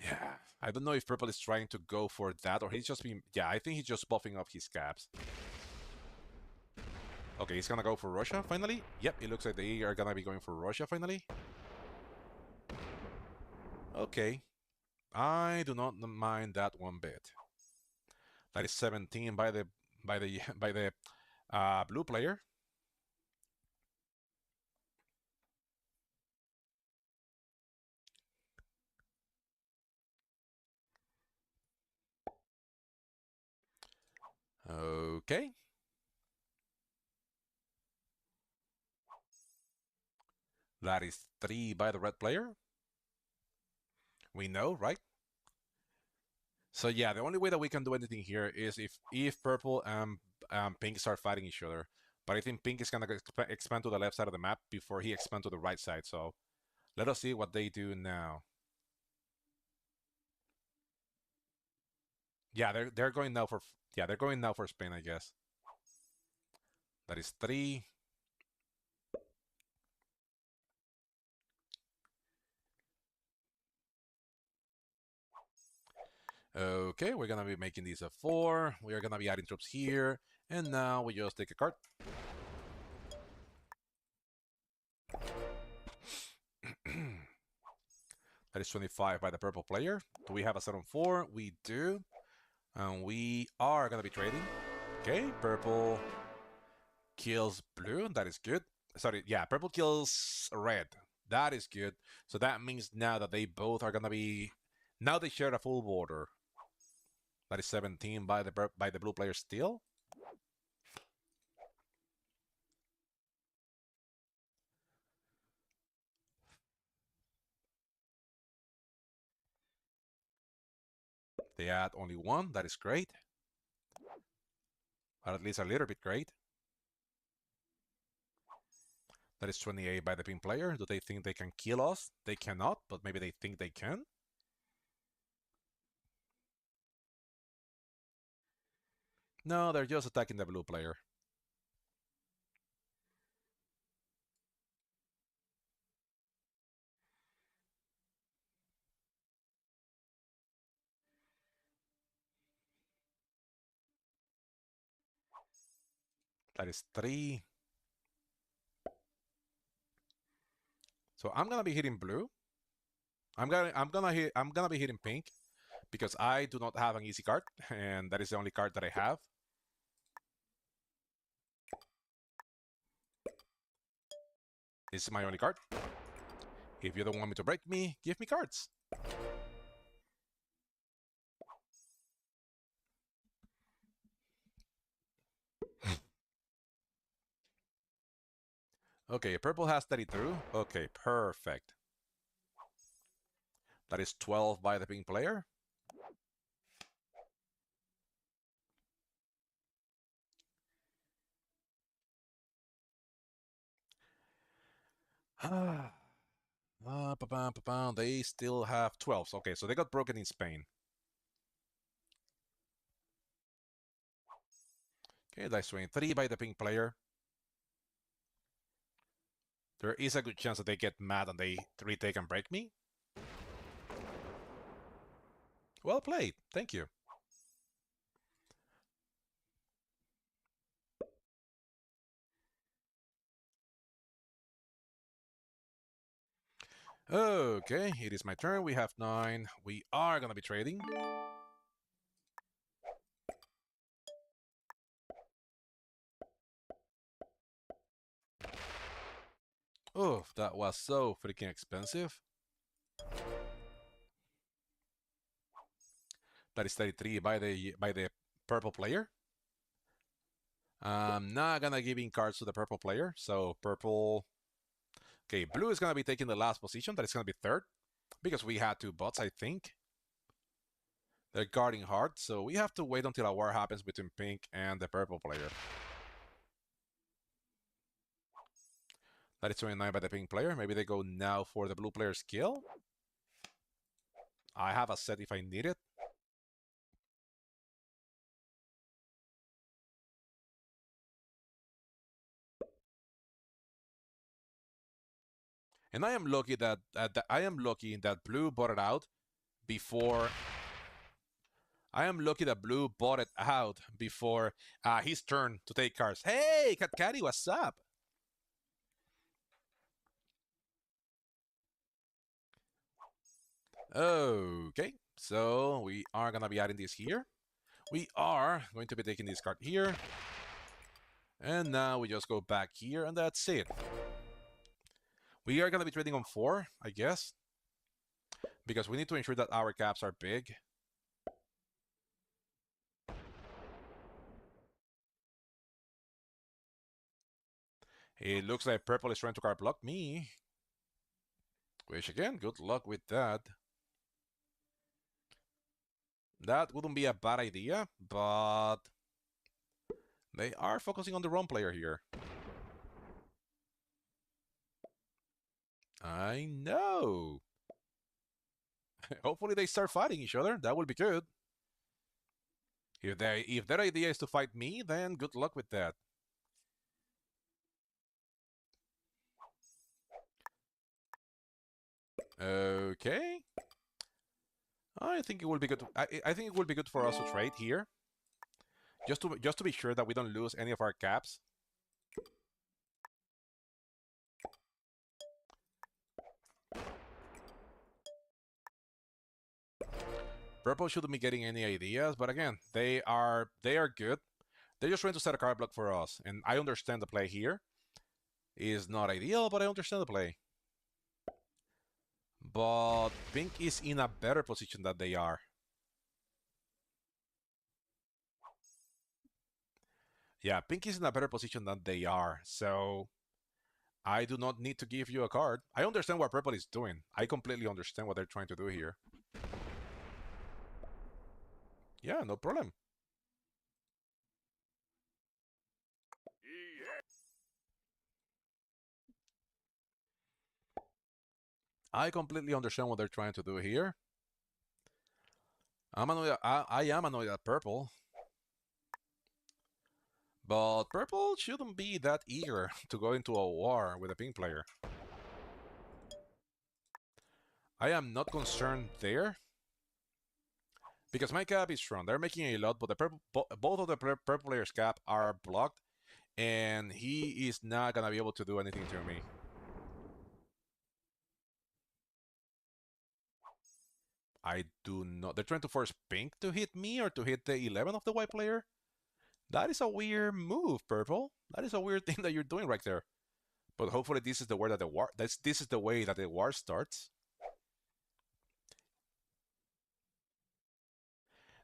Yeah. I don't know if purple is trying to go for that or he's just being... Yeah, I think he's just buffing up his caps. Okay, he's gonna go for Russia finally. Yep, it looks like they are gonna be going for Russia finally. Okay, I do not mind that one bit. That is 17 by the blue player. Okay. That is 3 by the red player. We know, right? So yeah, the only way that we can do anything here is if purple and pink start fighting each other. But I think pink is gonna expand to the left side of the map before he expands to the right side. So let us see what they do now. Yeah, they're going now for they're going now for Spain, I guess. That is 3. Okay, we're gonna be making these a 4. We are gonna be adding troops here, and now we just take a card. That is 25 by the purple player. Do we have a set on 4? We do. And we are gonna be trading. Okay, purple kills blue. That is good. Sorry, yeah, purple kills red. That is good. So that means now that they both are gonna be... Now they share a full border. That is 17 by the blue player still. They add only 1. That is great. Or at least a little bit great. That is 28 by the pink player. Do they think they can kill us? They cannot, but maybe they think they can. No, they're just attacking the blue player. That is 3. So I'm gonna be hitting blue. I'm gonna be hitting pink because I do not have an easy card, and that is the only card that I have. This is my only card. If you don't want me to break me, give me cards. Okay, purple has 32. Okay, perfect. That is 12 by the pink player. They still have 12. Okay, so they got broken in Spain. Okay, that's 23 by the pink player. There is a good chance that they get mad and they retake and break me. Well played. Thank you. Okay, it is my turn. We have 9. We are gonna be trading. Oof, that was so freaking expensive. That is 33 by the purple player. I'm not gonna give in cards to the purple player, so purple... Okay, blue is gonna be taking the last position. That is gonna be 3rd, because we had 2 bots, I think. They're guarding hard, so we have to wait until a war happens between pink and the purple player. That is 29 by the pink player. Maybe they go now for the blue player's kill. I have a set if I need it. And I am lucky that blue bought it out before I am lucky that Blue bought it out before his turn to take cards. Hey, Katkari, what's up? Okay, so we are gonna be adding this here. We are going to be taking this card here. And now we just go back here, and that's it. We are gonna be trading on 4, I guess, because we need to ensure that our caps are big. It looks like purple is trying to card block me. Which again, good luck with that. That wouldn't be a bad idea, but they are focusing on the wrong player here. I know. Hopefully they start fighting each other. That will be good. If their idea is to fight me, then good luck with that. Okay. I think it will be good. I think it will be good for us to trade here, just to be sure that we don't lose any of our caps. Purple shouldn't be getting any ideas, but again, they are good. They're just trying to set a card block for us, and I understand the play here. Is not ideal, but I understand the play. But Pink is in a better position than they are. Yeah, Pink is in a better position than they are, so I do not need to give you a card. I understand what Purple is doing. I completely understand what they're trying to do here. Yeah, no problem. I completely understand what they're trying to do here. I am annoyed at Purple. But Purple shouldn't be that eager to go into a war with a Pink player. I am not concerned there. Because my cap is strong. They're making a lot, but both of the purple players' cap are blocked. And he is not going to be able to do anything to me. I do not. They're trying to force Pink to hit me or to hit the 11 of the white player. That is a weird move, Purple. That is a weird thing that you're doing right there. But hopefully this is the way that the war. This is the way that the war starts.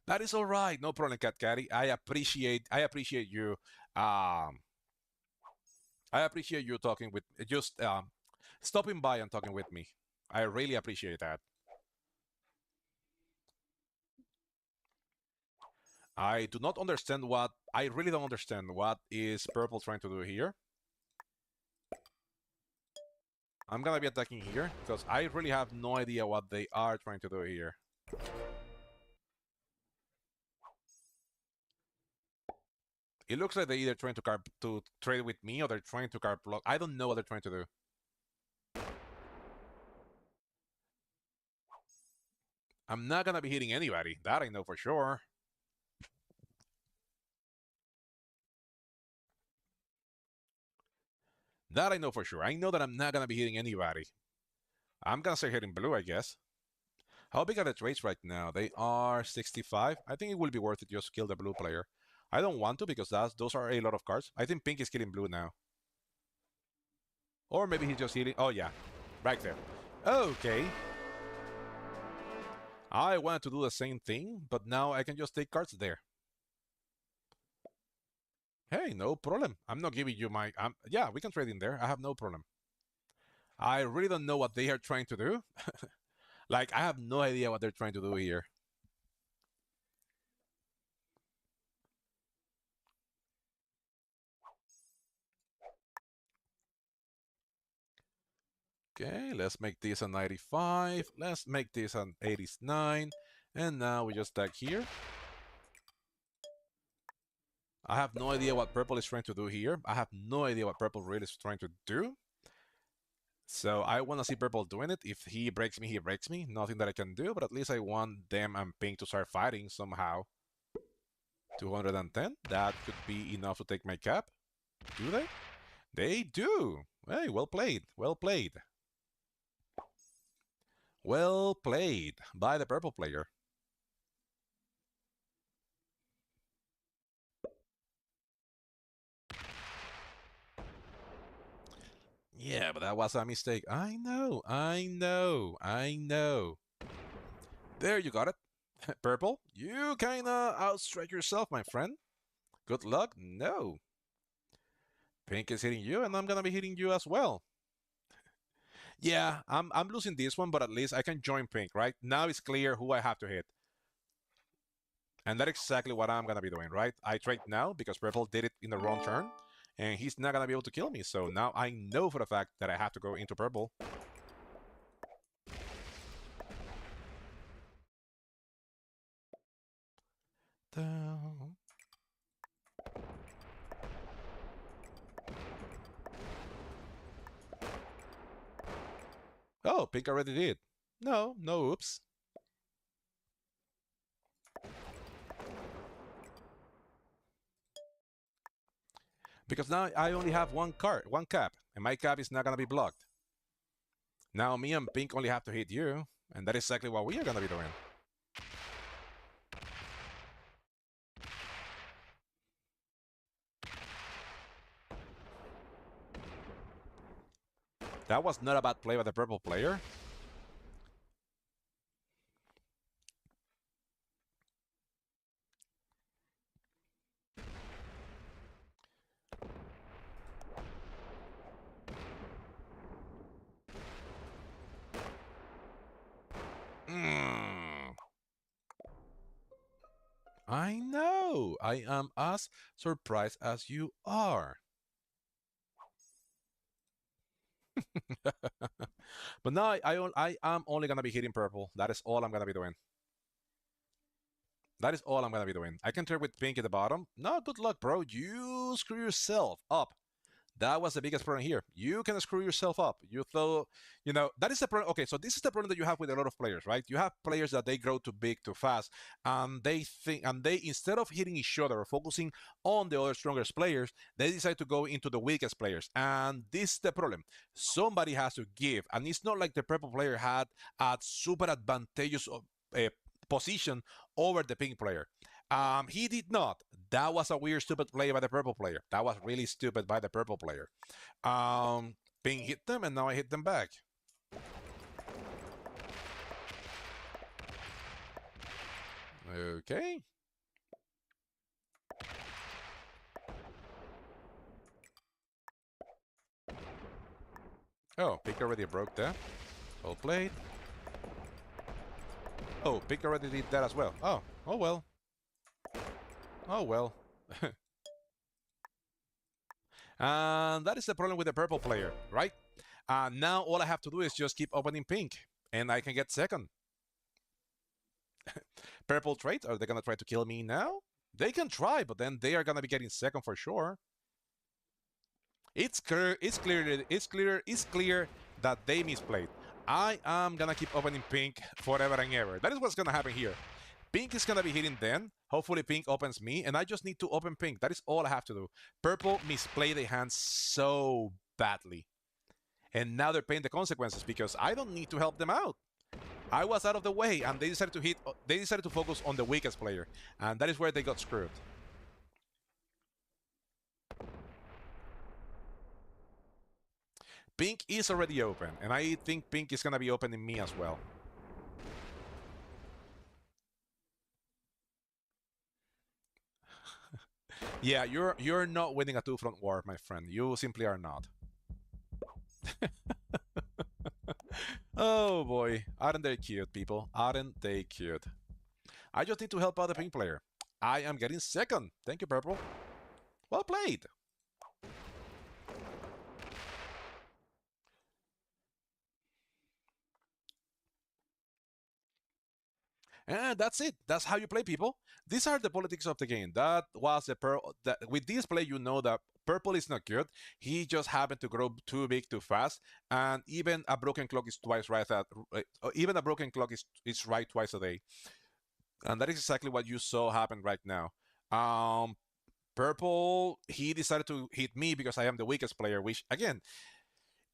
That is all right. No problem, Cat Caddy. I appreciate you. I appreciate you talking with just stopping by and talking with me. I really appreciate that. I do not understand what I really don't understand what is Purple trying to do here. I'm gonna be attacking here because I really have no idea what they are trying to do here. It looks like they're either trying to trade with me or they're trying to card block. I don't know what they're trying to do. I'm not gonna be hitting anybody. That I know for sure. That I know for sure. I know that I'm not gonna be hitting anybody. I'm gonna start hitting blue, I guess. How big are the trades right now? They are 65. I think it will be worth it just to kill the blue player. I don't want to because those are a lot of cards. I think pink is killing blue now. Or maybe he's just healing. Oh, yeah. Right there. Okay. I wanted to do the same thing, but now I can just take cards there. Hey, no problem. I'm not giving you my... yeah, we can trade in there. I have no problem. I really don't know what they are trying to do. Like, I have no idea what they're trying to do here. Okay, let's make this a 95. Let's make this an 89. And now we just tag here. I have no idea what purple is trying to do here. I have no idea what purple really is trying to do. So I want to see purple doing it. If he breaks me, he breaks me. Nothing that I can do, but at least I want them and pink to start fighting somehow. 210. That could be enough to take my cap. Do they? They do. Hey, well played. Well played. Well played by the purple player. Yeah, but that was a mistake. I know, I know, I know. There, you got it. Purple, you kinda outstrike yourself, my friend. Good luck? No. Pink is hitting you, and I'm gonna be hitting you as well. Yeah, I'm losing this one, but at least I can join pink, right? Now it's clear who I have to hit. And that's exactly what I'm gonna be doing, right? I trade now because purple did it in the wrong turn, and he's not gonna be able to kill me. So now I know for the fact that I have to go into purple. Down. Oh, pink already did. No, no, oops. Because now I only have one card, one cap, and my cap is not gonna be blocked. Now me and pink only have to hit you, and that is exactly what we are gonna be doing. That was not a bad play by the purple player. Mm. I know. I am as surprised as you are. But now I am only gonna be hitting purple. That is all I'm gonna be doing. That is all I'm gonna be doing. I can turn with pink at the bottom. No, good luck, bro. You screw yourself up. That was the biggest problem here. You can screw yourself up. You thought, that is the problem. Okay, so this is the problem that you have with a lot of players, right? You have players that they grow too big too fast, and they think, and they instead of hitting each other or focusing on the other strongest players, they decide to go into the weakest players, and this is the problem. Somebody has to give, and it's not like the purple player had a super advantageous uh, position over the pink player. He did not. That was a weird, stupid play by the purple player. That was really stupid by the purple player. Pink hit them, and now I hit them back. Okay. Oh, Pink already broke that. Well played. Oh, Pink already did that as well. Oh well. Oh well. And that is the problem with the purple player, right? Now all I have to do is just keep opening pink, and I can get second. Purple trade? Are they gonna try to kill me now? They can try, but then they are gonna be getting second for sure. It's clear. It's clear. It's clear. It's clear that they misplayed. I am gonna keep opening pink forever and ever. That is what's gonna happen here. Pink is gonna be hitting then. Hopefully pink opens me, and I just need to open pink. That is all I have to do. Purple misplayed the hand so badly. And now they're paying the consequences because I don't need to help them out. I was out of the way, and they decided to hit. They decided to focus on the weakest player, and that is where they got screwed. Pink is already open, and I think pink is gonna be opening me as well. Yeah, you're not winning a two-front war, my friend. You simply are not. Oh boy, aren't they cute, people? Aren't they cute? I just need to help out the pink player. I am getting second. Thank you, purple. Well played. And that's it. That's how you play, people. These are the politics of the game. That was the with this play, you know that purple is not good. He just happened to grow too big too fast, and even a broken clock is twice right. Even a broken clock is right twice a day, and that is exactly what you saw happen right now. Um, Purple, he decided to hit me because I am the weakest player, which again,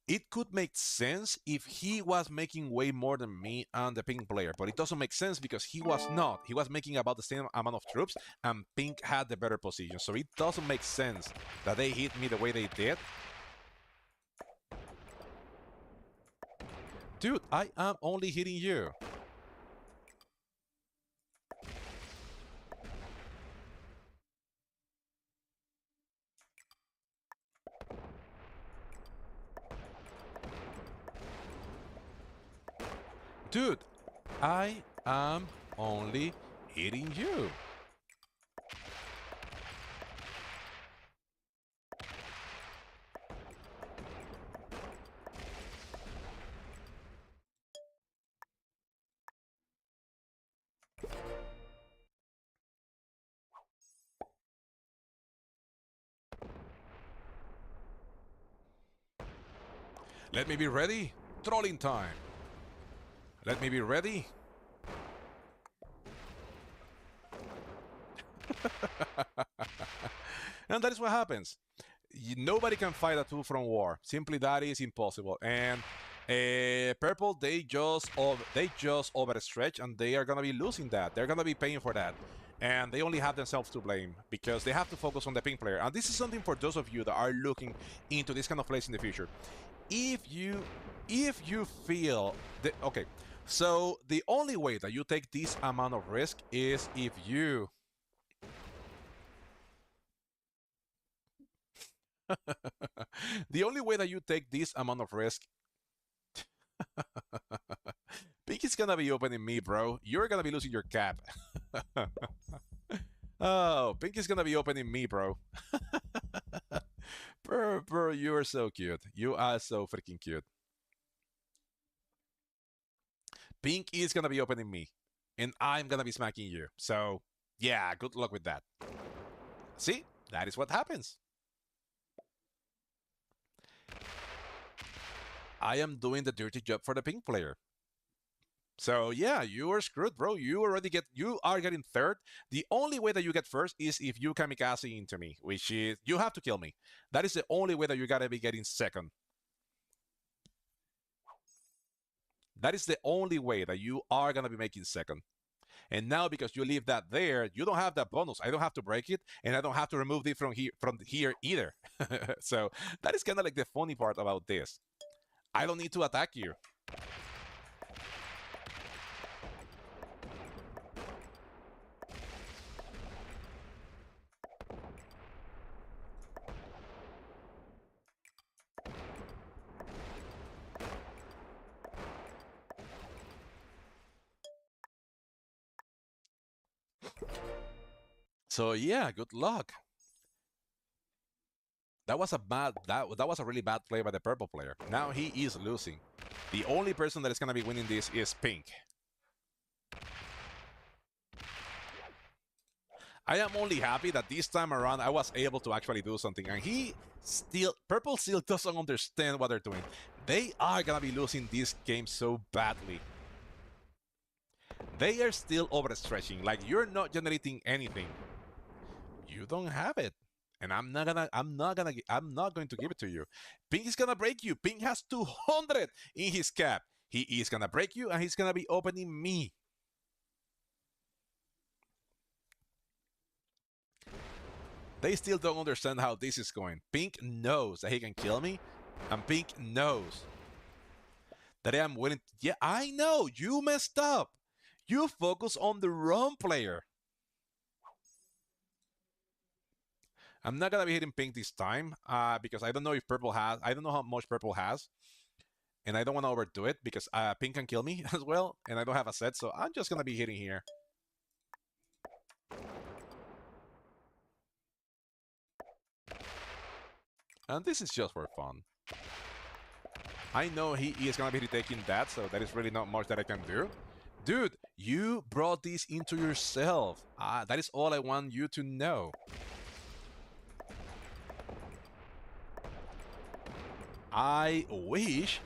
it could make sense if he was making way more than me and the pink player, but it doesn't make sense because he was not. He was making about the same amount of troops, and pink had the better position. So it doesn't make sense that they hit me the way they did. Dude, I am only hitting you. Dude, I am only hitting you. Let me be ready. Trolling time. Let me be ready. And that is what happens. Nobody can fight a two from war. Simply that is impossible. And purple, they just overstretch, and they are gonna be losing that. They're gonna be paying for that, and they only have themselves to blame because they have to focus on the pink player. And this is something for those of you that are looking into this kind of place in the future. If you feel that, okay, so the only way that you take this amount of risk is if you the only way that you take this amount of risk. Pink is gonna be opening me, bro. You're gonna be losing your cap. Oh, Pink is gonna be opening me, bro. Bro, you are so cute. You are so freaking cute. Pink is gonna be opening me, and I'm gonna be smacking you. So, yeah, good luck with that. See, that is what happens. I am doing the dirty job for the pink player. So yeah, you are screwed, bro. You are getting third. The only way that you get first is if you kamikaze into me, which is you have to kill me. That is the only way that you gotta be getting second. That is the only way that you are gonna be making second. And now because you leave that there, you don't have that bonus. I don't have to break it, and I don't have to remove it from here either. So that is kind of like the funny part about this. I don't need to attack you. So yeah, good luck. That was a really bad play by the purple player. Now he is losing. The only person that is gonna be winning this is pink. I am only happy that this time around I was able to actually do something, and purple still doesn't understand what they're doing. They are gonna be losing this game so badly. They are still overstretching. Like, you're not generating anything. You don't have it. And I'm not going to give it to you. Pink is gonna break you. Pink has 200 in his cap. He is gonna break you, and he's gonna be opening me. They still don't understand how this is going. Pink knows that he can kill me, and Pink knows that I am willing to... Yeah, I know, you messed up. You focus on the wrong player. I'm not gonna be hitting pink this time because I don't know if purple has. I don't know how much purple has, and I don't want to overdo it because pink can kill me as well, and I don't have a set, so I'm just gonna be hitting here. And this is just for fun. I know he is gonna be retaking that, so there is really not much that I can do. Dude, you brought this into yourself. That is all I want you to know. I wish.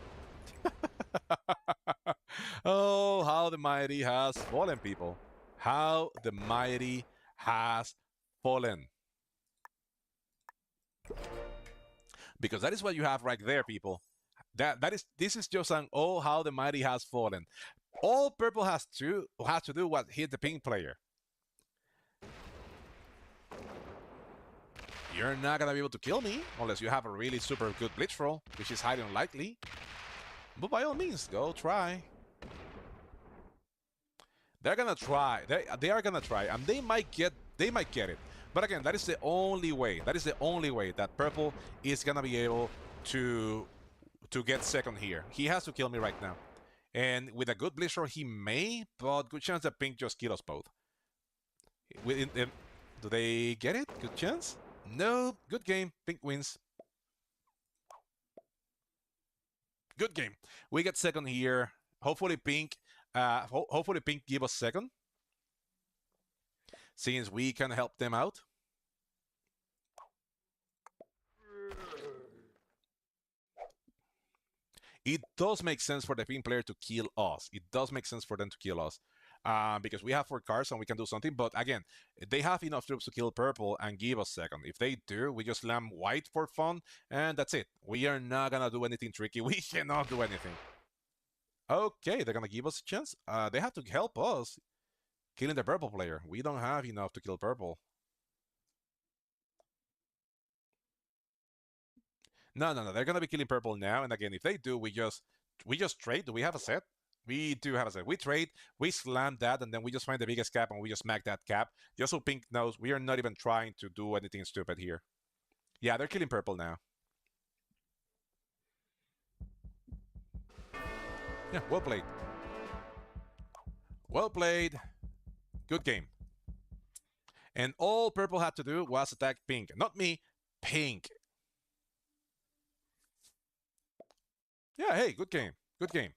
Oh, how the mighty has fallen, people. How the mighty has fallen. Because that is what you have right there, people. This is just an oh how the mighty has fallen. All purple has to do was hit the pink player. You're not gonna be able to kill me unless you have a really super good blitz roll, which is highly unlikely. But by all means, go try. They're gonna try. They are gonna try, and they might get it. But again, that is the only way. That is the only way that purple is gonna be able to get second here. He has to kill me right now. And with a good blitz roll, he may, but good chance that pink just kill us both. Do they get it? Good chance? No. Good game. Pink wins. Good game. We get second here. Hopefully pink. Hopefully pink give us second, since we can help them out. It does make sense for the pink player to kill us. It does make sense for them to kill us. Because we have 4 cards and we can do something. But again, they have enough troops to kill purple and give us second. If they do, we just slam white for fun, and that's it. We are not gonna do anything tricky. We cannot do anything. Okay, they're gonna give us a chance. They have to help us killing the purple player. We don't have enough to kill purple. No. They're gonna be killing purple now. And again, if they do, we just trade. Do we have a set? We do have a set. We trade, we slam that, and then we just find the biggest cap and we just smack that cap. Just so pink knows we are not even trying to do anything stupid here. Yeah, they're killing purple now. Yeah, well played. Well played. Good game. And all purple had to do was attack pink. Not me, pink. Yeah, hey, good game. Good game.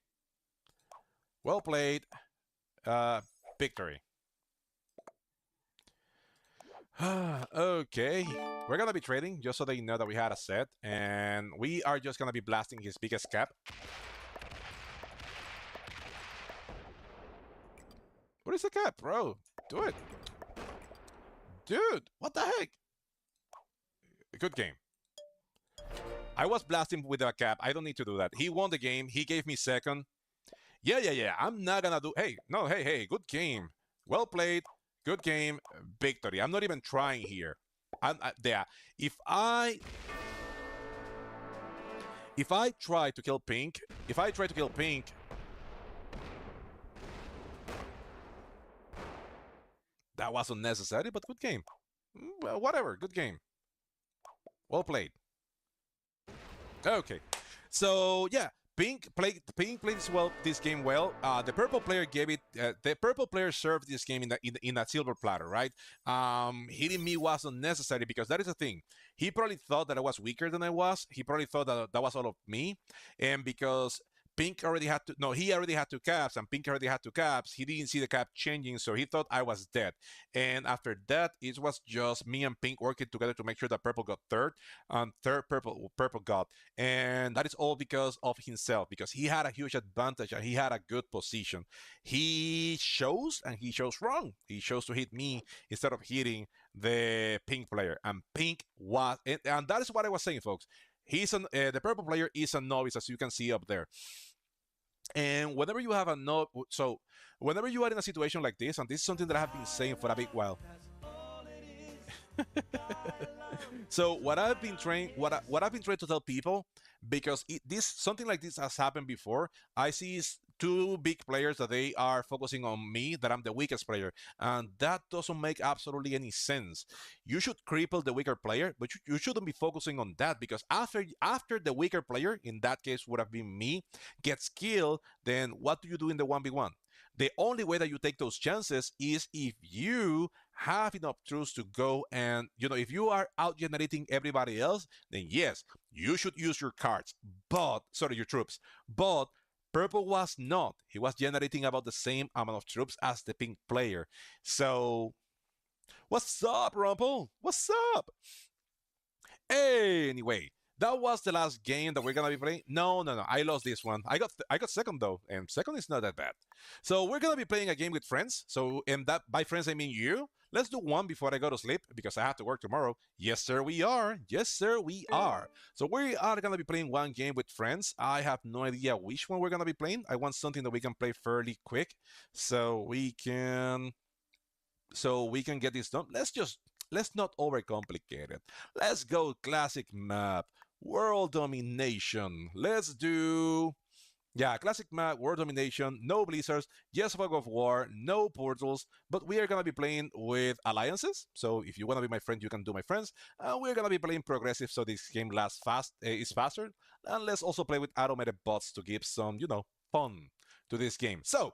Well played. Victory. Okay, we're gonna be trading just so they know that we had a set, and we are just gonna be blasting his biggest cap. What is the cap, bro? Do it. Dude, what the heck? Good game. I was blasting with a cap. I don't need to do that. He won the game. He gave me second. Yeah. I'm not gonna do. Hey, no, hey. Good game. Well played. Good game. Victory. I'm not even trying here. I'm there. If I try to kill pink, that was unnecessary, but good game. Well, whatever. Good game. Well played. Okay, so yeah, pink played this game well. The purple player gave it. The purple player served this game in that silver platter, right? Hitting me was unnecessary because that is the thing. He probably thought that I was weaker than I was. He probably thought that was all of me, and because pink already had to no, he already had 2 caps, and pink already had 2 caps. He didn't see the cap changing, so he thought I was dead. And after that, it was just me and pink working together to make sure that purple got third, and third purple got. And that is all because of himself, because he had a huge advantage and he had a good position. He chose, and he chose wrong. He chose to hit me instead of hitting the pink player, and pink was, and that is what I was saying, folks. The purple player is a novice, as you can see up there. And whenever you have whenever you are in a situation like this, and this is something that I have been saying for a big while. So what I've been trying to tell people, because something like this has happened before. I see 2 big players that they are focusing on me, that I'm the weakest player, and that doesn't make absolutely any sense. You should cripple the weaker player, but you shouldn't be focusing on that, because after the weaker player, in that case would have been me, gets killed, then what do you do in the 1v1? The only way that you take those chances is if you have enough troops to go, and if you are out generating everybody else, then yes, you should use your cards, your troops. But purple was not. He was generating about the same amount of troops as the pink player. So, what's up, Rumple? What's up? Anyway, That was the last game that we're gonna be playing. No, no, no. I lost this one. I got second though, and second is not that bad. So we're gonna be playing a game with friends. So and that by friends I mean you. Let's do one before I go to sleep because I have to work tomorrow. Yes, sir, we are. Yes, sir, we are. So we are gonna be playing one game with friends. I have no idea which one we're gonna be playing. I want something that we can play fairly quick, so we can get this done. Let's not overcomplicate it. Let's go classic map, world domination. Let's do classic map, world domination, no blizzards, yes fog of war, no portals, but we are gonna be playing with alliances. So if you wanna be my friend, you can do my friends. We're gonna be playing progressive, so this game lasts fast, is faster, and let's also play with automated bots to give some, fun to this game. So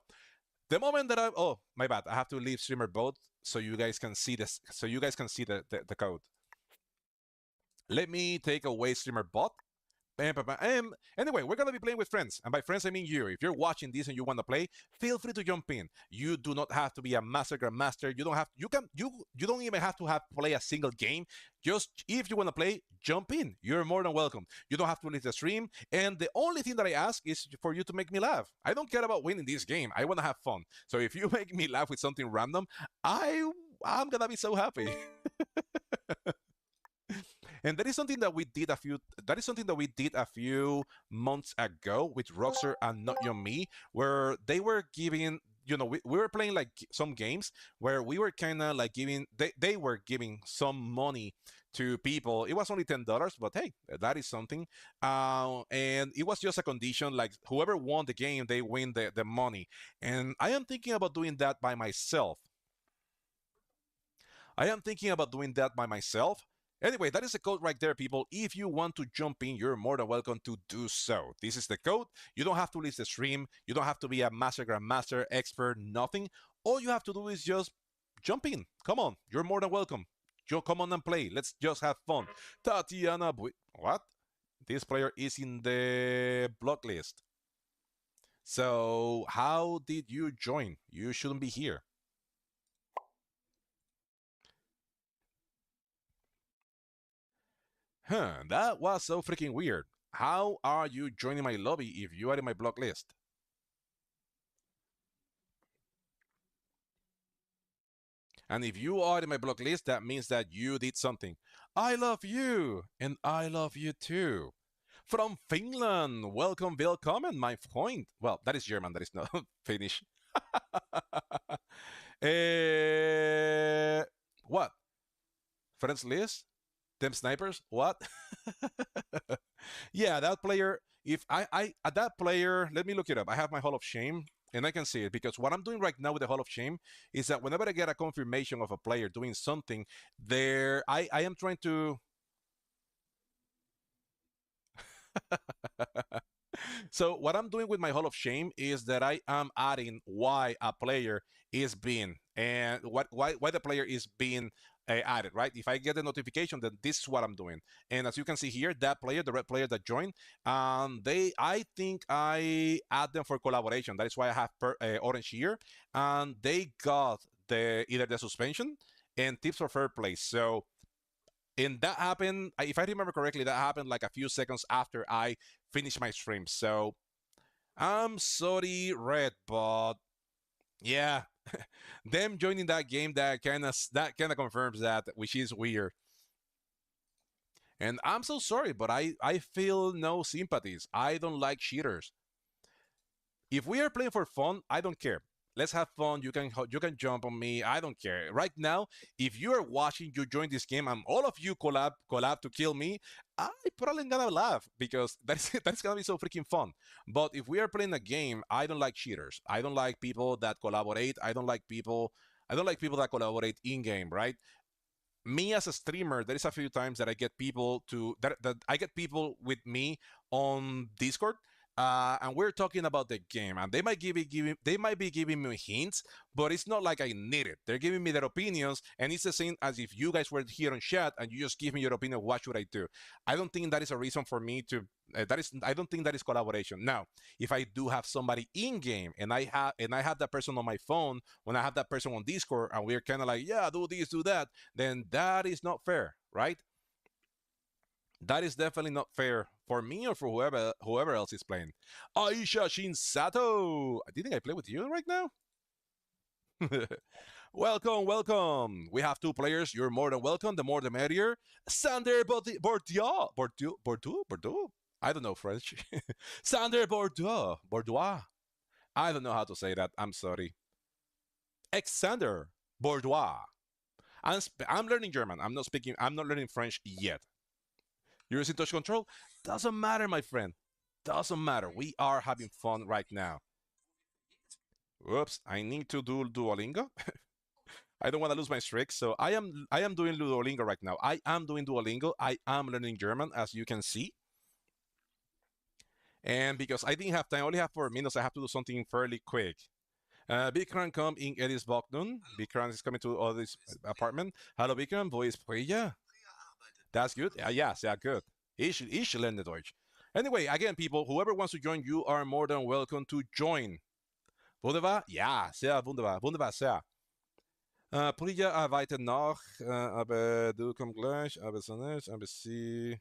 the moment that oh my bad, I have to leave streamer both so you guys can see this, so you guys can see the code. Let me take away streamer bot. Anyway, we're gonna be playing with friends, and by friends I mean you. If you're watching this and you want to play, feel free to jump in. You do not have to be a master grandmaster. You don't have you don't even have to have play a single game. Just if you want to play, jump in. You're more than welcome. You don't have to leave the stream. And the only thing that I ask is for you to make me laugh. I don't care about winning this game. I want to have fun. So if you make me laugh with something random, I'm gonna be so happy. And that is something that we did a few months ago with Roxer and Not Your Me, where they were giving, we were playing like some games where we were kind of like they were giving some money to people. It was only $10, but hey, that is something. And it was just a condition, like whoever won the game, they win the money. And I am thinking about doing that by myself. Anyway, that is the code right there, people. If you want to jump in, you're more than welcome to do so. This is the code. You don't have to leave the stream. You don't have to be a master grandmaster, expert, nothing. All you have to do is just jump in. Come on, you're more than welcome. Come on and play. Let's just have fun. Tatiana, what? This player is in the block list. So how did you join? You shouldn't be here. Huh, that was so freaking weird. How are you joining my lobby if you are in my block list? And if you are in my block list, that means that you did something. I love you, and I love you too. From Finland, welcome, willkommen, my point. Well, that is German, that is not Finnish. What? Friends list? Them snipers? What? Yeah, that player. If I at that player, let me look it up. I have my Hall of Shame, and I can see it because what I'm doing right now with the Hall of Shame is that whenever I get a confirmation of a player doing something, there I am trying to. So what I'm doing with my Hall of Shame is that I am adding why a player is being and why the player is being added, right? If I get a notification, then this is what I'm doing. And as you can see here, that player, the red player that joined, I think I add them for collaboration. That is why I have orange here, and they got either the suspension and tips for fair play. So and that happened, if I remember correctly, that happened like a few seconds after I finished my stream. So I'm sorry, Red, but yeah, them joining that game that kind of confirms that, which is weird. And I'm so sorry, but I feel no sympathies. I don't like cheaters. If we are playing for fun, I don't care. Let's have fun. You can jump on me. I don't care. Right now, if you are watching, you join this game, and all of you collab to kill me, I probably gonna laugh because that's gonna be so freaking fun. But if we are playing a game, I don't like cheaters. I don't like people that collaborate. I don't like people that collaborate in game, right? Me as a streamer, there is a few times that I get people that I get people with me on Discord, and we're talking about the game, and they might be giving me hints, but it's not like I need it. They're giving me their opinions, and it's the same as if you guys were here on chat and you just give me your opinion. What should I do? I don't think that is a reason for me to. I don't think that is collaboration. Now, if I do have somebody in game and I have that person on my phone, when I have that person on Discord, and we're kind of like, yeah, do this, do that, then that is not fair, right? That is definitely not fair for me or for whoever else is playing. Aisha Shinsato. Didn't I play with you right now? Welcome, welcome. We have two players. You're more than welcome. The more the merrier. Sander Bordeaux. I don't know French. Sander Bordeaux. I don't know how to say that. I'm sorry. Alexander Bordeaux. I'm learning German. I'm not speaking. I'm not learning French yet. You're using touch control. Doesn't matter, my friend. Doesn't matter. We are having fun right now. Whoops! I need to do Duolingo. I don't want to lose my streak, so I am doing Duolingo right now. I am doing Duolingo. I am learning German, as you can see. And because I didn't have time, I only have 4 minutes, I have to do something fairly quick. Bikram come in Eddie's Boknun. Bikram is coming to this apartment. Hello, Bikram. Wo ist Priya? That's good. Yes, yeah, good. Ich lerne Deutsch. Anyway, again, people, whoever wants to join, you are more than welcome to join. Wunderbar? Ja, sehr wunderbar. Wunderbar, sehr. Priya arbeitet noch, aber du kommst gleich, aber so nicht, aber sie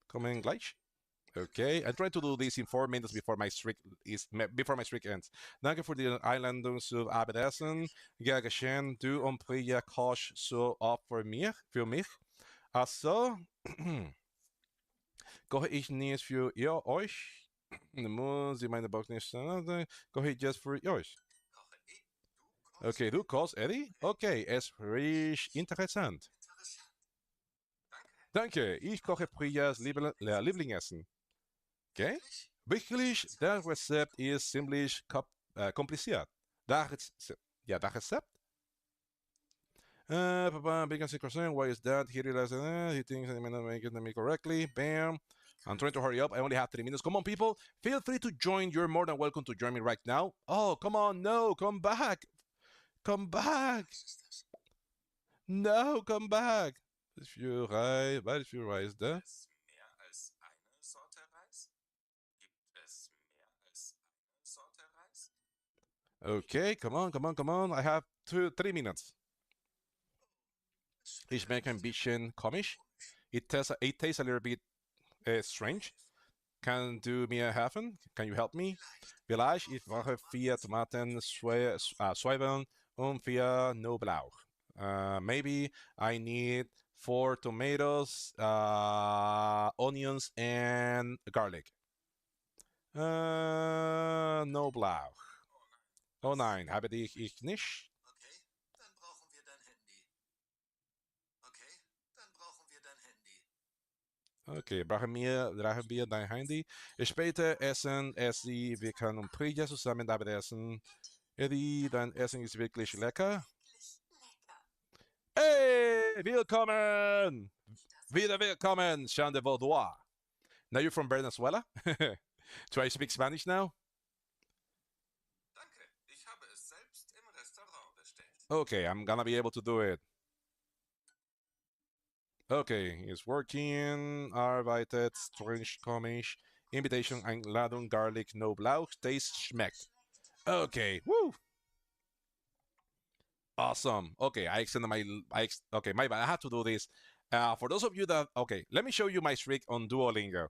kommen gleich. Okay, I try to do this in 4 minutes before my streak ends. Danke für die Einladung zu Abendessen. Gern geschehen. Du und Priya kochst so oft für mich. Ach so. Koche ich nicht für ihr euch? Muss ich meine Box nicht sagen? Koche ich just für euch. Okay, du kochst, Eddie? Okay, es riecht interessant. Danke, ich koche Priyas Lieblingsessen. Okay? Wirklich, das Rezept ist ziemlich kompliziert. Das Rezept? Papa, big concern. Why is that? He realized he thinks I may not make it correctly. Bam. I'm trying to hurry up. I only have 3 minutes. Come on, people. Feel free to join. You're more than welcome to join me right now. Oh, come on. No, come back. Come back. No, come back. If you Reis, what is your Reis there? Okay, come on, come on, come on. I have 3 minutes. Ich merke ein bisschen komisch. It tastes a little bit strange. Can do me a helfen? Can you help me? Vielleicht ich brauche 4 Tomaten, Zwiebeln und 4 Knoblauch. Maybe I need 4 tomatoes, onions, and garlic. Knoblauch. Oh nein, habe ich nicht. Okay, brauchen wir dein Handy. Später essen wir können Priya zusammen damit essen. Eddie, dein Essen ist wirklich lecker. Hey, willkommen! Wieder willkommen, Jean de Vaudois. Now you're from Venezuela? Do I speak Spanish now? Okay, I'm gonna be able to do it. Okay, it's working. Arbeitet, strange, komisch. Invitation, Einladung, garlic, Knoblauch, taste, schmeckt. Okay, woo! Awesome. Okay, okay, my bad. I have to do this. For those of you that okay, let me show you my streak on Duolingo.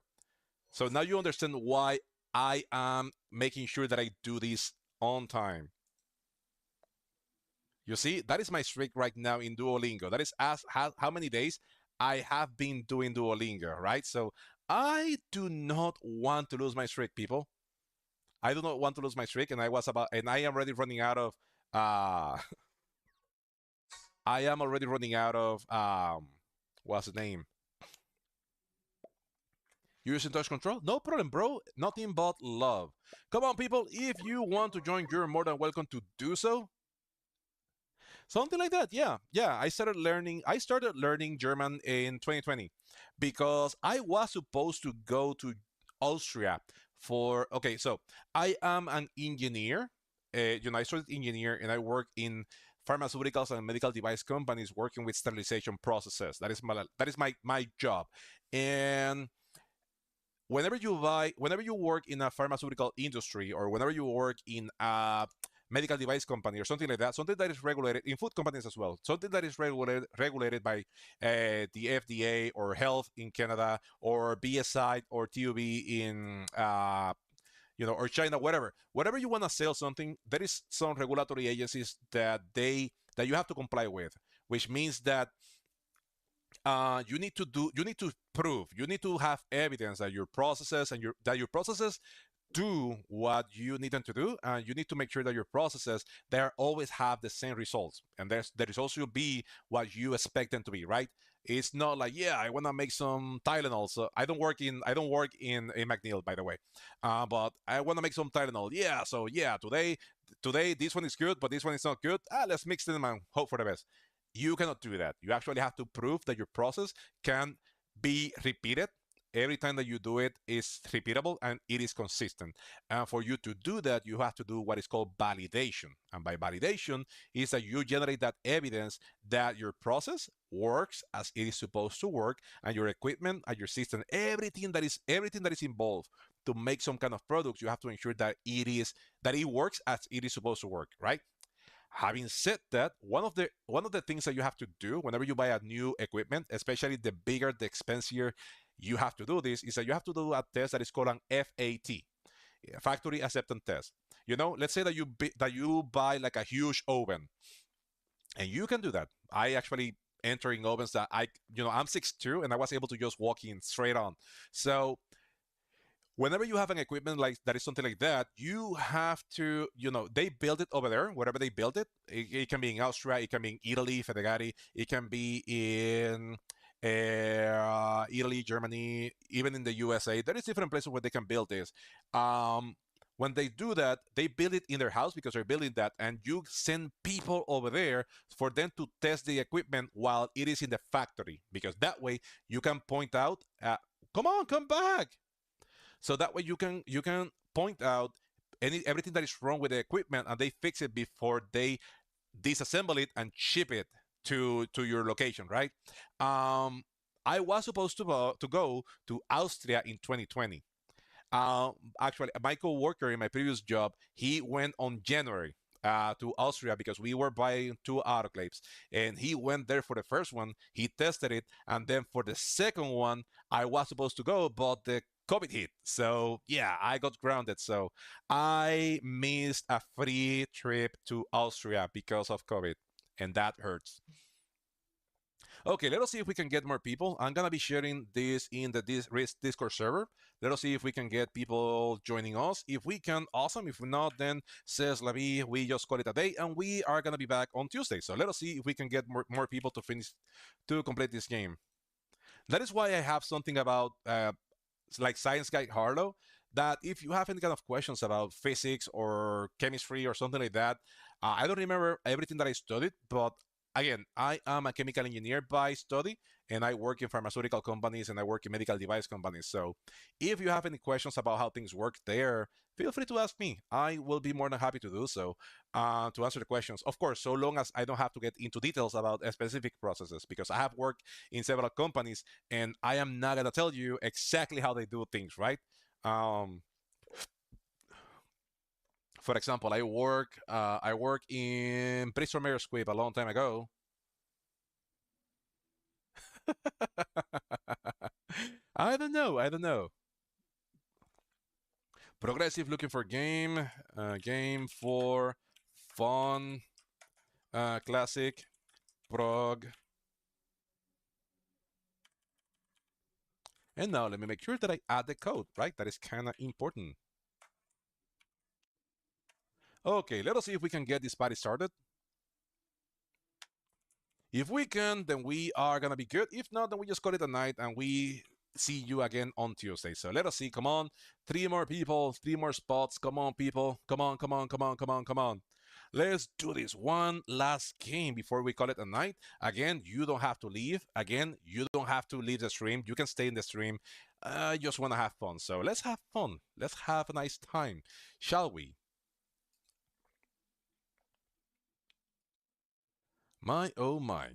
So now you understand why I am making sure that I do this on time. You see, that is my streak right now in Duolingo. That is how many days I have been doing Duolingo, right? So I do not want to lose my streak, people. I do not want to lose my streak, and I am already running out of I am already running out of what's the name? You're using touch control? No problem, bro. Nothing but love. Come on, people. If you want to join, you're more than welcome to do so. Something like that. Yeah. Yeah. I started learning German in 2020 because I was supposed to go to Austria for okay, so I am an engineer. I studied engineer and I work in pharmaceuticals and medical device companies working with sterilization processes. That is my job. And whenever you work in a pharmaceutical industry or whenever you work in a medical device company or something like that, something that is regulated in food companies as well, something that is regulated by the FDA or Health in Canada or BSI or TUB in or China, whatever you want to sell something, there is some regulatory agencies that you have to comply with, which means that you need to prove, you need to have evidence that your processes do what you need them to do, and you need to make sure that your processes they always have the same results, and there is also be what you expect them to be, right? It's not like, yeah, I want to make some Tylenol. So I don't work in a McNeil, by the way, but I want to make some Tylenol. Yeah, so yeah, today this one is good, but this one is not good. Let's mix them and hope for the best. You cannot do that. You actually have to prove that your process can be repeated. Every time that you do it is repeatable and it is consistent. And for you to do that, you have to do what is called validation. And by validation is that you generate that evidence that your process works as it is supposed to work, and your equipment and your system, everything that is involved to make some kind of products, you have to ensure that it works as it is supposed to work, right? Having said that, one of the things that you have to do whenever you buy a new equipment, especially the bigger, the expensive, you have to do this is that you have to do a test that is called an FAT, factory acceptance test. Let's say that you buy like a huge oven, and you can do that. I actually entering ovens that I'm 6'2", and I was able to just walk in straight on. So whenever you have an equipment like that is something like that, you have to, they build it over there, wherever they build it. It can be in Austria, it can be in Italy, Fedegari, it can be in Italy, Germany, even in the USA. There is different places where they can build this. When they do that, they build it in their house because they're building that, and you send people over there for them to test the equipment while it is in the factory, because that way you can point out, come on, come back. So that way you can point out everything that is wrong with the equipment, and they fix it before they disassemble it and ship it to your location, right? Um, I was supposed to go to Austria in 2020. Actually, my coworker in my previous job, he went on January to Austria because we were buying two autoclaves, and he went there for the first one. He tested it, and then for the second one, I was supposed to go, but the COVID hit. So yeah, I got grounded. So I missed a free trip to Austria because of COVID, and that hurts. Okay, let us see if we can get more people. I'm gonna be sharing this in the Discord server. Let us see if we can get people joining us. If we can, awesome. If not, then says Lavi, we just call it a day, and we are gonna be back on Tuesday. So let us see if we can get more people to complete this game. That is why I have something about like Science Guide Harlow. That if you have any kind of questions about physics or chemistry or something like that, I don't remember everything that I studied, but again, I am a chemical engineer by study, and I work in pharmaceutical companies and I work in medical device companies. So if you have any questions about how things work there, feel free to ask me. I will be more than happy to do so, to answer the questions. Of course, so long as I don't have to get into details about specific processes, because I have worked in several companies and I am not going to tell you exactly how they do things, right? Um, for example, I work in Bristol Myers Squibb a long time ago. I don't know. I don't know. Progressive looking for game for fun, classic, prog. And now let me make sure that I add the code, right? That is kind of important. Okay, let us see if we can get this party started. If we can, then we are gonna be good. If not, then we just call it a night and we see you again on Tuesday. So let us see. Come on. Three more people, three more spots. Come on, people. Come on, come on, come on, come on, come on. Let's do this one last game before we call it a night. Again, you don't have to leave. Again, you don't have to leave the stream. You can stay in the stream. I just want to have fun. So let's have fun. Let's have a nice time, shall we? My oh my.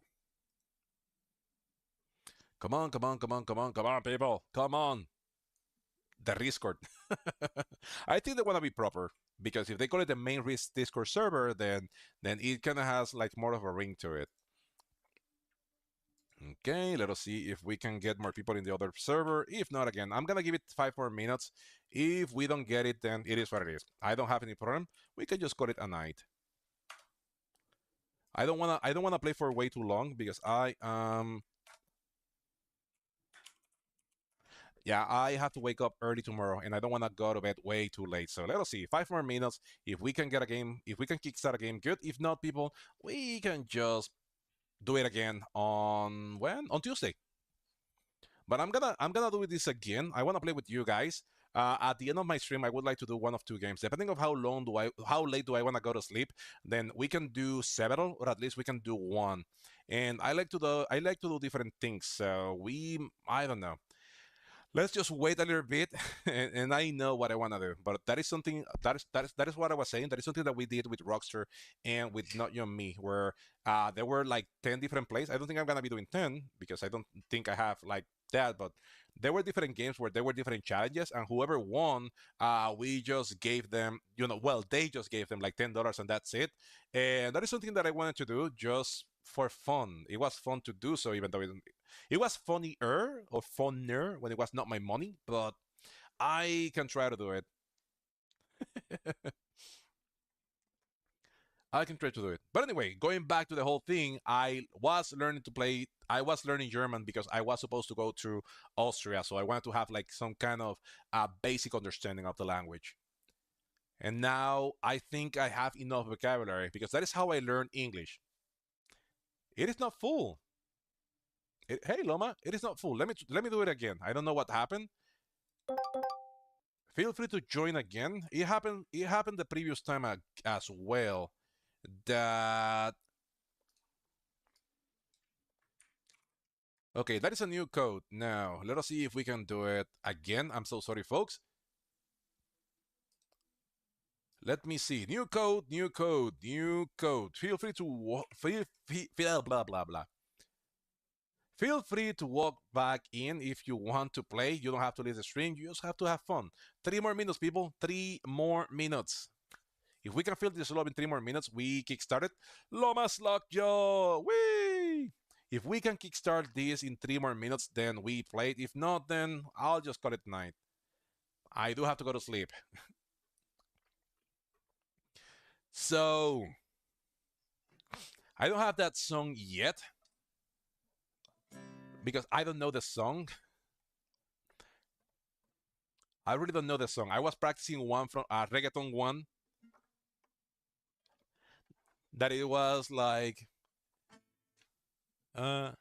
Come on, come on, come on, come on, come on, people. Come on. The Discord. I think they want to be proper. Because if they call it the main Discord server, then it kind of has like more of a ring to it. Okay, let us see if we can get more people in the other server. If not, again, I'm gonna give it 5 more minutes. If we don't get it, then it is what it is. I don't have any problem. We can just call it a night. I don't wanna play for way too long because I have to wake up early tomorrow and I don't wanna go to bed way too late. So let us see. 5 more minutes. If we can get a game, if we can kickstart a game, good. If not, people, we can just do it again on when? On Tuesday. But I'm gonna do this again. I wanna play with you guys. At the end of my stream, I would like to do one of two games. Depending on how late do I want to go to sleep, then we can do several, or at least we can do one. And I like to do different things. So I don't know. Let's just wait a little bit, and I know what I want to do. But that is something that is what I was saying. That is something that we did with Rockstar and with Not You and Me, where there were like 10 different plays. I don't think I'm gonna be doing 10 because I don't think I have like that. But there were different games where there were different challenges, and whoever won, we just gave them, well, they just gave them like $10, and that's it. And that is something that I wanted to do just for fun. It was fun to do so, even though it was funnier or funner when it was not my money, but I can try to do it. I can try to do it. But anyway, going back to the whole thing, I was learning German because I was supposed to go to Austria, so I wanted to have like some kind of basic understanding of the language. And now I think I have enough vocabulary because that is how I learned English. It is not full. Hey Loma, it is not full. Let me do it again. I don't know what happened. Feel free to join again. It happened the previous time as well. That Okay, that is a new code. Now, let us see if we can do it again. I'm so sorry, folks. Let me see. New code, new code, new code. Feel free to feel blah blah blah. Feel free to walk back in if you want to play. You don't have to leave the stream. You just have to have fun. 3 more minutes, people. 3 more minutes. If we can fill this lobby in 3 more minutes, we kickstarted Lomas Lockjaw. Whee! If we can kickstart this in 3 more minutes, then we played. If not, then I'll just call it night. I do have to go to sleep. So, I don't have that song yet because I don't know the song. I really don't know the song. I was practicing one from a reggaeton one that it was like uh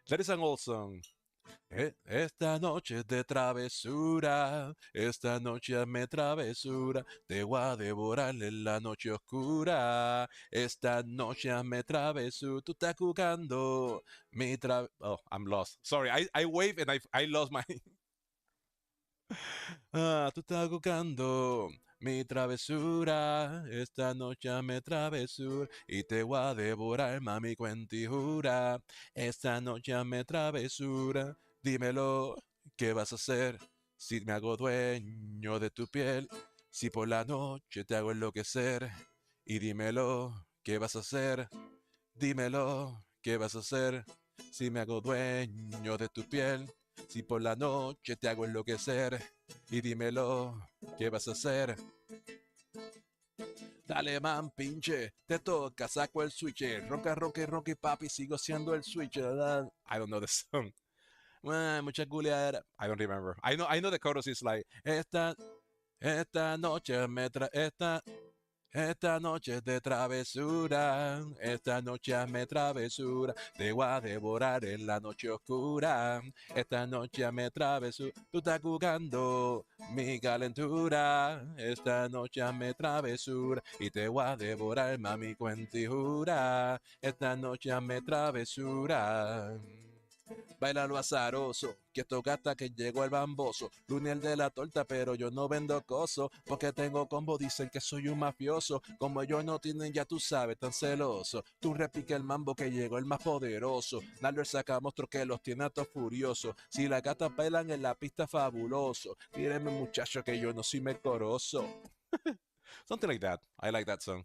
that is an old song. Esta noche de travesura, esta noche me travesura, te voy a devorar en la noche oscura. Esta noche me travesura, tú estás jugando mi Oh, I'm lost. Sorry, I wave and I lost my. Tú estás jugando mi travesura, esta noche me travesura y te voy a devorar, mami, cuenta y jura. Esta noche me travesura, dímelo, ¿qué vas a hacer si me hago dueño de tu piel? Si por la noche te hago enloquecer y dímelo, ¿qué vas a hacer? Dímelo, ¿qué vas a hacer si me hago dueño de tu piel? Si por la noche te hago enloquecer y dímelo, ¿qué vas a hacer? Dale man, pinche, te toca, saco el switch. Roca, roque, roque, papi, sigo siendo el switch. I don't know the song. Mucha culiada. I don't remember. I know the chorus is like, esta noche me esta noche es de travesura, esta noche hazme travesura, te voy a devorar en la noche oscura, esta noche hazme travesura, tú estás jugando mi calentura, esta noche hazme travesura y te voy a devorar, mami, cuenta y jura, esta noche hazme travesura. Bailalo azaroso, que esto gata que llegó el bamboso. Lunes el de la torta, pero yo no vendo coso. Porque tengo combo, dicen que soy un mafioso. Como ellos no tienen, ya tú sabes, tan celoso. Tú repique el mambo que llegó el más poderoso. Nalber saca monstruos que los tiene a todos furiosos. Si las gatas bailan en la pista, fabuloso. Mírenme, muchacho, que yo no soy mecoroso. Something like that. I like that song.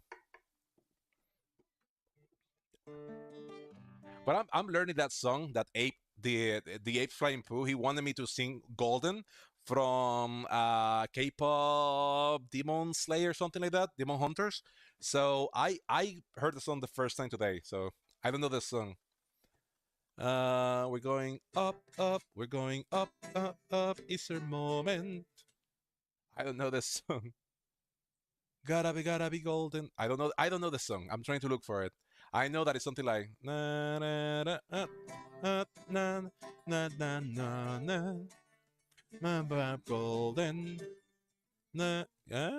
But I'm learning that song, that ape, the ape flying poo. He wanted me to sing Golden from K-pop Demon Slayer, something like that, Demon Hunters. So I heard the song the first time today. So I don't know this song. We're going up, up. We're going up, up, up. It's your moment. I don't know this song. Gotta be golden. I don't know. I don't know the song. I'm trying to look for it. I know that it's something like na na na na na na na na na na golden na na.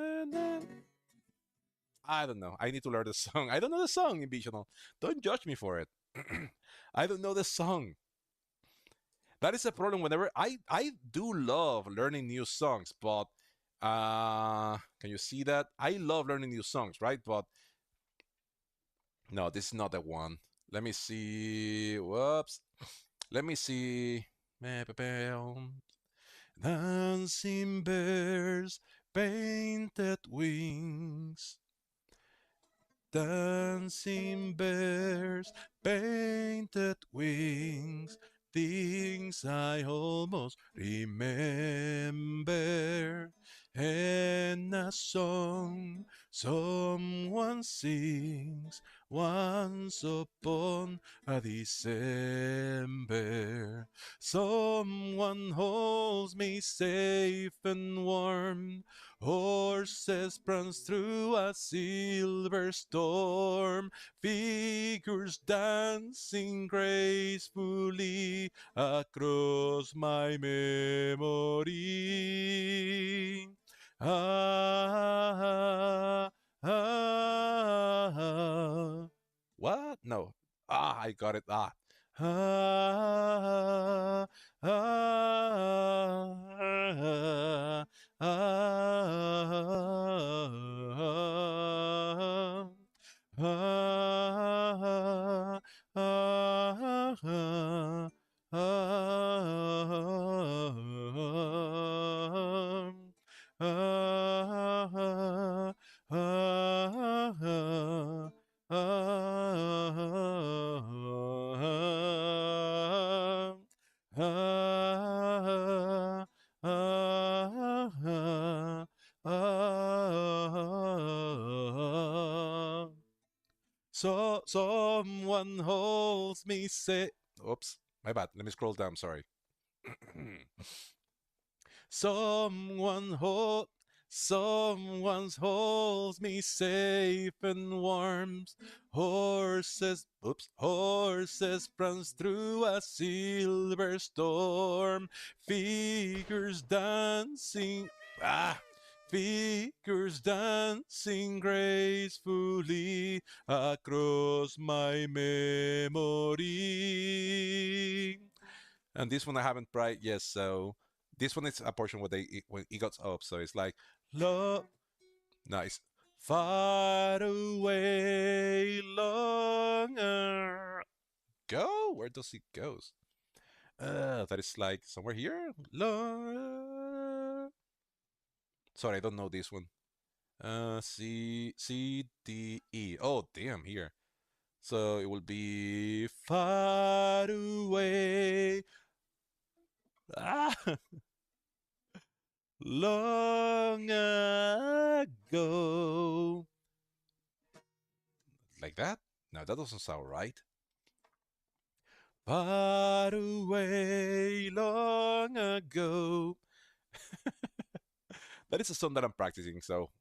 I don't know. I need to learn the song. I don't know the song, Invisional. Don't judge me for it. I don't know the song. That is a problem. Whenever I do love learning new songs, but can you see that? I love learning new songs, right? But no, this is not the one. Let me see. Whoops. Let me see. Dancing bears, painted wings. Dancing bears, painted wings. Things I almost remember. And a song someone sings once upon a December. Someone holds me safe and warm. Horses prance through a silver storm. Figures dancing gracefully across my memory. Ah, ah, ah. What? No. I got it. Ah, ah, ah, ah, ah, ah, ah, ah, so someone holds me say. Oops, my bad. Let me scroll down. Sorry. Someone hold, someone holds me safe and warm. Horses prance through a silver storm. Figures dancing, figures dancing gracefully across my memory. And this one I haven't tried yet, so this one is a portion where when it got up, so it's like love, nice, far away, longer. Go? Where does it goes? That is like somewhere here. Sorry, I don't know this one. C D E. Oh, damn, here. So it will be far away. Ah. Long ago. Like that? No, that doesn't sound right. Far away long ago. That is a song that I'm practicing, so.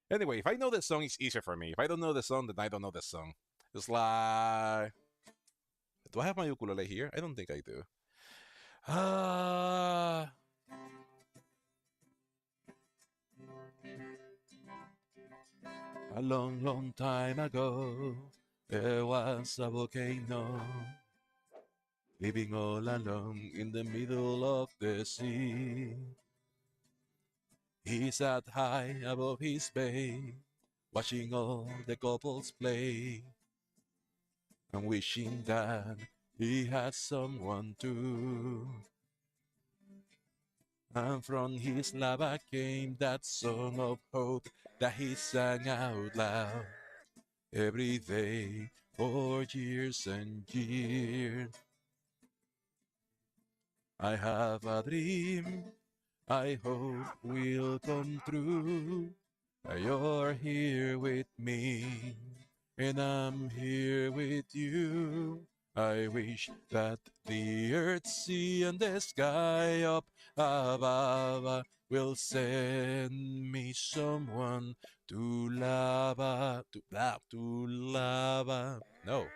Anyway, if I know the song, it's easier for me. If I don't know the song, then I don't know the song. It's like. Do I have my ukulele here? I don't think I do. Ah. A long, long time ago, There was a volcano living all alone in the middle of the sea. He sat high above his bay, watching all the couples play, and wishing that he had someone to. And from his lava came that song of hope that he sang out loud every day for years and years. I have a dream I hope will come true. You're here with me, and I'm here with you. I wish that the earth, sea, and the sky up above will send me someone to lava, to lava. No.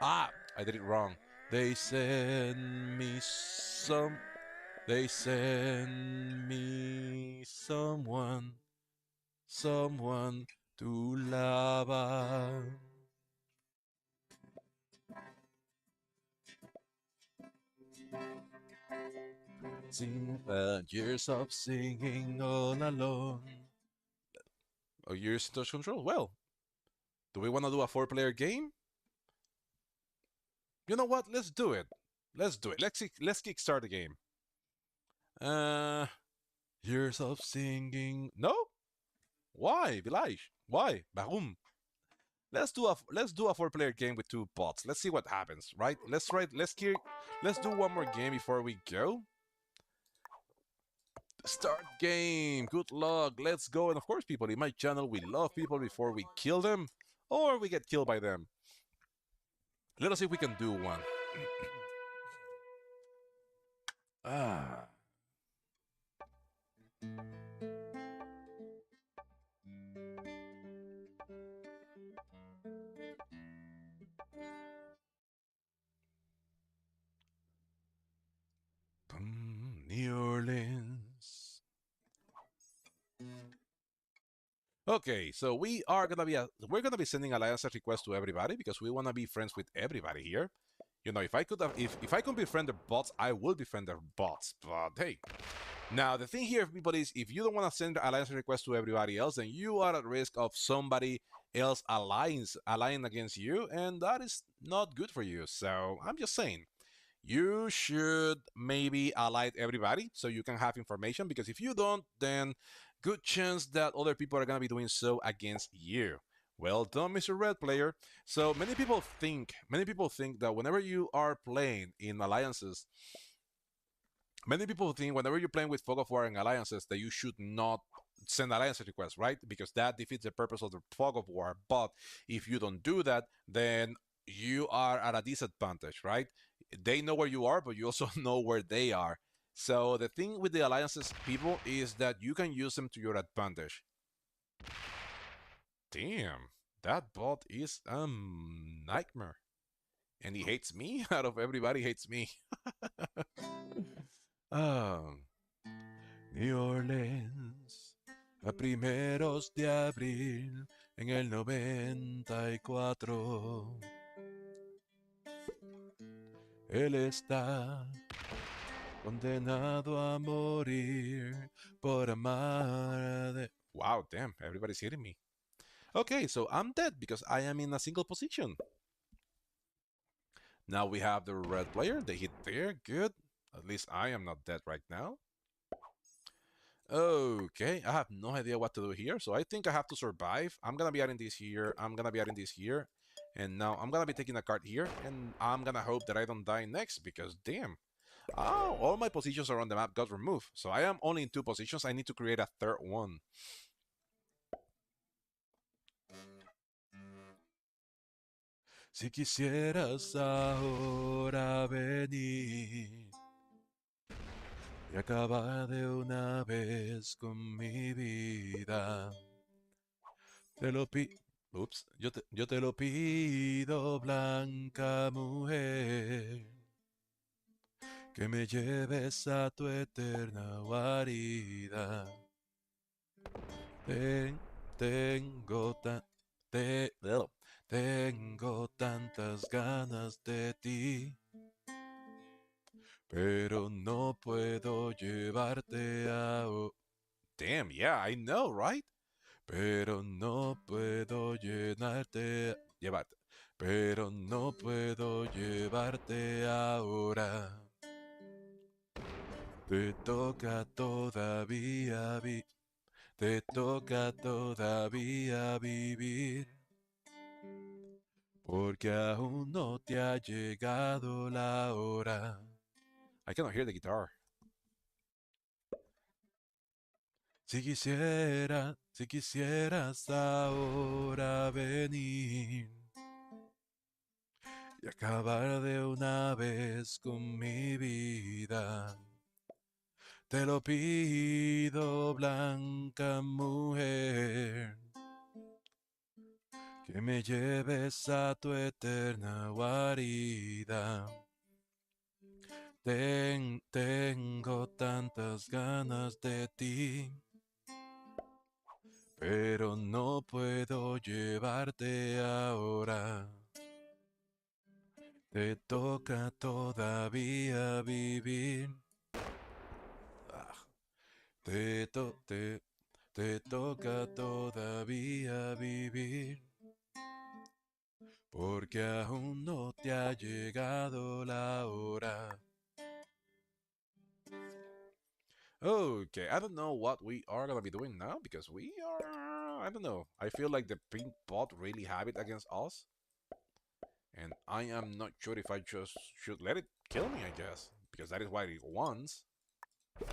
I did it wrong. They send me some. They send me someone to lava. Years of singing all alone. Oh, years in touch control. Well, do we want to do a 4-player game? You know what? Let's do it. Let's do it. Let's kickstart the game. Years of singing. No? Why, Bilaj? Why? Warum? Let's do a 4-player game with 2 bots. Let's see what happens, right? Let's do one more game before we go. Start game. Good luck. Let's go. And of course, people, in my channel, we love people before we kill them or we get killed by them. Let us see if we can do one. Ah. New Orleans. Okay, so we're gonna be sending alliance requests to everybody because we wanna be friends with everybody here. You know, if I could befriend the bots, I would befriend the bots. But hey, now the thing here, people, is if you don't want to send alliance requests to everybody else, then you are at risk of somebody else allying against you, and that is not good for you. So I'm just saying, you should maybe ally everybody so you can have information, because if you don't, then good chance that other people are going to be doing so against you. Well done, Mr. Red Player. So many people think that whenever you are playing in alliances, many people think whenever you're playing with Fog of War and alliances that you should not send alliance requests, right? Because that defeats the purpose of the Fog of War. But if you don't do that, then you are at a disadvantage, right? They know where you are, but you also know where they are. So the thing with the alliances, people, is that you can use them to your advantage. Damn, that bot is a nightmare. And he hates me? Out of everybody hates me. New Orleans, a primeros de abril en el 94. Él está condenado a morir por amar de... Wow, damn, everybody's hitting me. Okay, so I'm dead because I am in a single position. Now we have the red player. They hit there. Good. At least I am not dead right now. Okay, I have no idea what to do here, so I think I have to survive. I'm gonna be adding this here. I'm gonna be adding this here. And now I'm gonna be taking a card here, and I'm gonna hope that I don't die next, because damn. Oh, all my positions around the map got removed. So I am only in 2 positions. I need to create a third one. Si quisieras ahora venir y acabar de una vez con mi vida, te lo pido. Ups, yo te lo pido, blanca mujer, que me lleves a tu eterna guarida. Tengo Tengo tantas ganas de ti, pero no puedo llevarte a... Damn, yeah, I know, right? Pero no puedo llevarte, pero no puedo llevarte ahora. Te toca todavía, te toca todavía vivir, porque aún no te ha llegado la hora. I cannot hear the guitar. Si quisieras ahora venir y acabar de una vez con mi vida. Te lo pido, blanca mujer, que me lleves a tu eterna guarida. Tengo tantas ganas de ti, pero no puedo llevarte ahora. Te toca todavía vivir. Ah, te, to- te, te toca todavía vivir, porque aún no te ha llegado la hora. Okay, I don't know what we are gonna be doing now because we are. I don't know. I feel like the pink bot really have it against us, and I am not sure if I just should let it kill me. I guess because that is what it wants. So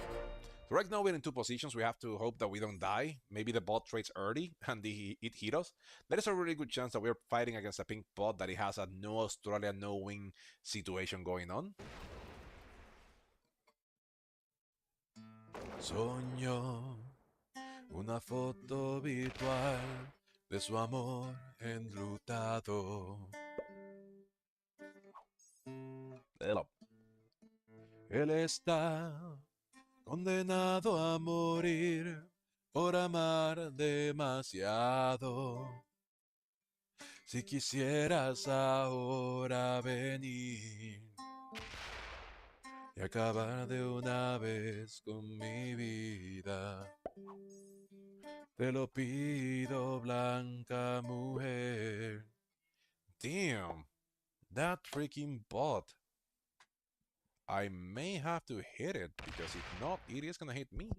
right now we're in two positions. We have to hope that we don't die. Maybe the bot trades early and it hit us. There is a really good chance that we're fighting against a pink bot that it has a no Australia, no win situation going on. Soñó una foto virtual de su amor enlutado. Él está condenado a morir por amar demasiado. Si quisieras ahora venir y acabar de una vez con mi vida, te lo pido, blanca mujer. Damn, that freaking bot. I may have to hit it because if not, it is gonna hit me.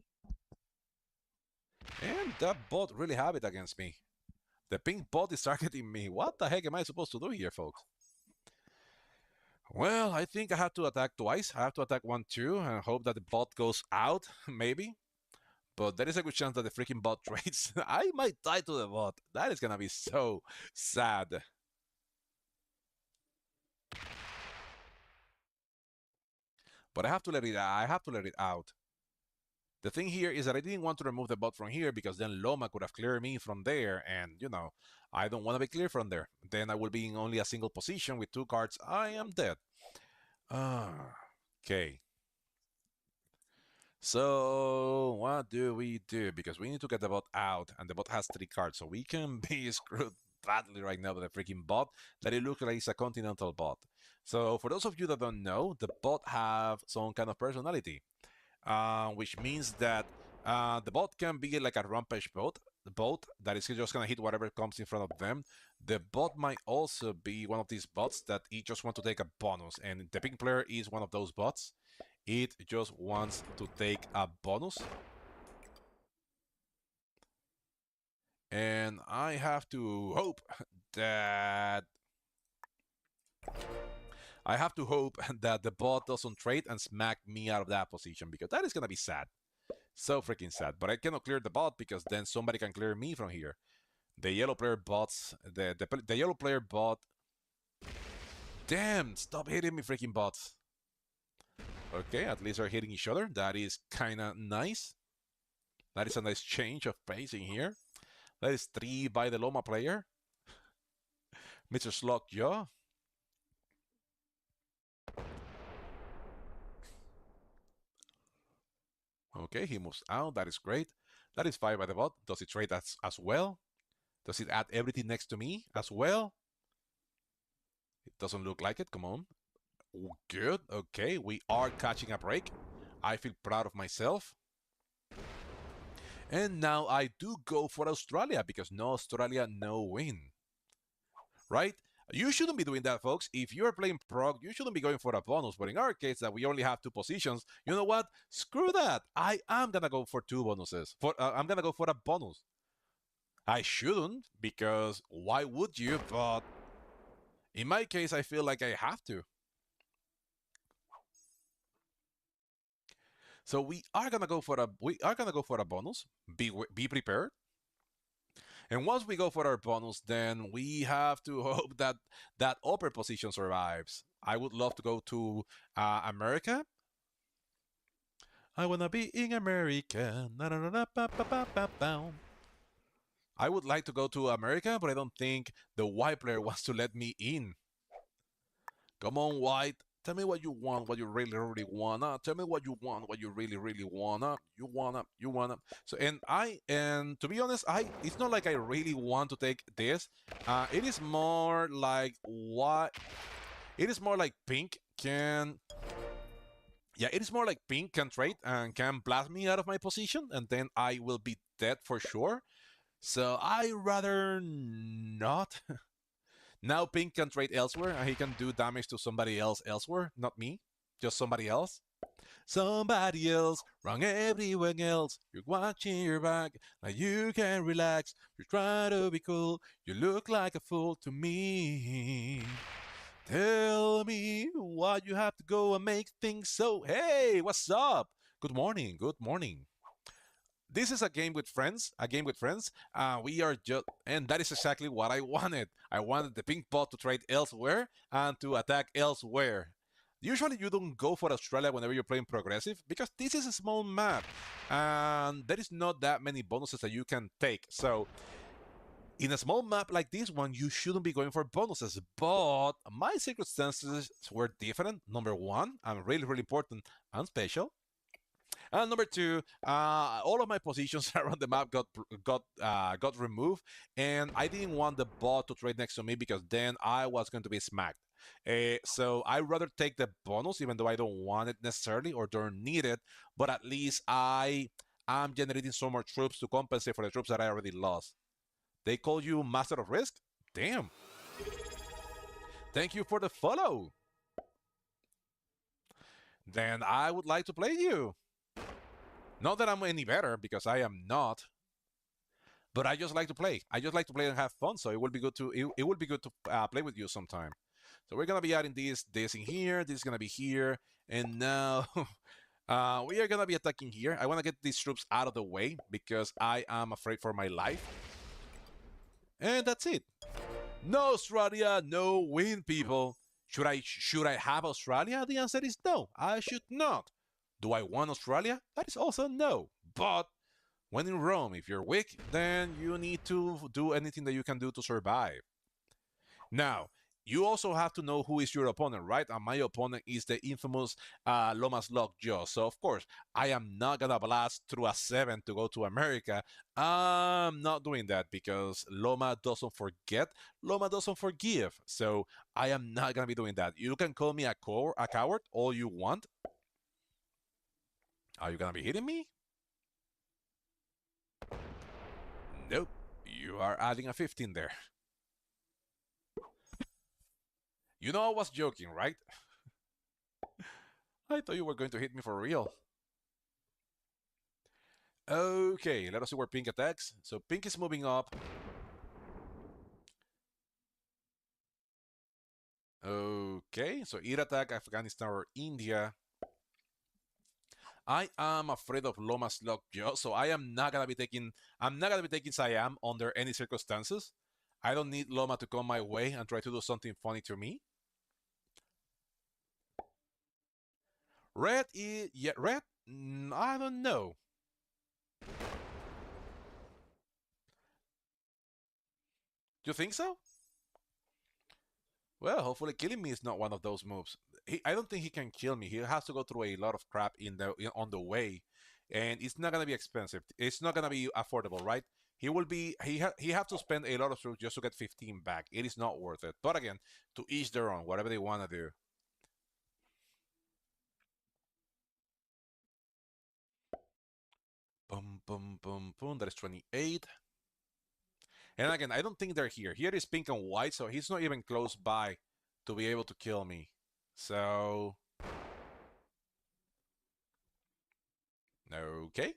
And that bot really have it against me. The pink bot is targeting me. What the heck am I supposed to do here, folks? Well, I think I have to attack twice. I have to attack 1, 2, and hope that the bot goes out, maybe. But there is a good chance that the freaking bot trades. I might die to the bot. That is gonna be so sad. But I have to let it out. I have to let it out. The thing here is that I didn't want to remove the bot from here because then Loma could have cleared me from there, and I don't want to be clear from there. Then I will be in only a single position with 2 cards. I am dead. Okay. So what do we do? Because we need to get the bot out, and the bot has 3 cards, so we can be screwed badly right now with the freaking bot. That it looks like it's a continental bot. So for those of you that don't know, the bot have some kind of personality, which means that the bot can be like a rampage bot, the bot that is just gonna hit whatever comes in front of them. The bot might also be one of these bots that it just want to take a bonus, and the pink player is one of those bots. It just wants to take a bonus. And I have to hope that the bot doesn't trade and smack me out of that position because that is gonna be sad. So freaking sad. But I cannot clear the bot because then somebody can clear me from here. The yellow player bots, the yellow player bot. Damn! Stop hitting me, freaking bots. Okay, at least they're hitting each other. That is kind of nice. That is a nice change of pacing here. That is 3 by the Loma player. Mr. Slugjaw. Okay, he moves out. That is great. That is 5 by the bot. Does it trade as well? Does it add everything next to me as well? Doesn't look like it. Come on. Good. Okay, we are catching a break. I feel proud of myself. And now I do go for Australia because no Australia, no win. Right? You shouldn't be doing that, folks. If you're playing prog, you shouldn't be going for a bonus. But in our case, that we only have two positions, you know what? Screw that. I am gonna go for two bonuses. I'm gonna go for a bonus. I shouldn't because why would you? But in my case, I feel like I have to. So we are gonna go for a bonus. Be prepared. And once we go for our bonus, then we have to hope that that upper position survives. I would love to go to America. I wanna be in America. I would like to go to America, but I don't think the white player wants to let me in. Come on, white. Tell me what you want, what you really, really wanna. Tell me what you want, what you really, really wanna. You wanna. So, and to be honest, it's not like I really want to take this. It is more like what? It is more like Pink can. Yeah, it is more like Pink can trade and can blast me out of my position, and then I will be dead for sure. So I rather not. Now Pink can trade elsewhere and he can do damage to somebody else elsewhere, not me, just somebody else. Somebody else, wrong everyone else. You're watching your back, like you can relax. You try to be cool, you look like a fool to me. Tell me why you have to go and make things so. Hey, what's up? Good morning, good morning. This is a game with friends. A game with friends. We are just, and that is exactly what I wanted. I wanted the pink bot to trade elsewhere and to attack elsewhere. Usually, you don't go for Australia whenever you're playing progressive because this is a small map, and there is not that many bonuses that you can take. So, in a small map like this one, you shouldn't be going for bonuses. But my circumstances were different. Number one, I'm really, really important and special. And number two, all of my positions around the map got removed, and I didn't want the bot to trade next to me because then I was going to be smacked. So I rather take the bonus, even though I don't want it necessarily or don't need it. But at least I am generating some more troops to compensate for the troops that I already lost. They call you Master of Risk? Damn. Thank you for the follow. Then I would like to play you. Not that I'm any better, because I am not. But I just like to play. I just like to play and have fun. So it would be good to play with you sometime. So we're gonna be adding this in here. This is gonna be here, and now we are gonna be attacking here. I want to get these troops out of the way because I am afraid for my life. And that's it. No Australia, no win, people. Should I have Australia? The answer is no. I should not. Do I want Australia? That is also no. But when in Rome, if you're weak, then you need to do anything that you can do to survive. Now, you also have to know who is your opponent, right? And my opponent is the infamous Lomas Lockjaw. So, of course, I am not going to blast through a 7 to go to America. I'm not doing that because Loma doesn't forget, Loma doesn't forgive. So, I am not going to be doing that. You can call me a coward all you want. Are you going to be hitting me? Nope. You are adding a 15 there. You know I was joking, right? I thought you were going to hit me for real. Okay, let us see where Pink attacks. So Pink is moving up. Okay, so either attack Afghanistan or India. I am afraid of Lomas Lockjaw, so I'm not gonna be taking Siam under any circumstances. I don't need Loma to come my way and try to do something funny to me. Red is red. I don't know. You think so? Well, hopefully killing me is not one of those moves. I don't think he can kill me. He has to go through a lot of crap on the way, and it's not gonna be expensive. It's not gonna be affordable, right? he have to spend a lot of troops just to get 15 back. It is not worth it. But again, to each their own, whatever they want to do. Boom, boom, boom, boom. That is 28. And again, I don't think they're here. Here is pink and white, so he's not even close by to be able to kill me. So, okay.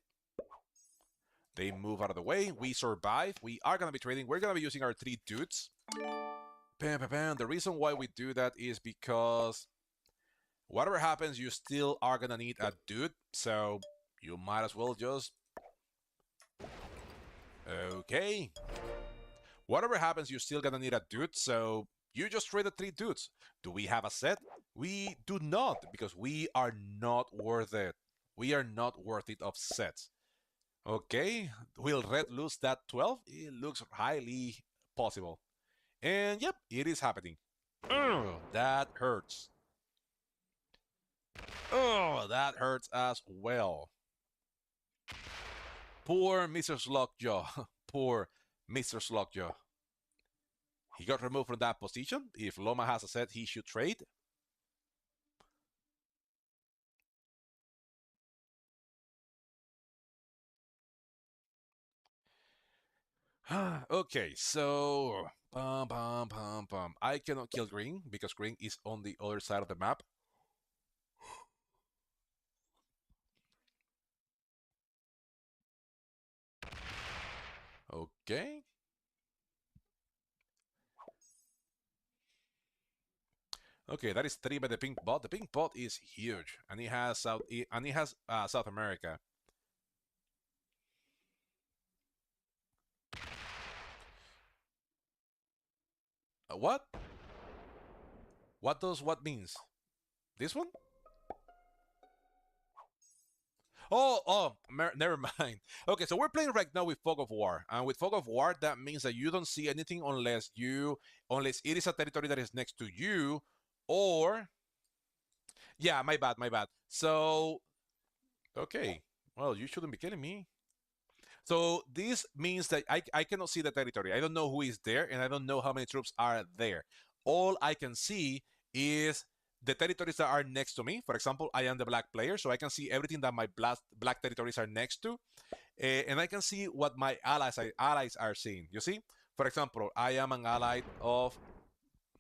They move out of the way. We survive. We are going to be trading. We're going to be using our 3 dudes. Bam, bam, bam. The reason why we do that is because whatever happens, you still are going to need a dude. So, you might as well just... Okay. Whatever happens, you're still gonna need a dude, so you just traded 3 dudes. Do we have a set? We do not, because we are not worth it. We are not worth it of sets. Okay, will red lose that 12? It looks highly possible. And yep, it is happening. That hurts. Oh, that hurts as well. Poor Mr. Slugjaw. Poor Mr. Slugjaw. He got removed from that position. If Loma has a set, he should trade. Okay, so I cannot kill green because green is on the other side of the map. Okay. Okay, that is 3 by the pink bot. The pink bot is huge, and it has South America. What? What does what means? This one? Oh, never mind. Okay, so we're playing right now with Fog of War, and with Fog of War, that means that you don't see anything unless it is a territory that is next to you, or yeah, my bad, my bad. So, okay, well, you shouldn't be killing me. So this means that I cannot see the territory. I don't know who is there, and I don't know how many troops are there. All I can see is the territories that are next to me. For example, I am the black player, so I can see everything that my black territories are next to, and I can see what my allies are seeing. You see, for example, I am an ally of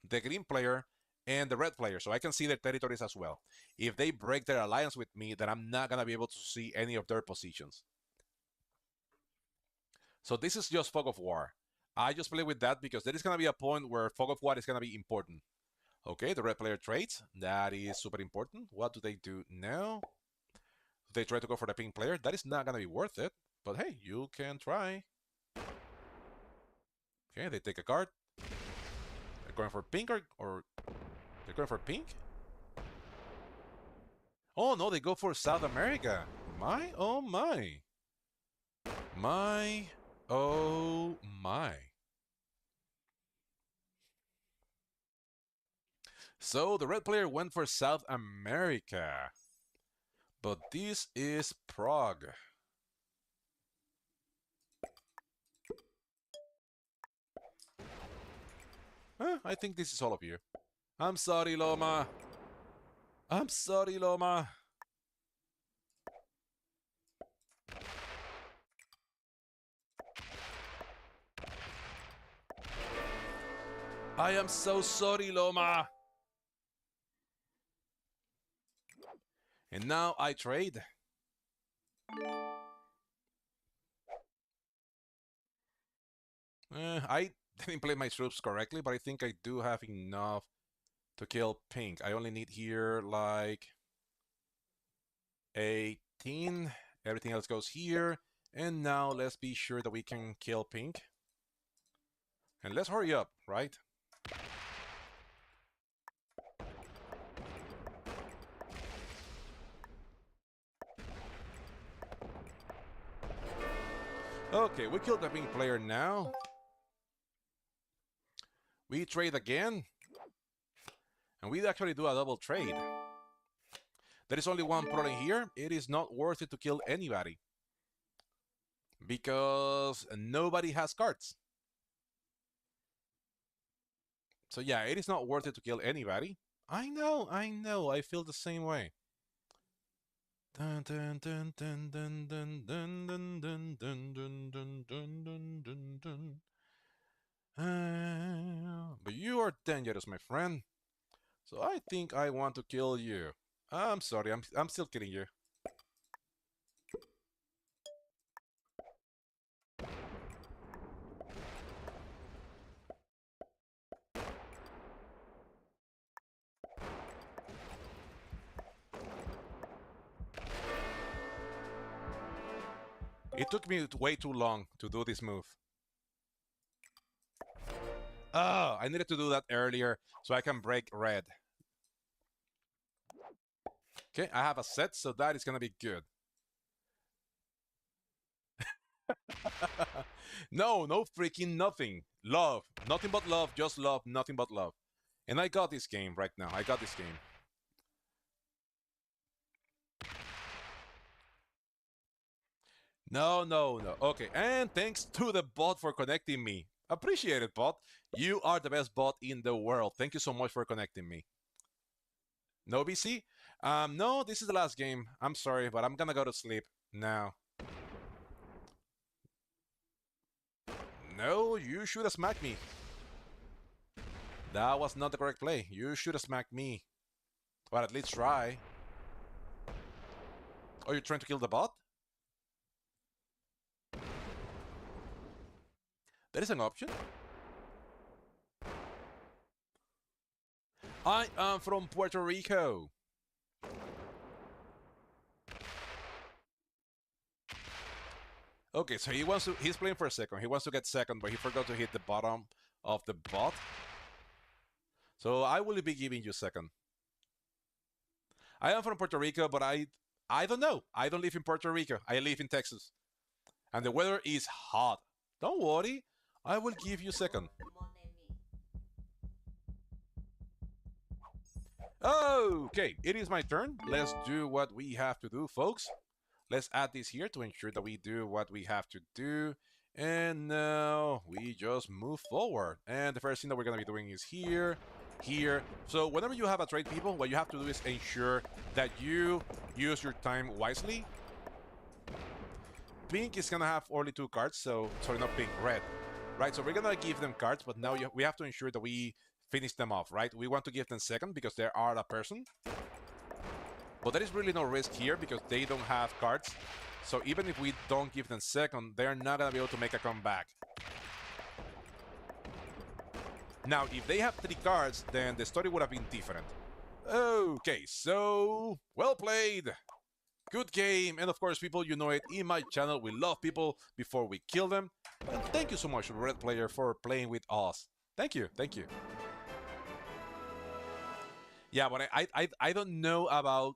the green player and the red player, so I can see their territories as well. If they break their alliance with me, then I'm not gonna be able to see any of their positions. So this is just Fog of War. I just play with that because there is going to be a point where Fog of War is going to be important. Okay, the red player trades. That is super important. What do they do now? They try to go for the pink player. That is not going to be worth it. But hey, you can try. Okay, they take a card. They're going for pink or they're going for pink? Oh no, they go for South America. My, oh my. My, oh my. So the red player went for South America. But this is Prague. I think this is all of you. I'm sorry, Loma. I'm sorry, Loma. I am so sorry, Loma. And now I trade. I didn't play my troops correctly, but I think I do have enough to kill pink. I only need here like 18. Everything else goes here. And now let's be sure that we can kill pink. And let's hurry up, right? Okay, we killed the pink player now. We trade again. And we actually do a double trade. There is only one problem here. It is not worth it to kill anybody. because nobody has cards. So yeah, it is not worth it to kill anybody. I know, I feel the same way. Dun, dun, dun, dun, dun, dun, dun, dun, dun, dun, dun, dun, dun, dun, dun, dun. But you are dangerous, my friend. So I think I want to kill you. I'm sorry, I'm still kidding you. It took me way too long to do this move. Oh, I needed to do that earlier so I can break red. Okay, I have a set, so that is gonna be good. No, no freaking nothing. Love. Nothing but love, just love, nothing but love. And I got this game right now. I got this game. No, no, no. Okay, and thanks to the bot for connecting me. Appreciate it, bot. You are the best bot in the world. Thank you so much for connecting me. No BC? No, this is the last game. I'm sorry, but I'm gonna go to sleep now. No, you should have smacked me. That was not the correct play. You should have smacked me. Or at least try. Oh, you're trying to kill the bot? That is an option. I am from Puerto Rico. Okay, so he's playing for a second. He wants to get second, but he forgot to hit the bottom of the bot. So I will be giving you second. I am from Puerto Rico, but I don't know. I don't live in Puerto Rico. I live in Texas. And the weather is hot. Don't worry. I will give you second. Okay, it is my turn. Let's do what we have to do, folks. Let's add this here to ensure that we do what we have to do. And now we just move forward. And the first thing that we're going to be doing is here, here. So whenever you have a trade, people, what you have to do is ensure that you use your time wisely. Pink is going to have only 2 cards, so sorry, not pink, red. Right, so we're going to give them cards, but now we have to ensure that we finish them off, right? We want to give them second because they are a person. But there is really no risk here because they don't have cards. So even if we don't give them second, they're not going to be able to make a comeback. Now, if they have 3 cards, then the story would have been different. Okay, so well played. Good game. And of course, people, you know it, in my channel, we love people before we kill them. And thank you so much, Red Player, for playing with us. Thank you. Thank you. Yeah, but I don't know about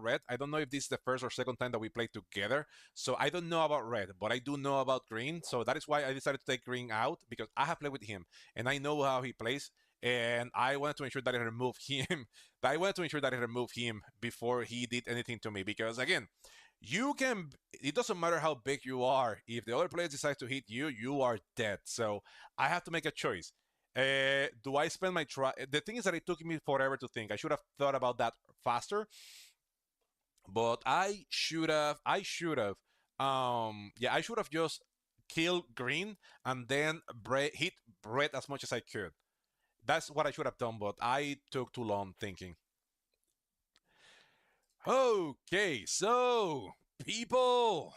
red. I don't know if this is the first or second time that we play together. So I don't know about red, but I do know about green. So that is why I decided to take green out because I have played with him and I know how he plays. And I wanted to ensure that I remove him. I wanted to ensure that I remove him before he did anything to me. Because again, you can. It doesn't matter how big you are. If the other player decides to hit you, you are dead. So I have to make a choice. Do I spend my try? The thing is that it took me forever to think. I should have thought about that faster. But yeah, I should have just killed green and then hit red as much as I could. That's what I should have done, but I took too long thinking. Okay, so people,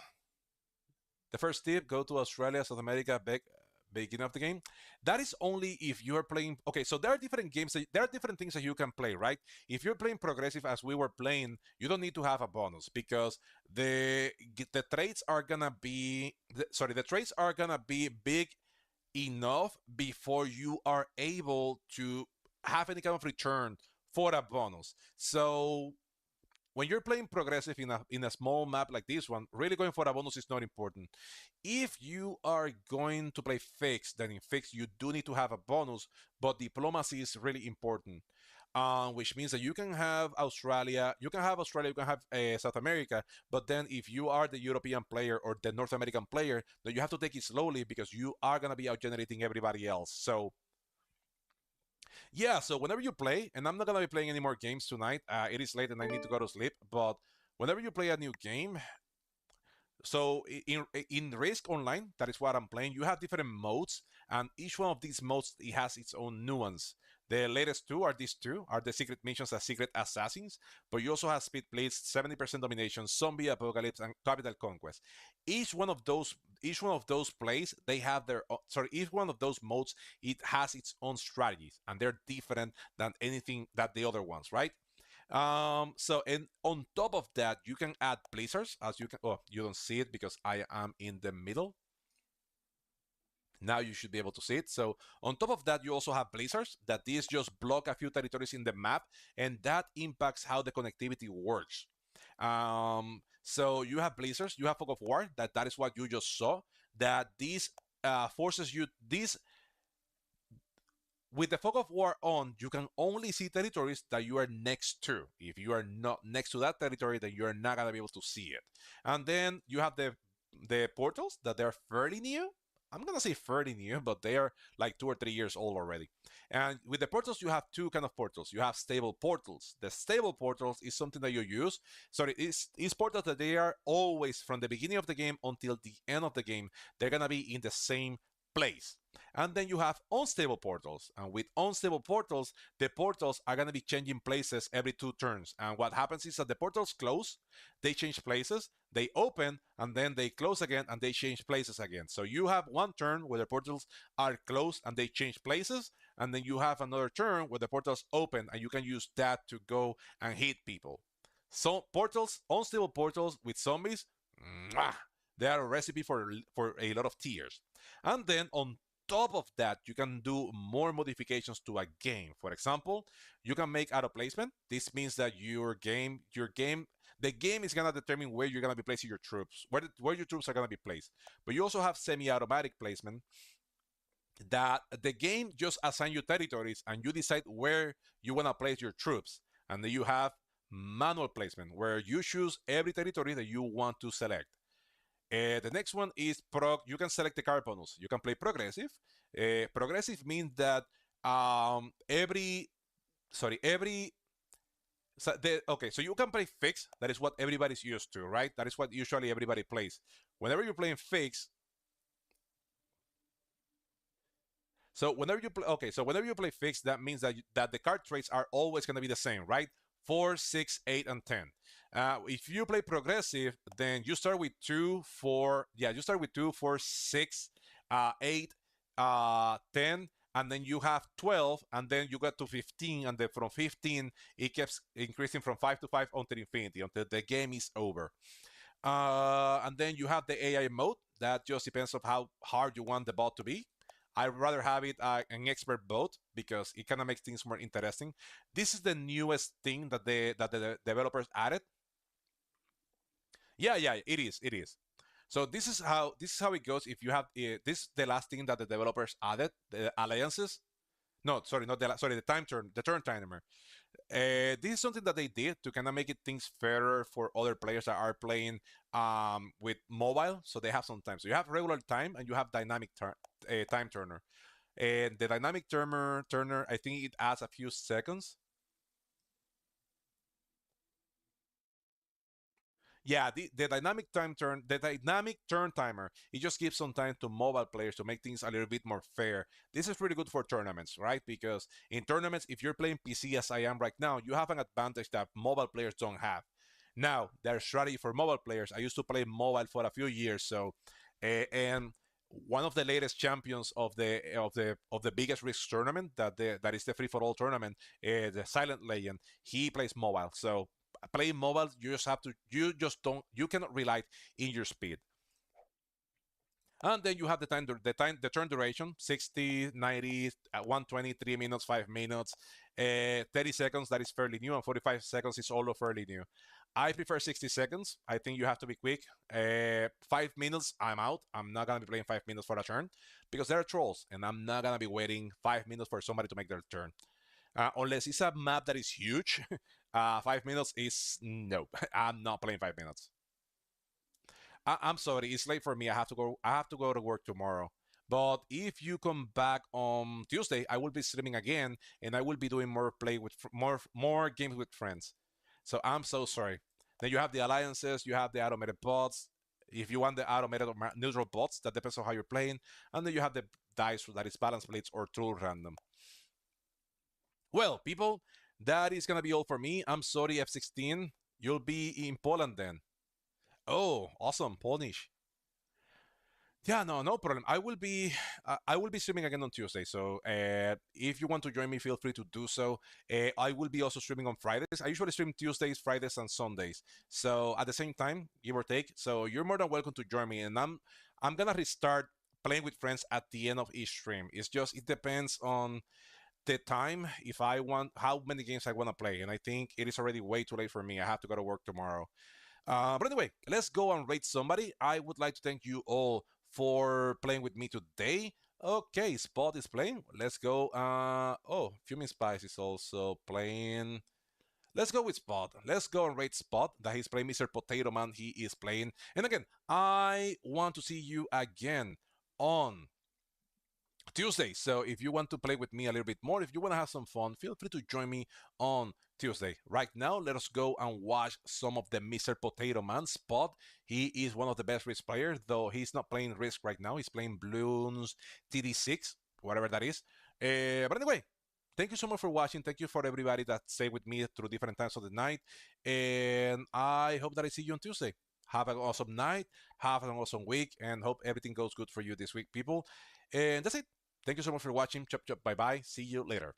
the first tip: go to Australia, South America, beginning of the game. That is only if you are playing. Okay, so there are different games. There are different things that you can play, right? If you're playing progressive as we were playing, you don't need to have a bonus because the traits are gonna be the traits are gonna be big enough before you are able to have any kind of return for a bonus. So when you're playing progressive in a small map like this one, really going for a bonus is not important. If you are going to play fixed, then in fixed you do need to have a bonus, but diplomacy is really important. which means that you can have South America, but then if you are the European player or the North American player, then you have to take it slowly because you are gonna be out generating everybody else. So yeah, so whenever you play, and I'm not gonna be playing any more games tonight. It is late and I need to go to sleep. But whenever you play a new game, so in Risk Online, that is what I'm playing. You have different modes, and each one of these modes it has its own nuance. The latest two are these two are the secret missions as secret assassins, but you also have speed blitz, 70% domination, zombie apocalypse, and capital conquest. Each one of those each one of those plays they have each one of those modes it has its own strategies, and they're different than anything that the other ones, right? So and on top of that, you can add blizzards as you can. Oh, you don't see it because I am in the middle. Now you should be able to see it. So on top of that, you also have blizzards that these just block a few territories in the map, and that impacts how the connectivity works. So you have blizzards, you have fog of war. That is what you just saw. That these forces you these with the fog of war on, you can only see territories that you are next to. If you are not next to that territory, then you are not gonna be able to see it. And then you have the portals that they're fairly new. I'm gonna say fairly new, but they are like 2 or 3 years old already. And with the portals, you have two kind of portals. You have stable portals. The stable portals is something that you use. Sorry, it's portals that they are always from the beginning of the game until the end of the game. They're gonna be in the same place. And then you have unstable portals. And with unstable portals, the portals are going to be changing places every 2 turns. And what happens is that the portals close, they change places, they open, and then they close again and they change places again. So you have 1 turn where the portals are closed and they change places. And then you have another turn where the portals open and you can use that to go and hit people. So portals, unstable portals with zombies, mwah, they are a recipe for a lot of tears. And then on top of that, you can do more modifications to a game. For example, you can make auto placement. This means that the game is gonna determine where you're gonna be placing your troops, where your troops are gonna be placed. But you also have semi-automatic placement that the game just assign you territories and you decide where you wanna place your troops. And then you have manual placement where you choose every territory that you want to select. The next one is prog. You can select the card bonus. You can play progressive. Progressive means that every sorry every okay, so you can play fix. That is what everybody's used to, right? That is what usually everybody plays. Whenever you're playing fix, so whenever you play fixed, that means that the card traits are always going to be the same, right? 4, 6, 8, and 10. If you play progressive, then you start with 2, 4. Yeah, you start with 2, 4, 6, 8, 10, and then you have 12, and then you get to 15, and then from 15 it keeps increasing from 5 to 5 until infinity, until the game is over. And then you have the AI mode. That just depends on how hard you want the bot to be. I'd rather have it an expert bot because it kind of makes things more interesting. This is the newest thing that the developers added. Yeah, yeah, it is. It is. So this is how it goes. If you have this is the last thing that the developers added, the alliances. No, sorry, not the turn timer. This is something that they did to kind of make it things fairer for other players that are playing with mobile. So they have some time. So you have regular time and you have dynamic time turner. And the dynamic turner, I think it adds a few seconds. Yeah, the dynamic turn timer, it just gives some time to mobile players to make things a little bit more fair. This is really good for tournaments, right? Because in tournaments, if you're playing PC as I am right now, you have an advantage that mobile players don't have. Now, their strategy for mobile players, I used to play mobile for a few years, so and one of the latest champions of the biggest risk tournament that is the free for all tournament, the Silent Legend, he plays mobile. So playing mobile, you cannot rely in your speed. And then you have the turn duration 60, 90, 120, 3 minutes, 5 minutes, 30 seconds, that is fairly new, and 45 seconds is also fairly new. I prefer 60 seconds. I think you have to be quick. 5 minutes, I'm out. I'm not gonna be playing 5 minutes for a turn because there are trolls, and I'm not gonna be waiting 5 minutes for somebody to make their turn. Unless it's a map that is huge. 5 minutes is no. I'm not playing 5 minutes. I'm sorry, it's late for me. I have to go. I have to go to work tomorrow. But if you come back on Tuesday, I will be streaming again, and I will be doing more play with more games with friends. So I'm so sorry. Then you have the alliances, you have the automated bots. If you want the automated or neutral bots, that depends on how you're playing, and then you have the dice that is balance blades or true random. Well, people, that is gonna be all for me. I'm sorry, F16. You'll be in Poland then. Oh, awesome, Polish. Yeah, no, no problem. I will be streaming again on Tuesday. So if you want to join me, feel free to do so. I will be also streaming on Fridays. I usually stream Tuesdays, Fridays, and Sundays. So at the same time, give or take. So you're more than welcome to join me. And I'm gonna restart playing with friends at the end of each stream. It's just it depends on the time if I want how many games I want to play. And I think it is already way too late for me. I have to go to work tomorrow. But anyway, let's go and rate somebody. I would like to thank you all for playing with me today. Okay, Spot is playing. Let's go. Oh, Fuming Spice is also playing. Let's go with Spot. Let's go and rate Spot that he's playing Mr. Potato Man. He is playing. And again, I want to see you again on Tuesday. So if you want to play with me a little bit more, if you want to have some fun, feel free to join me on Tuesday. Right now, let us go and watch some of the Mr. Potato Man spot. He is one of the best Risk players, though he's not playing Risk right now. He's playing Bloons TD6, whatever that is. But anyway, thank you so much for watching. Thank you for everybody that stayed with me through different times of the night. And I hope that I see you on Tuesday. Have an awesome night. Have an awesome week. And hope everything goes good for you this week, people. And that's it. Thank you so much for watching. Chop, chop. Bye bye. See you later.